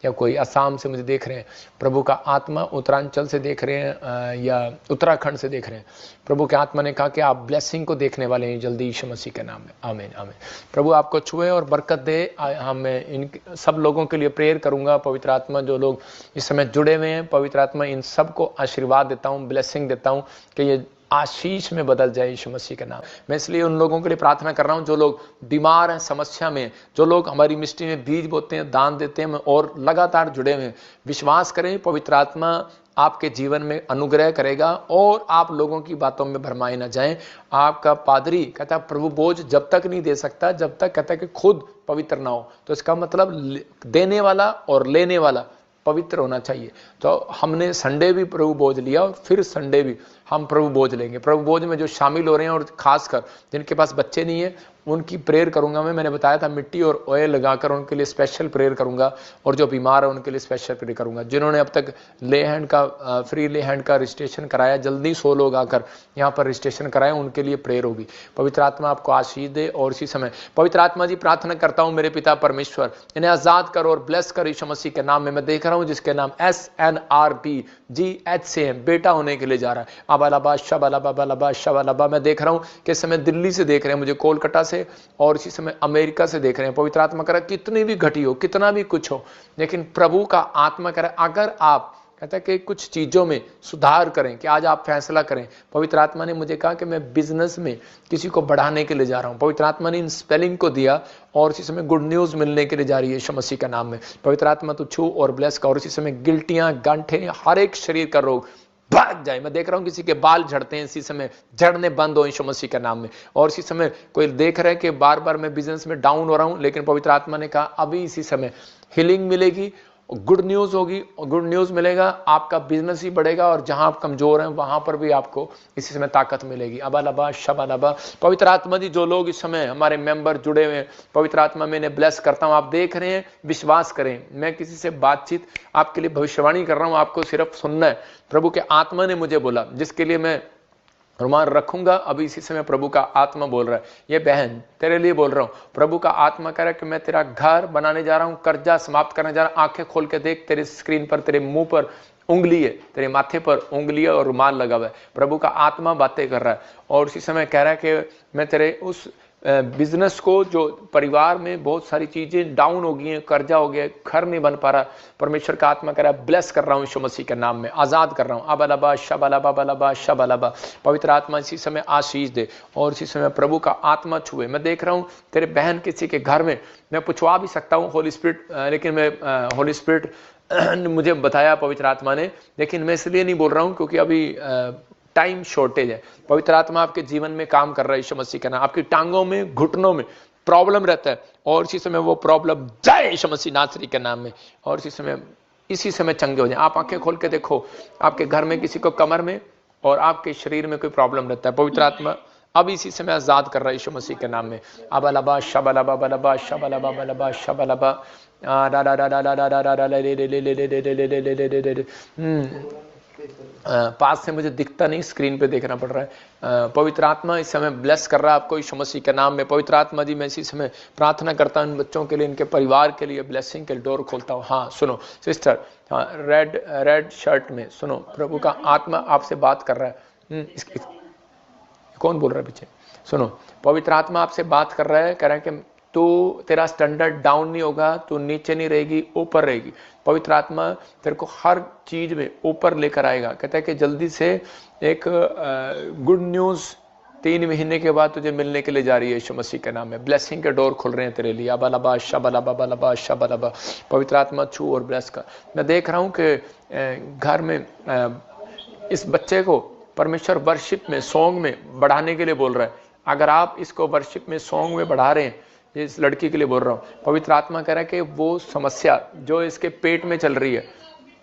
या कोई असम से मुझे देख रहे हैं। प्रभु का आत्मा उत्तरांचल से देख रहे हैं या उत्तराखंड से देख रहे हैं। प्रभु के आत्मा ने कहा कि आप ब्लेसिंग को देखने वाले हैं जल्दी यीशु मसीह के नाम में, आमीन आमीन। प्रभु आपको छुए और बरकत दे। हम इन सब लोगों के लिए प्रेयर करूंगा। पवित्र आत्मा जो लोग इस समय जुड़े हुए हैं, पवित्र आत्मा इन सबको आशीर्वाद देता हूँ, ब्लेसिंग देता हूँ कि ये आशीष में बदल जाए यीशु मसीह के नाम। मैं इसलिए उन लोगों के लिए प्रार्थना कर रहा हूं जो लोग बीमार हैं, समस्या में, जो लोग हमारी मिस्ट्री में बीज बोते हैं, दान देते हैं और लगातार जुड़े हुए हैं। विश्वास करें पवित्र आत्मा आपके जीवन में अनुग्रह करेगा और आप लोगों की बातों में भरमाए न जाएं। आपका पादरी कहता है प्रभु बोझ जब तक नहीं दे सकता जब तक कहता है कि खुद पवित्र ना हो। तो इसका मतलब देने वाला और लेने वाला पवित्र होना चाहिए। तो हमने संडे भी प्रभु बोझ लिया और फिर संडे भी हम प्रभु बोझ लेंगे। प्रभु बोझ में जो शामिल हो रहे हैं और खासकर जिनके पास बच्चे नहीं है उनकी प्रेयर करूंगा। मैंने बताया था मिट्टी और ऑयल लगाकर उनके लिए स्पेशल प्रेयर करूंगा और जो बीमार है उनके लिए स्पेशल प्रेयर करूंगा। जिन्होंने अब तक ले हैंड का फ्री ले हैंड का रजिस्ट्रेशन कराया, जल्दी 100 लोग आकर यहाँ पर रजिस्ट्रेशन कराएं, उनके लिए प्रेयर होगी। पवित्र आत्मा आपको आशीष दे। और इसी समय पवित्र आत्मा जी प्रार्थना करता हूँ मेरे पिता परमेश्वर इन्हें आजाद करो और ब्लेस करो यीशु मसीह के नाम में। मैं देख रहा हूँ जिसके नाम SNRBGH से है, बेटा होने के लिए जा रहा है। अबालाबा शबालाबा शबालाबा। मैं देख रहा हूँ कि इस समय दिल्ली से देख रहे हैं मुझे, कोलकाता से और इसी समय अमेरिका से देख रहे हैं। पवित्र आत्मा कह रहा है कितनी भी घटी हो, कितना भी कुछ हो, लेकिन प्रभु का आत्मा कह रहा है अगर आप कहता है कि कुछ चीजों में सुधार करें, कि आज आप फैसला करें। पवित्र आत्मा ने मुझे कहा कि मैं बिजनेस में किसी को बढ़ाने के लिए जा रहा हूं। पवित्र आत्मा ने इन स्पेलिंग को दिया और इसी समय गुड न्यूज मिलने के लिए जा रही है यीशु मसीह का नाम में। पवित्र आत्मा तो छू और ब्लेस का। और इसी समय गिल्टियां, गांठें, हर एक शरीर का रोग भाग जाए। मैं देख रहा हूं किसी के बाल झड़ते हैं, इसी समय झड़ने बंद हो यीशु मसीह के नाम में। और इसी समय कोई देख रहा है कि बार बार मैं बिजनेस में डाउन हो रहा हूं, लेकिन पवित्र आत्मा ने कहा अभी इसी समय हीलिंग मिलेगी, गुड न्यूज होगी, और गुड न्यूज मिलेगा, आपका बिजनेस ही बढ़ेगा, और जहां आप कमजोर हैं वहां पर भी आपको इसी समय ताकत मिलेगी। अबालबा शबालबा। पवित्र आत्मा जी, जो लोग इस समय हमारे मेंबर जुड़े हुए हैं, पवित्र आत्मा में इन्हें ब्लेस करता हूं। आप देख रहे हैं, विश्वास करें, मैं किसी से बातचीत आपके लिए भविष्यवाणी कर रहा हूं, आपको सिर्फ सुनना है। प्रभु के आत्मा ने मुझे बोला, जिसके लिए मैं रुमाल रखूंगा, अभी इसी समय प्रभु का आत्मा बोल रहा है, ये बहन तेरे लिए बोल रहा हूं। प्रभु का आत्मा कह रहा है कि मैं तेरा घर बनाने जा रहा हूं, कर्जा समाप्त करने जा रहा हूं। आंखें खोल के देख, तेरे स्क्रीन पर तेरे मुंह पर उंगली है, तेरे माथे पर उंगली है और रुमाल लगा हुआ है। प्रभु का आत्मा बातें कर रहा है और उसी समय कह रहा है कि मैं तेरे उस बिजनेस को, जो परिवार में बहुत सारी चीजें डाउन हो गई हैं, कर्जा हो गया, घर नहीं बन पा रहा, परमेश्वर का आत्मा कह रहा है ब्लेस कर रहा हूं यीशु मसीह के नाम में, आजाद कर रहा हूं। अबलबा शबलबा बलबा शबलबा। पवित्र आत्मा इसी समय आशीष दे और इसी समय प्रभु का आत्मा छुए। मैं देख रहा हूं तेरे बहन किसी के घर में, मैं पूछवा भी सकता हूं होली स्पिरिट, लेकिन मैं होली स्पिरिट मुझे बताया पवित्र आत्मा ने, लेकिन मैं इसलिए नहीं बोल रहा हूं क्योंकि अभी टाइम शॉर्टेज है। पवित्र आत्मा आपके जीवन में काम कर रहा है यीशु मसीह का नाम। आपकी टांगों में, घुटनों में प्रॉब्लम रहता है और इसी समय वो प्रॉब्लम जाए यीशु मसीह नासरी के नाम में, और इसी समय चंगे हो जाए। आप आंखें खोल के देखो, आपके घर में किसी को कमर में और आपके शरीर में कोई प्रॉब्लम रहता है, पवित्र आत्मा अब इसी समय आजाद कर रहा है यीशु मसीह के नाम में। अबलबा शबलबा बलबा शबलबा बलबा शबलबा। पास से मुझे दिखता नहीं, स्क्रीन पे देखना पड़ रहा है। पवित्र आत्मा इस समय ब्लेस कर रहा है आपको यीशु मसीह के नाम में। पवित्र आत्मा जी, मैं इसी समय प्रार्थना करता हूं इन बच्चों के लिए, इनके परिवार के लिए ब्लेसिंग के डोर खोलता हूं। हाँ सुनो सिस्टर, हाँ रेड शर्ट में, सुनो प्रभु का आत्मा आपसे बात कर रहा है। कौन बोल रहा है पीछे? सुनो, पवित्र आत्मा आपसे बात कर रहा है, कह रहा है कि तू, तेरा स्टैंडर्ड डाउन नहीं होगा, तू नीचे नहीं रहेगी, ऊपर रहेगी। पवित्र आत्मा तेरे को हर चीज में ऊपर लेकर आएगा। कहता है कि जल्दी से एक गुड न्यूज 3 महीने के बाद तुझे मिलने के लिए जा रही है यीशु मसीह के नाम में। ब्लेसिंग के डोर खुल रहे हैं तेरे लिए। अबलबा शबलबा बलबा शबलबा। पवित्र आत्मा छू और ब्लेस कर। मैं देख रहा हूं कि घर में इस बच्चे को परमेश्वर वर्शिप में, सॉन्ग में बढ़ाने के लिए बोल रहा है। अगर आप इसको वर्शिप में, सॉन्ग में बढ़ा रहे हैं, इस लड़की के लिए बोल रहा हूं, पवित्र आत्मा कह रहा है कि वो समस्या जो इसके पेट में चल रही है,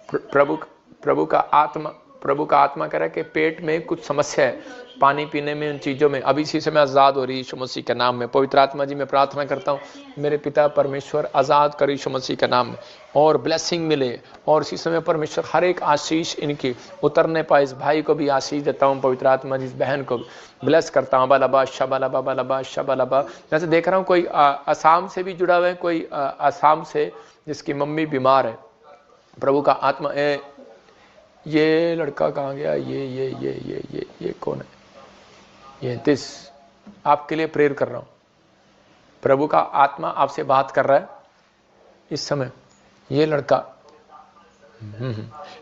प्रभु का आत्मा कह रहा है कि पेट में कुछ समस्या है, पानी पीने में, उन चीजों में, अभी इसी समय आजाद हो रही है यीशु मसीह के नाम में। पवित्र आत्मा जी, मैं प्रार्थना करता हूं मेरे पिता परमेश्वर आजाद कर यीशु मसीह के नाम में, और ब्लेसिंग मिले, और इसी समय परमेश्वर हर एक आशीष इनकी उतरने पाए। इस भाई को भी आशीष देता हूं पवित्र आत्मा जी, इस बहन को ब्लेस करता हूं। बलबा शबलबा बलबा शबलबा। जैसे देख रहा हूं कोई असम से भी जुड़ा हुआ है, कोई असम से जिसकी मम्मी बीमार है। प्रभु का आत्मा, ये लड़का कहाँ गया? ये कौन है? ये दिस आपके लिए प्रेयर कर रहा हूं। प्रभु का आत्मा आपसे बात कर रहा है इस समय। ये लड़का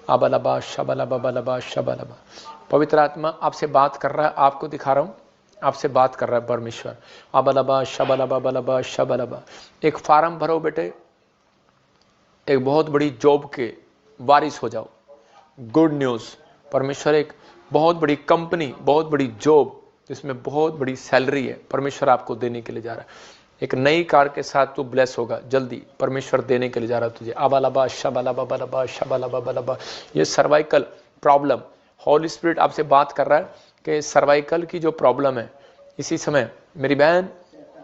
अबलबा शबलबा बलबा शबलबा। पवित्र आत्मा आपसे बात कर रहा है, आपको दिखा रहा हूं, आपसे बात कर रहा है परमेश्वर। अबलबा शबलबा बलबा शबलबा। एक फार्म भरो बेटे, एक बहुत बड़ी जॉब के वारिस हो जाओ। गुड न्यूज, परमेश्वर एक बहुत बड़ी कंपनी, बहुत बड़ी जॉब जिसमें बहुत बड़ी सैलरी है, परमेश्वर आपको देने के लिए जा रहा है। एक नई कार के साथ तू ब्लेस होगा, जल्दी परमेश्वर देने के लिए जा रहा है तुझे। अबलबा शबलबा बलबा शबलबा बलबा। ये सर्वाइकल प्रॉब्लम, होली स्पिरिट आपसे बात कर रहा है कि सर्वाइकल की जो प्रॉब्लम है, इसी समय मेरी बहन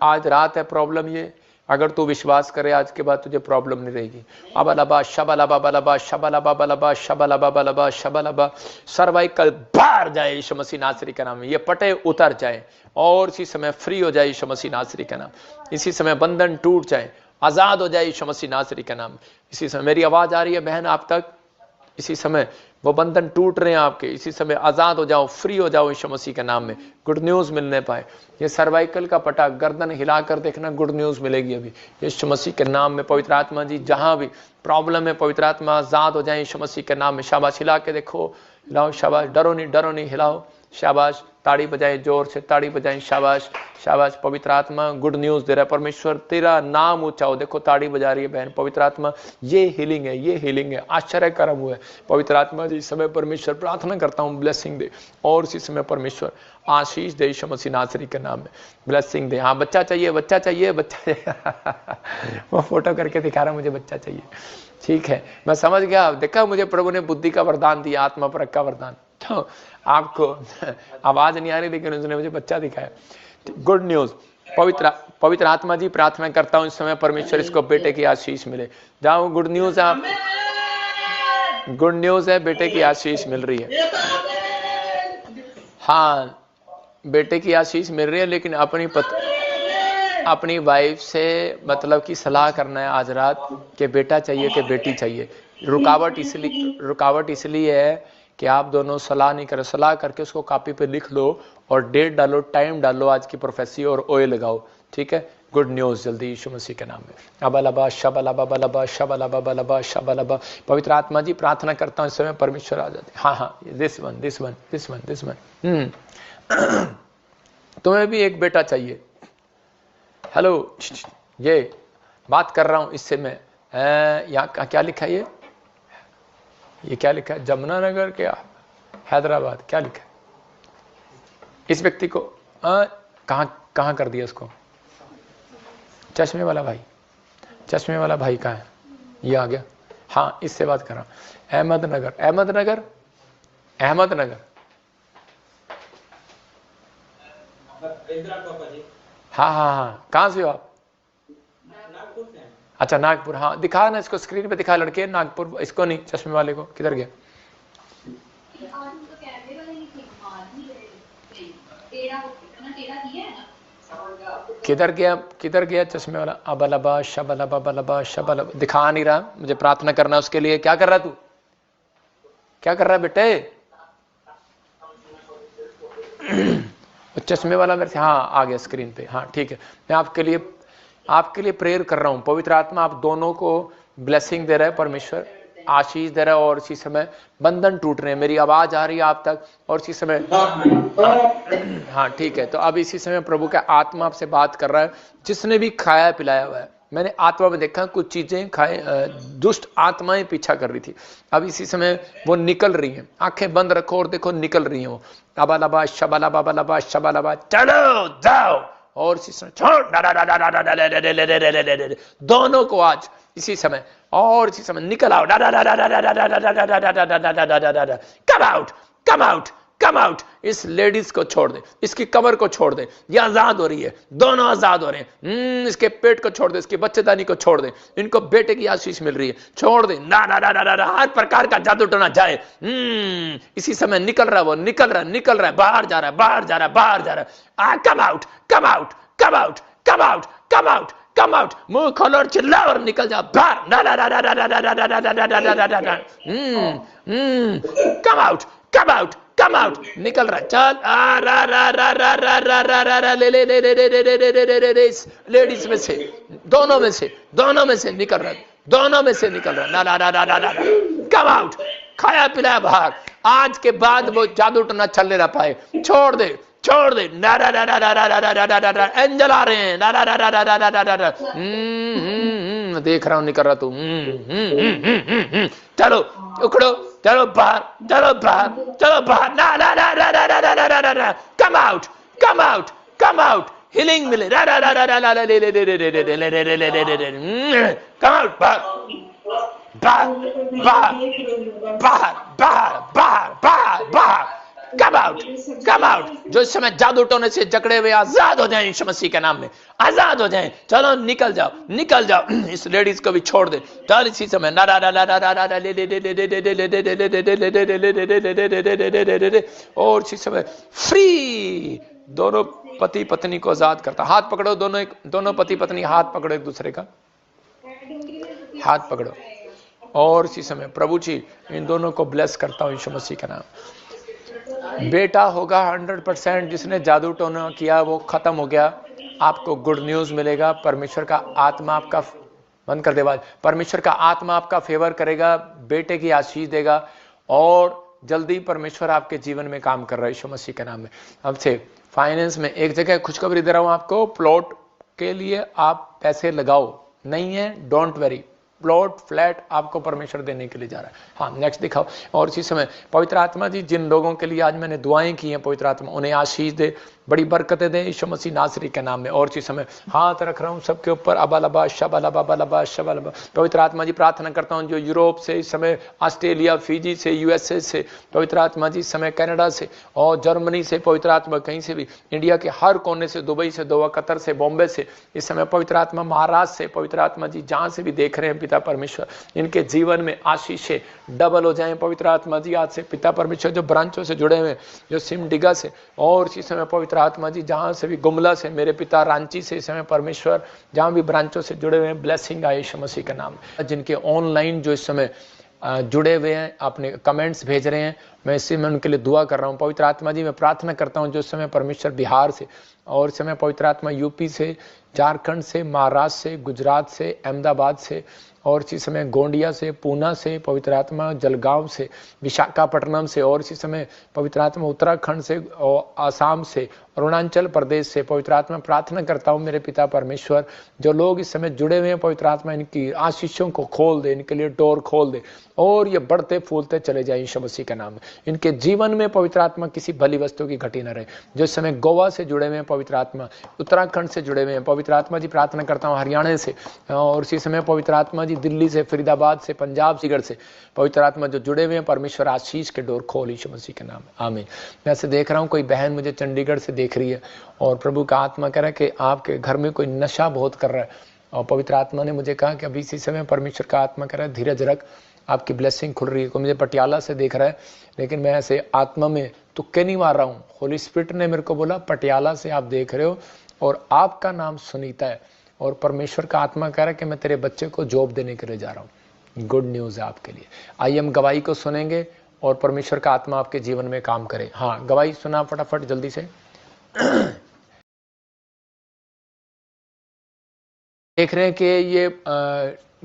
आज रात है प्रॉब्लम ये, अगर तू विश्वास करे आज के बाद तुझे प्रॉब्लम नहीं रहेगी। अबलबा शबलबा बलबा शबलबा बलबा शबलबा बलबा शबलबा। सर्वाइकल बाहर जाए यीशु मसीह नासरी के नाम में। ये पटे उतर जाए और इसी समय फ्री हो जाए यीशु मसीह नासरी के नाम। इसी समय बंधन टूट जाए, आजाद हो जाए यीशु मसीह नासरी के नाम। इसी समय मेरी आवाज आ रही है बहन आप तक, इसी समय वो बंधन टूट रहे हैं आपके, इसी समय आजाद हो जाओ, फ्री हो जाओ यीशु मसीह के नाम में। गुड न्यूज मिलने पाए। ये सर्वाइकल का पटा गर्दन हिलाकर देखना, गुड न्यूज मिलेगी अभी यीशु मसीह के नाम में। पवित्र आत्मा जी, जहां भी प्रॉब्लम है पवित्र आत्मा आजाद हो जाए यीशु मसीह के नाम में। शाबाश, हिला के देखो, हिलाओ, शाबाश, डरो नहीं हिलाओ, शाबाश, ताड़ी बजाएं, जोर से ताड़ी बजाएं, शाबाश शाबाश। पवित्र आत्मा गुड न्यूज दे रहा है, परमेश्वर तेरा नाम ऊंचा हो। देखो ताड़ी बजा रही है बहन, पवित्र आत्मा ये हीलिंग है, ये हीलिंग है, आश्चर्य कर्म हुआ है। पवित्र आत्मा जी इस समय परमेश्वर प्रार्थना करता हूँ ब्लेसिंग दे, और इसी समय परमेश्वर आशीष दे यीशु मसीह नासरी के नाम में, ब्लेसिंग दे। हाँ बच्चा चाहिए, बच्चा चाहिए, बच्चा चाहिए। वो फोटो करके दिखा रहा मुझे बच्चा चाहिए, ठीक है मैं समझ गया। देखा मुझे प्रभु ने बुद्धि का वरदान दिया, आत्मा परख का वरदान। तो आपको आवाज नहीं आ रही लेकिन उसने मुझे बच्चा दिखाया। गुड न्यूज, पवित्र आत्मा जी प्रार्थना करता हूं इस समय परमेश्वर इसको बेटे की आशीष मिले। जाओ, गुड न्यूज है, आप गुड न्यूज है, बेटे की आशीष मिल रही है। हाँ बेटे की आशीष मिल रही है, लेकिन अपनी वाइफ से मतलब कि सलाह करना है आज रात कि बेटा चाहिए कि बेटी चाहिए। रुकावट इसलिए है कि आप दोनों सलाह नहीं करें। सलाह करके उसको कॉपी पे लिख लो और डेट डालो, टाइम डालो आज की प्रोफेसी, और ऑयल लगाओ, ठीक है। गुड न्यूज जल्दी यीशु मसीह के नाम में। अबलबा शबलबा बलबा शबलबा बलबा शबलबा। पवित्र आत्मा जी प्रार्थना करता हूं इस समय परमेश्वर आ जाते। हाँ हाँ, दिस वन। तुम्हें भी एक बेटा चाहिए। हेलो, ये बात कर रहा हूं इससे मैं। यहाँ क्या लिखा है, ये क्या लिखा है, जमुनानगर क्या हैदराबाद, क्या लिखा है? इस व्यक्ति को कहाँ कर दिया इसको? चश्मे वाला भाई कहाँ है? ये आ गया। हाँ इससे बात कर रहा हूँ। अहमदनगर। हाँ कहाँ से हो आप? अच्छा नागपुर। हाँ दिखा ना इसको, स्क्रीन पे दिखा लड़के, नागपुर। इसको नहीं, चश्मे वाले को। किधर गया? किधर गया चश्मे वाला? अबलबा शबलबा बलबा शबलबा। दिखा नहीं रहा, मुझे प्रार्थना करना उसके लिए। क्या कर रहा तू? क्या कर रहा है बेटे? चश्मे वाला मेरे से, हाँ आ गया स्क्रीन पे। हाँ ठीक है, मैं आपके लिए प्रेयर कर रहा हूं। पवित्र आत्मा आप दोनों को ब्लेसिंग दे रहा है, परमेश्वर आशीष दे रहा है, और इसी समय बंधन टूट रहे हैं। मेरी आवाज आ रही है आप तक, और इसी समय हाँ ठीक है। तो अब इसी समय प्रभु का आत्मा आपसे बात कर रहा है। जिसने भी खाया पिलाया हुआ है, मैंने आत्मा में देखा कुछ चीजें खाए, दुष्ट आत्माएं पीछा कर रही थी, अब इसी समय वो निकल रही हैं। आंखें बंद रखो और देखो निकल रही हैं वो। अबलबा शबलबा बलबा शबलबा। चलो जाओ, और इसी समय छोड़ दोनों को आज इसी समय, और इसी समय निकल आओ। Come out. इस लेडीज को छोड़ दे, इसकी कमर को छोड़ दे, ये आजाद हो रही है, दोनों आजाद हो रहे हैं। इसके पेट को छोड़ दे, इसकी बच्चेदानी को छोड़ दे, इनको बेटे की आशीष मिल रही है, छोड़ दे। हर प्रकार का जादू टोना जाए। इसी समय निकल रहा है वो, निकल रहा है, बाहर जा रहा है। Come out. मुंह खोलो और चिल्ला और निकल जा बाहर। Come out. निकल रहा, चल। ले लेडीज में से, दोनों में से निकल रहा, कम आउट। खाया पिलाया बाहर, आज के बाद वो जादू टोना चलने ना पाए। छोड़ दे। एंजल आ रहे हैं। देख रहा हूं निकल रहा तू। चलो उखड़ो, चलो बाहर। Come out. हीलिंग मिले। Come out. बाहर। Come out. जो इस समय जादू टोने से जकड़े हुए आजाद हो जाएं यीशु मसीह के नाम में, आजाद हो जाएं। चलो निकल जाओ। इस लेडीज को भी छोड़ दे। चल इसी समय और इसी समय फ्री। दोनों पति पत्नी को आजाद करता। हाथ पकड़ो, दोनों पति पत्नी हाथ पकड़ो, एक दूसरे का हाथ पकड़ो, और इसी समय प्रभु जी इन दोनों को ब्लेस करता हूं यीशु मसीह के नाम। बेटा होगा 100%। जिसने जादू टोना किया वो खत्म हो गया। आपको गुड न्यूज मिलेगा। परमेश्वर का आत्मा आपका, बंद कर दे आवाज, परमेश्वर का आत्मा आपका फेवर करेगा, बेटे की आशीष देगा, और जल्दी परमेश्वर आपके जीवन में काम कर रहा है यीशु मसीह के नाम में। अब से फाइनेंस में एक जगह खुशखबरी दे रहा हूं आपको, प्लॉट के लिए आप पैसे लगाओ, नहीं है डोंट वेरी, प्लॉट फ्लैट आपको परमेश्वर देने के लिए जा रहा है। हाँ नेक्स्ट दिखाओ। और इसी समय पवित्र आत्मा जी जिन लोगों के लिए आज मैंने दुआएं की हैं, पवित्र आत्मा उन्हें आशीष दे, बड़ी बरकतें दे यीशु मसीह नासरी के नाम में। और इसी समय हाथ रख रहा हूं सबके ऊपर, अबालबा शबालबा बलबा शबालबा। पवित्र आत्मा जी प्रार्थना करता हूं जो यूरोप से इस समय, ऑस्ट्रेलिया, फिजी से, यूएसए से, पवित्र आत्मा जी इस समय कनाडा से और जर्मनी से, पवित्र आत्मा कहीं से भी, इंडिया के हर कोने से, दुबई से, दोहा, कतर से, बॉम्बे से, इस समय पवित्र आत्मा महाराष्ट्र से, पवित्र आत्मा जी जहां से भी देख रहे हैं पिता परमेश्वर, इनके जीवन में आशीषें डबल हो जाएं पवित्र आत्मा जी आज से। पिता परमेश्वर जो ब्रांचों से जुड़े हुए, जो सिमडिगा से और इसी समय पवित्र आत्मा जी जहां से भी, गुमला से, मेरे पिता रांची से, इस समय परमेश्वर जहां भी ब्रांचों से जुड़े हुए हैं, ब्लेसिंग आए यीशु मसीह का नाम। जिनके ऑनलाइन जो इस समय जुड़े हुए हैं, अपने कमेंट्स भेज रहे हैं, मैं इसी में उनके लिए दुआ कर रहा हूं। पवित्र आत्मा जी मैं प्रार्थना करता हूं जो इस समय परमेश्वर बिहार से और इस समय पवित्र आत्मा यूपी से, झारखंड से, महाराष्ट्र से, गुजरात से, अहमदाबाद से और इसी समय गोंडिया से, पूना से, पवित्र आत्मा जलगांव से, विशाखापट्टनम से और इसी समय पवित्र आत्मा उत्तराखंड से और आसाम से, अरुणाचल प्रदेश से, पवित्र आत्मा प्रार्थना करता हूं मेरे पिता परमेश्वर जो लोग इस समय जुड़े हुए हैं, पवित्र आत्मा इनकी आशीषों को खोल दे, इनके लिए डोर खोल दे और ये बढ़ते फूलते चले जाए यीशु मसीह का नाम। इनके जीवन में पवित्र आत्मा किसी भली वस्तु की घटी न रहे। जो इस समय गोवा से जुड़े हुए हैं, पवित्र आत्मा उत्तराखंड से जुड़े हुए हैं, पवित्र आत्मा जी प्रार्थना करता हूँ हरियाणा से और इसी समय पवित्र आत्मा जी दिल्ली से, फरीदाबाद से, पंजाब सिगढ़ से, पवित्र आत्मा जो जुड़े हुए हैं, परमेश्वर आशीष के डोर खोल यीशु मसीह के नाम। आमीन। मैं ऐसे देख रहा हूँ कोई बहन मुझे चंडीगढ़ से देख रही है और प्रभु का आत्मा कह रहा है कि आपके घर में कोई नशा बहुत कर रहा है और पवित्र आत्मा ने मुझे कहा कि अभी इसी समय परमेश्वर का आत्मा कह रहा है धीरज रख, आपकी ब्लेसिंग खुल रही है। कोई मुझे पटियाला से देख रहा है लेकिन मैं ऐसे आत्मा में तुक्के नहीं मार रहा हूँ। होली स्पिरिट ने मेरे को बोला पटियाला से आप देख रहे हो और आपका नाम सुनीता है और परमेश्वर का आत्मा कह रहा है कि मैं तेरे बच्चे को जॉब देने के लिए जा रहा हूँ। गुड न्यूज़ है आपके लिए। आइए हम गवाही को सुनेंगे और परमेश्वर का आत्मा आपके जीवन में काम करे। हाँ गवाही सुना फटाफट जल्दी से। देख रहे हैं कि ये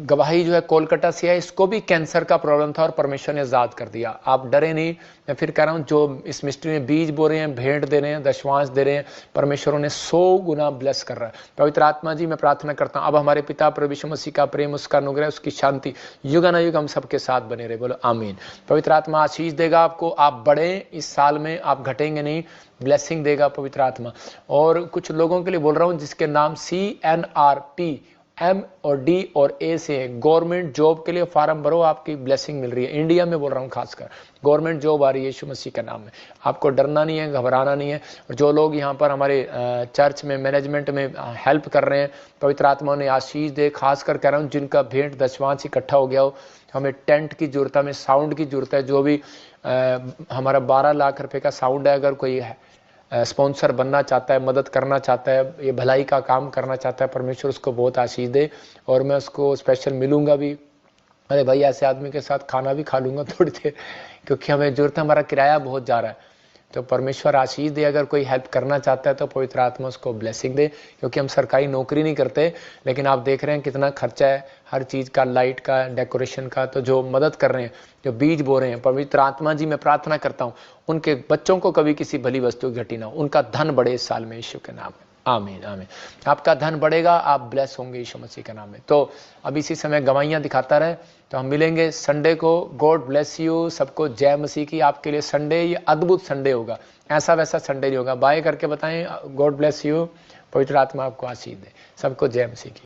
गवाही जो है कोलकाता से है, इसको भी कैंसर का प्रॉब्लम था और परमेश्वर ने आजाद कर दिया। आप डरे नहीं, मैं फिर कह रहा हूँ जो इस मिस्ट्री में बीज बो रहे हैं, भेंट दे रहे हैं, दशवांश दे रहे हैं, परमेश्वर उन्हें 100 गुना ब्लेस कर रहा है। पवित्र आत्मा जी मैं प्रार्थना करता हूँ अब हमारे पिता प्रभु यीशु मसीह का प्रेम, उसका अनुग्रह, उसकी शांति युगानुयुग हम सबके साथ बने रहे। बोलो आमीन। पवित्र आत्मा आशीष देगा आपको, आप बढ़े इस साल में, आप घटेंगे नहीं, ब्लेसिंग देगा पवित्र आत्मा। और कुछ लोगों के लिए बोल रहा हूँ जिसके नाम CNRP M और D और A से है, गवर्नमेंट जॉब के लिए फार्म भरो, आपकी ब्लेसिंग मिल रही है। इंडिया में बोल रहा हूँ खासकर गवर्नमेंट जॉब आ रही है यीशु मसीह के नाम में। आपको डरना नहीं है, घबराना नहीं है। और जो लोग यहाँ पर हमारे चर्च में मैनेजमेंट में हेल्प कर रहे हैं, पवित्र आत्मा ने आशीष दे। खासकर कह रहा हूँ जिनका भेंट दशवांश इकट्ठा हो गया हो, हमें टेंट की जरूरत है, हमें साउंड की जरूरत है। जो भी हमारा 12 लाख रुपए का साउंड है, अगर कोई है स्पॉन्सर बनना चाहता है, मदद करना चाहता है, ये भलाई का काम करना चाहता है, परमेश्वर उसको बहुत आशीष दे और मैं उसको स्पेशल मिलूंगा भी। अरे भाई ऐसे आदमी के साथ खाना भी खा लूंगा थोड़ी देर, क्योंकि हमें जरूरत है, हमारा किराया बहुत जा रहा है। तो परमेश्वर आशीष दे। अगर कोई हेल्प करना चाहता है तो पवित्र आत्मा उसको ब्लेसिंग दे, क्योंकि हम सरकारी नौकरी नहीं करते, लेकिन आप देख रहे हैं कितना खर्चा है हर चीज़ का, लाइट का, डेकोरेशन का। तो जो मदद कर रहे हैं, जो बीज बो रहे हैं, पवित्र आत्मा जी मैं प्रार्थना करता हूँ उनके बच्चों को कभी किसी भली वस्तु की घटी ना हो, उनका धन बढ़े इस साल में यीशु के नाम में। आमीन आमीन। आपका धन बढ़ेगा, आप ब्लेस होंगे यीशु मसीह के नाम में। तो अब इसी समय गवाहियाँ दिखाता रहे, तो हम मिलेंगे संडे को। गॉड ब्लेस यू सबको, जय मसीह की। आपके लिए संडे ये अद्भुत संडे होगा, ऐसा वैसा संडे नहीं होगा। बाय करके बताएं गॉड ब्लेस यू, पवित्र आत्मा आपको आशीष दे। सबको जय मसीह की।